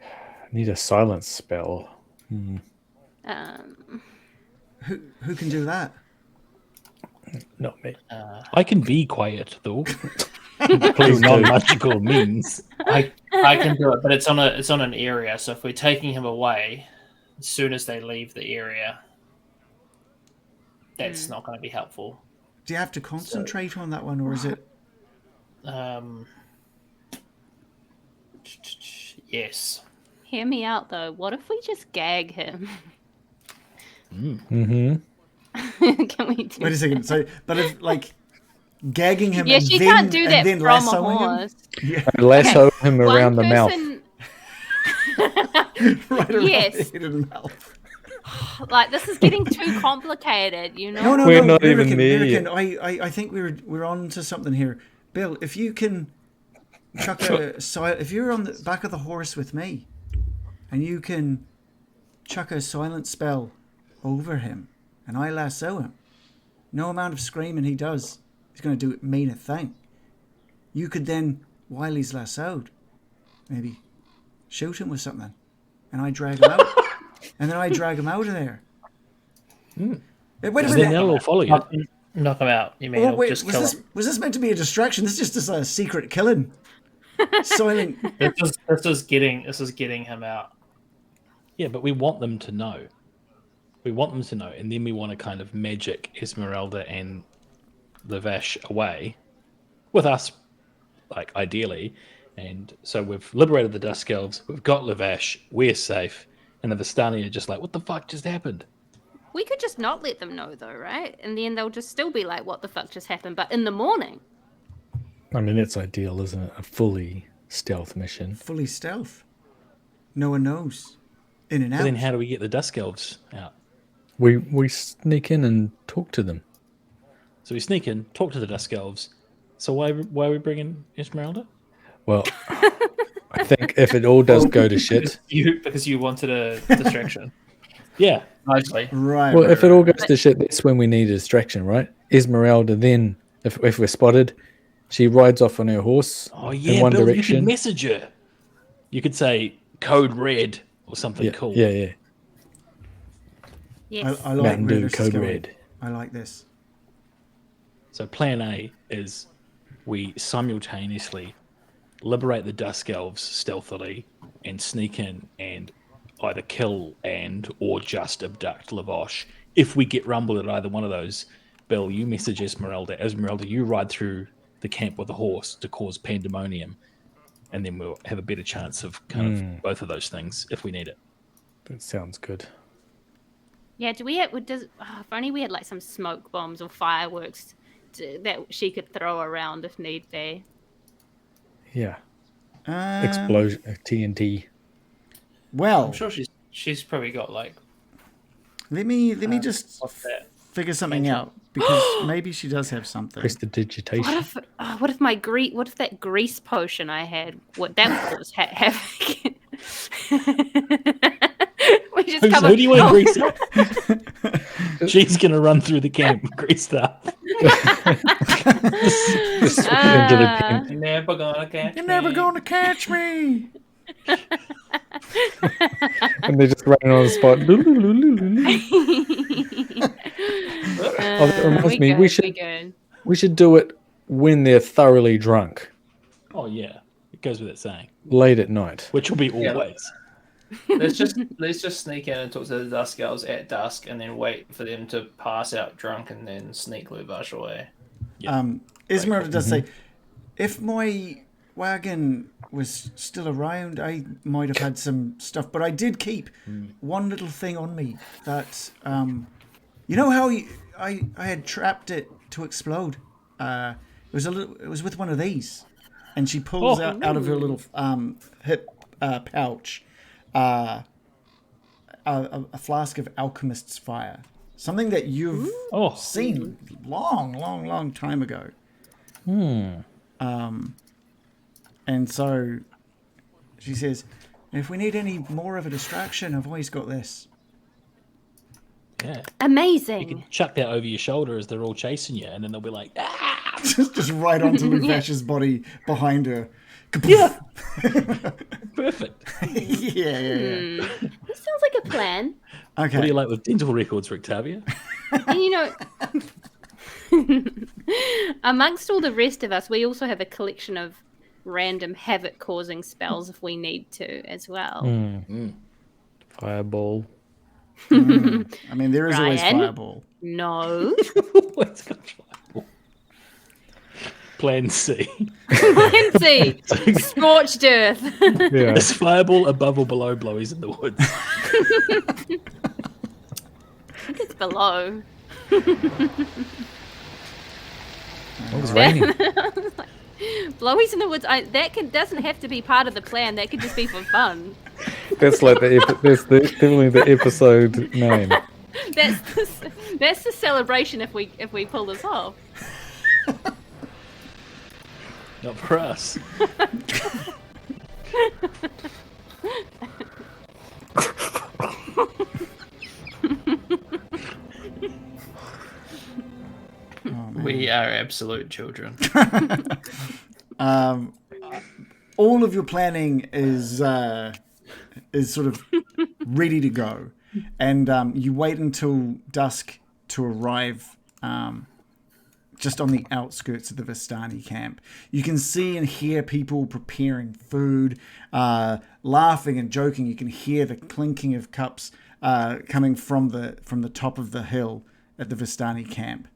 I need a silence spell. Who can do that? Not me. I can be quiet though. Please Through do. non-magical means. I can do it, but it's on an area. So if we're taking him away, as soon as they leave the area, that's not going to be helpful. Do you have to concentrate on that one, or is it? Yes. Hear me out though. What if we just gag him? Mm-hmm. Can we do Wait a second. So, but if like gagging him Yeah, and she then can't do that then from a lassoing him, horse. yeah, Lasso him around the One mouth. person, right around Yes. the head and mouth. like this is getting too complicated, you know? No, We're no, not even Mirakin, there Mirakin, I think we're on to something here. Bill, if you can chuck if you're on the back of the horse with me, and you can chuck a silent spell over him, and I lasso him, no amount of screaming he does is going to mean a thing. You could then, while he's lassoed, maybe shoot him with something, and I drag him out, and then I drag him out of there. Wait a Then minute. they'll all follow you. Knock him out. You mean Oh, or wait, just kill him? was this meant to be a distraction? This is just a secret killing. Silent. This is getting him out. Yeah, but we want them to know. We want them to know, and then we want to kind of magic Esmeralda and Lavash away with us, like ideally. And so we've liberated the Dusk Elves. We've got Lavash. We're safe. And the Vistani are just like, what the fuck just happened? We could just not let them know though, right? And then they'll just still be like, what the fuck just happened? But in the morning. I mean, it's ideal, isn't it? A fully stealth mission. Fully stealth. No one knows. In and But out. then how do we get the Dusk Elves out? We sneak in and talk to them. So we sneak in, talk to the Dusk Elves. So why are we bringing Esmeralda? Well, I think if it all does go to shit, Because you wanted a distraction. Yeah. Mostly. Right. well, right, if it right, all right. goes to shit, that's when we need a distraction, right? Esmeralda then, if we're spotted, she rides off on her horse Oh yeah, in one Bill, you direction. could message her. You could say code red or something Yeah, cool. yeah. Yes. I like Mountain where Dew this is Code going. Red. I like this. So plan A is we simultaneously liberate the Dusk Elves stealthily and sneak in and either kill or just abduct Lavosh. If we get rumbled at either one of those, Bill, you message Esmeralda. Esmeralda, you ride through the camp with a horse to cause pandemonium, and then we'll have a better chance of kind of both of those things if we need it. That sounds good. Yeah, if only we had like some smoke bombs or fireworks that she could throw around if need be. Yeah. Explosion, TNT. Well, I'm sure she's probably got like let me just what's that? figure something out, because maybe she does have something. Prestidigitation. What if that grease potion I had? What that was havoc? We just come Who do you want to up- grease up? She's going to run through the camp greased up. Just into the tent. You're never gonna catch You're never me. going to catch me. And they're just running on the spot. Oh, that reminds me, we should do it when they're thoroughly drunk, Oh, yeah. It goes without saying. late at night. Which will be Yeah. always. Let's just sneak in and talk to the Dusk Elves at dusk, and then wait for them to pass out drunk, and then sneak Luvash away. Esmeralda does say, if my wagon was still around, I might have had some stuff, but I did keep one little thing on me that, you know how I had trapped it to explode. It was with one of these, and she pulls out of her little hip pouch a flask of alchemist's fire, something that you've seen long time ago. And so she says, if we need any more of a distraction, I've always got this. Yeah. You Amazing. can chuck that over your shoulder as they're all chasing you, and then they'll be like, ah! just right onto Luvash's body behind her. Yeah. Perfect. yeah. This sounds like a plan. Okay. What do you like with dental records, Rictavio? And amongst all the rest of us, we also have a collection of random havoc-causing spells if we need to as well. Fireball. I mean, there is always Ryan? fireball. No. Let's go. Plan C. Plenty. Scorched earth. Yeah. Is fireball above or below Blowies in the Woods? I think it's below. It was raining. Blowies in the woods. Doesn't have to be part of the plan. That could just be for fun. That's like definitely the episode name. That's the celebration if we pull this off. Not for us. We are absolute children. All of your planning is sort of ready to go, and you wait until dusk to arrive just on the outskirts of the Vistani camp. You can see and hear people preparing food, laughing and joking. You can hear the clinking of cups coming from the top of the hill at the Vistani camp.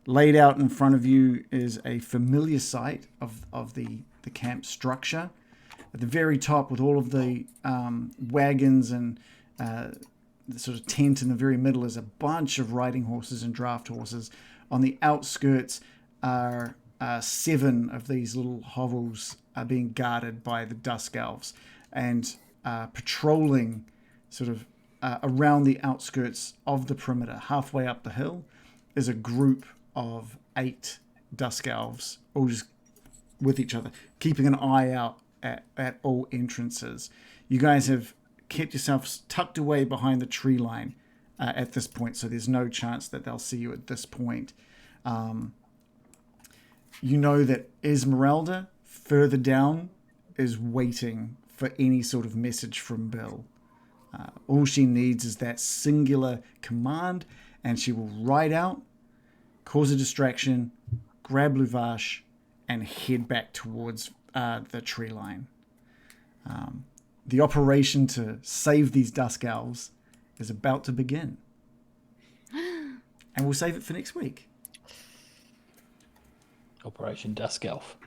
Laid out in front of you is a familiar sight of the camp structure. At the very top, with all of the wagons and the sort of tent in the very middle, is a bunch of riding horses and draft horses. On the outskirts are 7 of these little hovels being guarded by the Dusk Elves, and patrolling sort of around the outskirts of the perimeter, halfway up the hill, is a group of 8 Dusk Elves, all just with each other, keeping an eye out at all entrances. You guys have kept yourselves tucked away behind the tree line at this point, so there's no chance that they'll see you at this point. You know that Esmeralda, further down, is waiting for any sort of message from Bill. All she needs is that singular command, and she will ride out, cause a distraction, grab Luvash, and head back towards the tree line. The operation to save these Dusk Elves is about to begin. And we'll save it for next week. Operation Dusk Elf.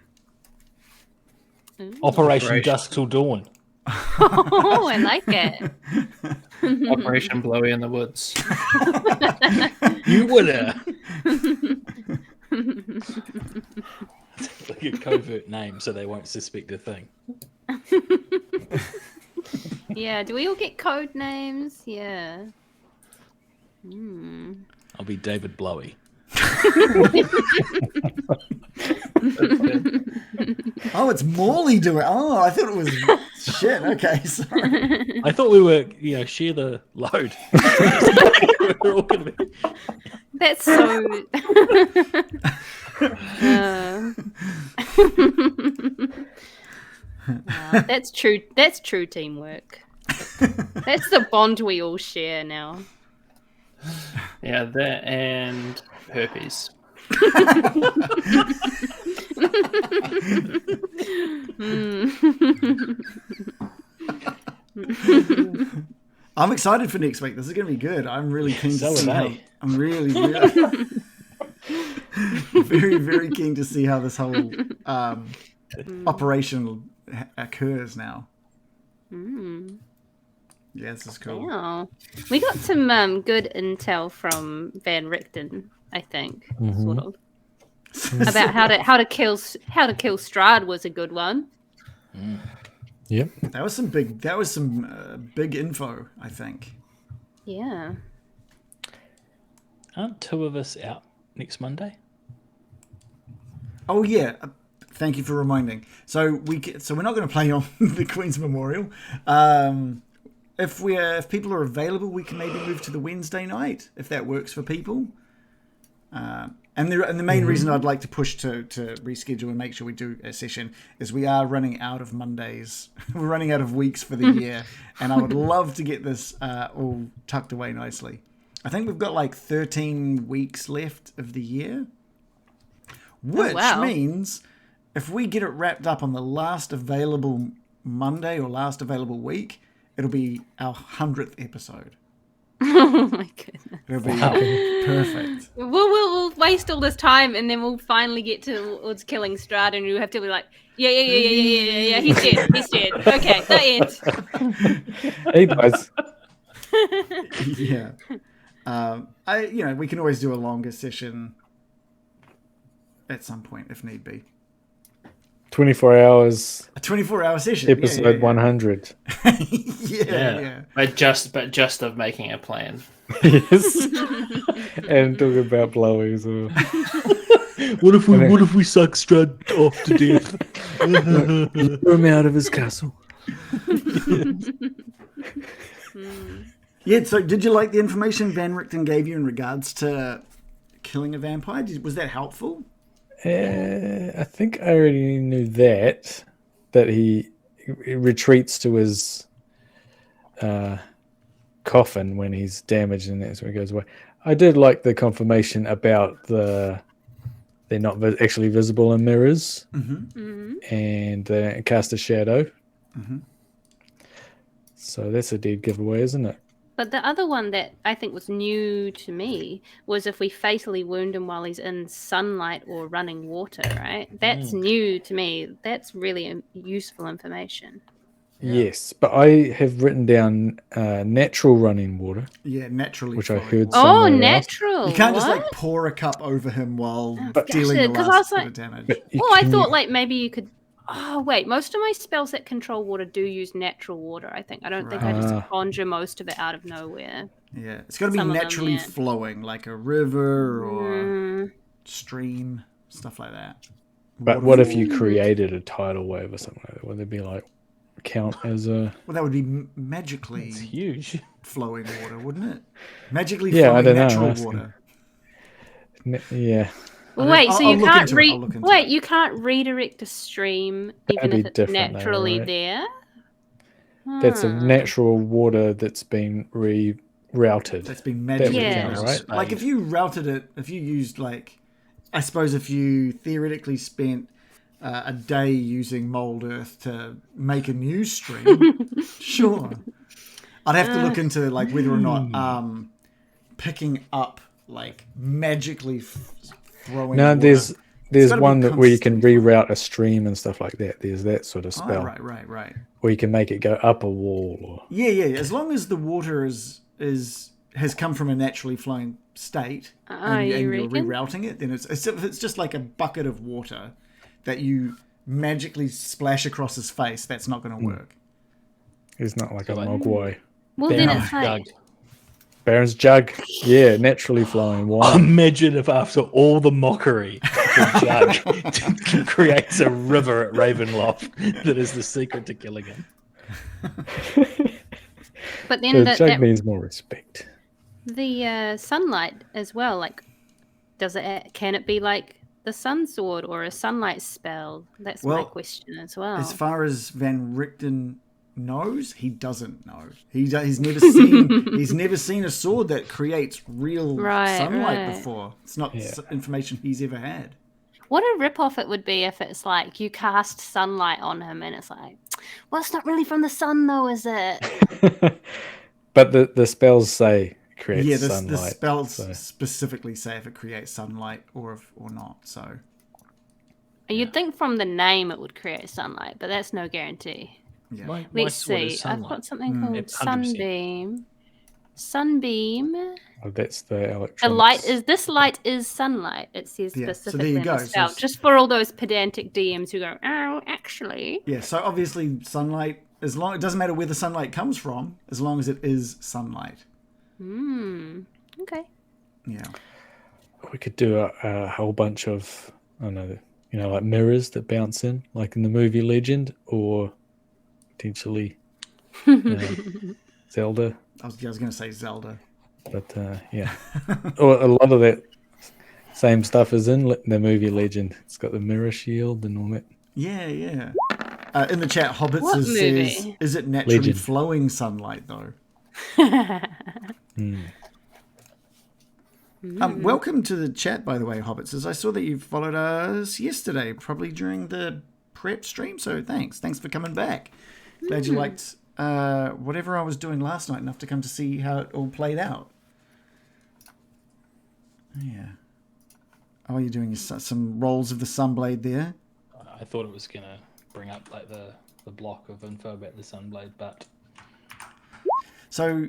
Ooh. Operation Dusk Till Dawn. Oh, I like it. Operation Blowy in the Woods. You winner. Like a covert name so they won't suspect a thing. Yeah, do we all get code names? Yeah. I'll be David Blowy. Oh, it's Morley doing it. Oh, I thought it was shit. Okay, sorry. I thought we were, share the load. We're all gonna be... That's so. That's true. That's true teamwork. That's the bond we all share now. Yeah, that and herpes. I'm excited for next week. This is going to be good. I'm really keen to So see am how. I. I'm really very, very keen to see how this whole operation occurs now. Yeah, this is cool. Wow. We got some good intel from Van Richten, I think, sort of, about how to kill Strahd was a good one. Yep. That was some big info, I think. Yeah. Aren't 2 of us out next Monday? Oh yeah, thank you for reminding. So we're not going to play on the Queen's Memorial. If people are available, we can maybe move to the Wednesday night if that works for people. And the main reason I'd like to push to reschedule and make sure we do a session is we are running out of Mondays. We're running out of weeks for the year, and I would love to get this all tucked away nicely. I think we've got like 13 weeks left of the year, which means if we get it wrapped up on the last available Monday or last available week, it'll be our 100th episode. Oh my goodness. It'll be perfect. We'll waste all this time, and then we'll finally get towards killing Strahd, and you'll have to be like, yeah, he's dead. Okay, that ends. He dies. Yeah. We can always do a longer session at some point if need be. 24 hours. A 24-hour session. Episode 100. Yeah. But just of making a plan. Yes. And talking about blowing as well. What if we suck Strahd off to death? Throw him out of his castle. Yeah, so did you like the information Van Richten gave you in regards to killing a vampire? Was that helpful? I think I already knew that he retreats to his coffin when he's damaged, and that's when he goes away. I did like the confirmation about they're not actually visible in mirrors, and they cast a shadow. So that's a dead giveaway, isn't it? But the other one that I think was new to me was if we fatally wound him while he's in sunlight or running water, right? That's new to me. That's really useful information. Yes, but I have written down natural running water. Yeah, naturally. Which I flowing heard water. somewhere else. Natural. You can't just What? like pour a cup over him while Gotcha, dealing the 'cause I last was bit of damage. I thought like maybe you could. Oh wait, most of my spells that control water do use natural water. I think I don't think I just conjure most of it out of nowhere. Yeah, it's got to be Some of them, naturally yeah. flowing, like a river or stream, stuff like that. But what if you created a tidal wave or something like that? Would it be like count as a? Well, that would be magically It's huge. flowing water, wouldn't it? Magically Yeah, I flowing don't know, natural I'm water. Yeah. Wait, so I'll you look can't into it, I'll look into wait, it. you can't redirect a stream even be if it's different though, naturally right? there. That's a natural water that's been rerouted. That's been That would magically Yeah. count, right? Like if you routed it, if you used like, I suppose if you theoretically spent a day using mold earth to make a new stream, sure. I'd have to look into like whether or not picking up like magically throwing. No, water. there's It's gotta be one that where you can constantly reroute a stream and stuff like that. There's that sort of spell Oh, right. where you can make it go up a wall. Or, Yeah. As long as the water has come from a naturally flowing state and you you're reckon? rerouting it, then if it's just like a bucket of water that you magically splash across his face, that's not going to work. it's not like a like- mogwai. Well, then Baron's it's like jug. Baron's jug, yeah, naturally flowing wine. Imagine if after all the mockery, the jug creates a river at Ravenloft that is the secret to killing him. but then The jug needs more respect. the sunlight as well. Like, can it be like the sun sword or a sunlight spell? That's my Well, question as well. As far as Van Richten knows, he doesn't know. He's never seen a sword that creates real sunlight right. before. It's not information he's ever had. What a ripoff it would be if it's like you cast sunlight on him and it's like, well, it's not really from the sun though, is it? But the spells say it creates Yeah, sunlight. the spells so- specifically say if it creates sunlight or not. So You'd think from the name it would create sunlight, but that's no guarantee. yeah. My Let's sword is see. I've sunlight. got something called It's 100%. sunbeam. Sunbeam. Oh, that's the electronics. The light is this light is sunlight. It says Yeah, so there specifically you in go. the So spell. it's- Just for all those pedantic DMs who go, oh, actually. Yeah, so obviously sunlight, it doesn't matter where the sunlight comes from, as long as it is sunlight. Okay. Yeah. We could do a whole bunch of, I don't know, like mirrors that bounce in, like in the movie Legend, or potentially Zelda. I was going to say Zelda. But yeah, or a lot of that same stuff is in the movie Legend. It's got the mirror shield and all that. Yeah. In the chat, Hobbits What says, movie? is it naturally Legend. flowing sunlight, though? Welcome to the chat, by the way, Hobbits. As I saw that you followed us yesterday, probably during the prep stream, so thanks. Thanks for coming back. Glad you liked whatever I was doing last night enough to come to see how it all played out. Yeah. Oh, you're doing some rolls of the Sunblade there. I thought it was gonna bring up like the block of info about the Sunblade, but So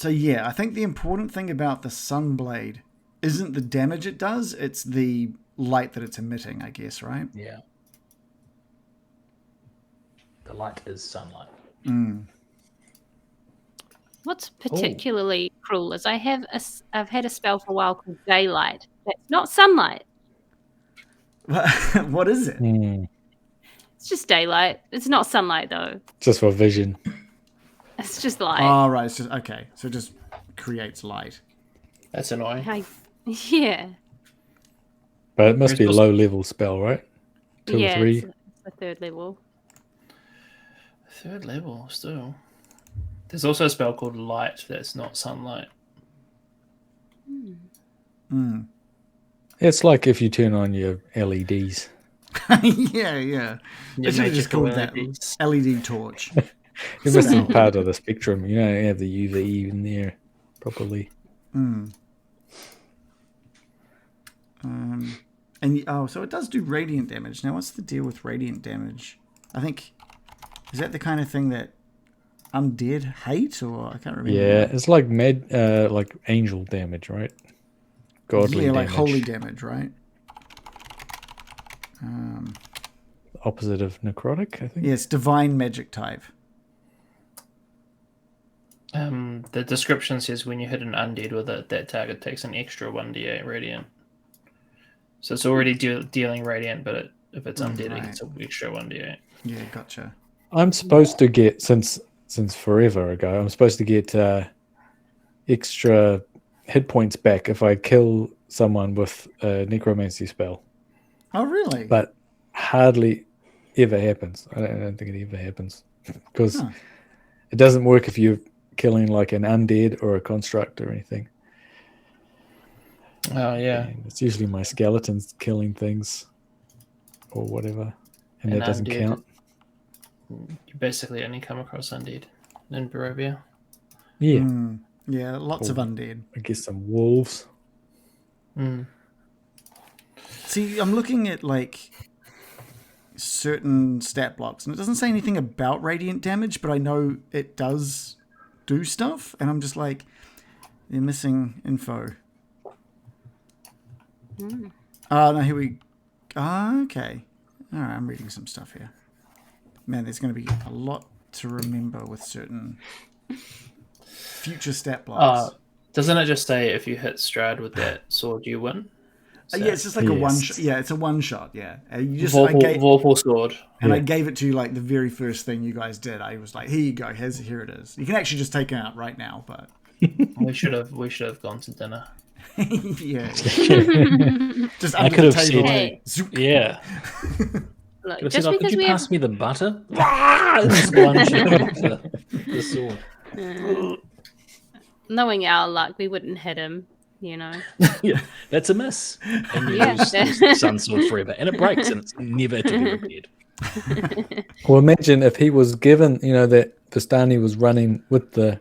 yeah, I think the important thing about the Sunblade isn't the damage it does, it's the light that it's emitting, I guess, right? yeah, the light is sunlight. What's particularly cruel is I've had a spell for a while called Daylight. That's not sunlight. What is it? It's just daylight. It's not sunlight though. Just for vision. It's just light. Oh, right. It's just okay. So it just creates light. That's annoying. Yeah. But it must be a low level spell, right? 2 or 3. It's a 3rd level. 3rd level, still. There's also a spell called Light that's not sunlight. It's like if you turn on your LEDs. Yeah. They should have just called that LED torch. You're missing part of the spectrum. You don't have the UV in there properly. So it does do radiant damage. Now, what's the deal with radiant damage? I think, is that the kind of thing that undead hate, or I can't remember. Yeah, it's like like angel damage, right? Godly like damage. holy damage, right? Opposite of necrotic, I think. Yeah, it's divine magic type. The description says when you hit an undead with it, that target takes an extra 1d8 radiant. So it's already dealing radiant, but if it's undead, it gets an extra 1d8. Yeah, gotcha. I'm supposed to get, since forever ago, I'm supposed to get extra hit points back if I kill someone with a necromancy spell. Oh, really? But hardly ever happens. I don't think it ever happens. Because it doesn't work if you're killing like an undead or a construct or anything. Oh, yeah. And it's usually my skeletons killing things or whatever. And that doesn't undead. count. You basically only come across undead in Barovia. Yeah. Yeah, lots of undead. I guess some wolves. See, I'm looking at like certain stat blocks, and it doesn't say anything about radiant damage, but I know it does do stuff, and I'm just like, they're missing info. Oh, no, here we... okay. All right, I'm reading some stuff here. Man, there's going to be a lot to remember with certain future stat blocks. Doesn't it just say if you hit Strahd with that sword, you win? So, yeah, it's just like a one shot. Yeah, it's a one shot. Yeah, you just Vorpal sword, and I gave it to you like the very first thing you guys did. I was like, "Here you go. Here it is." You can actually just take it out right now, but we should have gone to dinner. Yeah, just I under could the have table. said, yeah. Look, Could have just said, because could we you have pass me the butter? Just lunge into the sword. knowing our luck, we wouldn't hit him. You know. Yeah, that's a miss. And you Yeah. use the sun sword forever, and it breaks, and it's never to be repaired. Well, imagine if he was given, that Vistani was running with the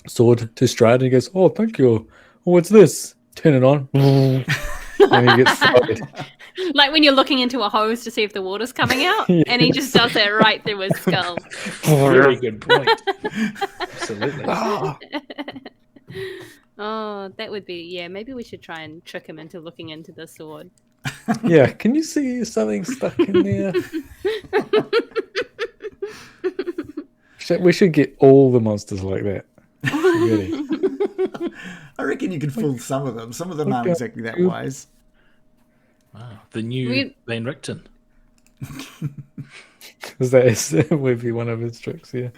sword to Strahd, and he goes, "Oh, thank you. Oh, what's this?" Turn it on. And he gets fired. Like when you're looking into a hose to see if the water's coming out, and he just does it right through his skull. Very good point. Absolutely. Oh, that would be, yeah, maybe we should try and trick him into looking into the sword. Yeah, can you see something stuck in there? We should get all the monsters like that. Really. I reckon you could fool some of them. Some of them aren't exactly that wise. Wow, the new Van Richten. Because that would be one of his tricks, yeah.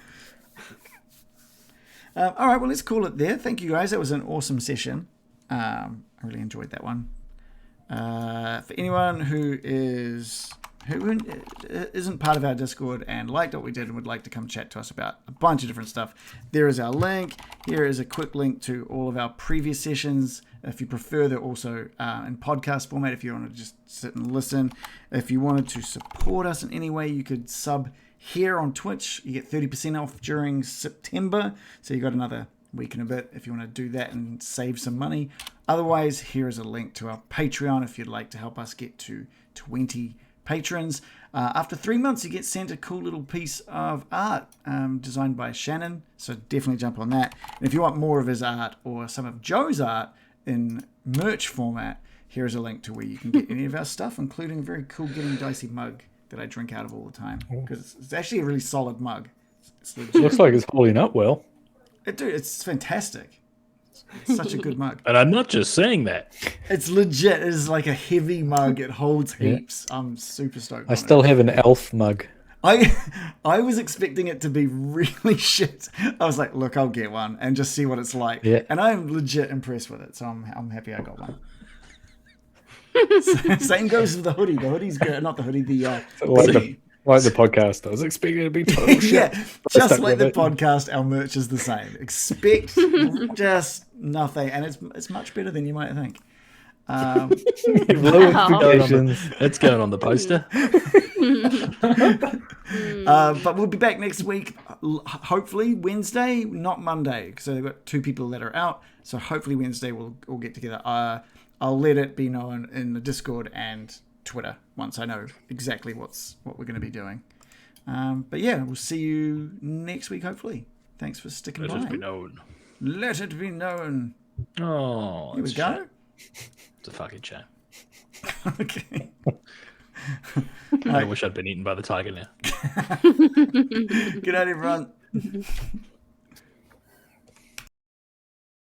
All right, well, let's call it there. Thank you, guys. That was an awesome session. I really enjoyed that one. For anyone who isn't part of our Discord and liked what we did and would like to come chat to us about a bunch of different stuff, there is our link. Here is a quick link to all of our previous sessions. If you prefer, they're also in podcast format if you want to just sit and listen. If you wanted to support us in any way, you could sub here on Twitch. You get 30% off during September. So you got another week and a bit if you want to do that and save some money. Otherwise, here is a link to our Patreon if you'd like to help us get to 20 patrons. After 3 months, you get sent a cool little piece of art designed by Shannon. So definitely jump on that. And if you want more of his art or some of Joe's art in merch format, here's a link to where you can get any of our stuff, including a very cool Getting Dicey mug that I drink out of all the time. Because it's actually a really solid mug. It's legit. Looks like it's holding up well. Dude, it's fantastic. It's such a good mug. And I'm not just saying that. It's legit. It is like a heavy mug. It holds heaps. I'm super stoked. I still have an elf mug. I was expecting it to be really shit. I was like, look, I'll get one and just see what it's like. Yeah. And I'm legit impressed with it. So I'm happy I got one. Same goes with the hoodie. The hoodie's good. Not the hoodie, the Like the podcast. I was expecting it to be total shit. yeah, just stuck like with the it. podcast, our merch is the same. Expect just nothing. And it's much better than you might think. Low expectations. It's going on the poster. But we'll be back next week, hopefully Wednesday, not Monday, because they've got 2 people that are out. So hopefully Wednesday we'll all get together. I'll let it be known in the Discord and Twitter once I know exactly what we're going to be doing. But yeah, we'll see you next week, hopefully. Thanks for sticking by. Let it be known. Let it be known. Oh, Here we it's a shame. go. It's a fucking shame. Okay. I wish I'd been eaten by the tiger now. Good night, everyone.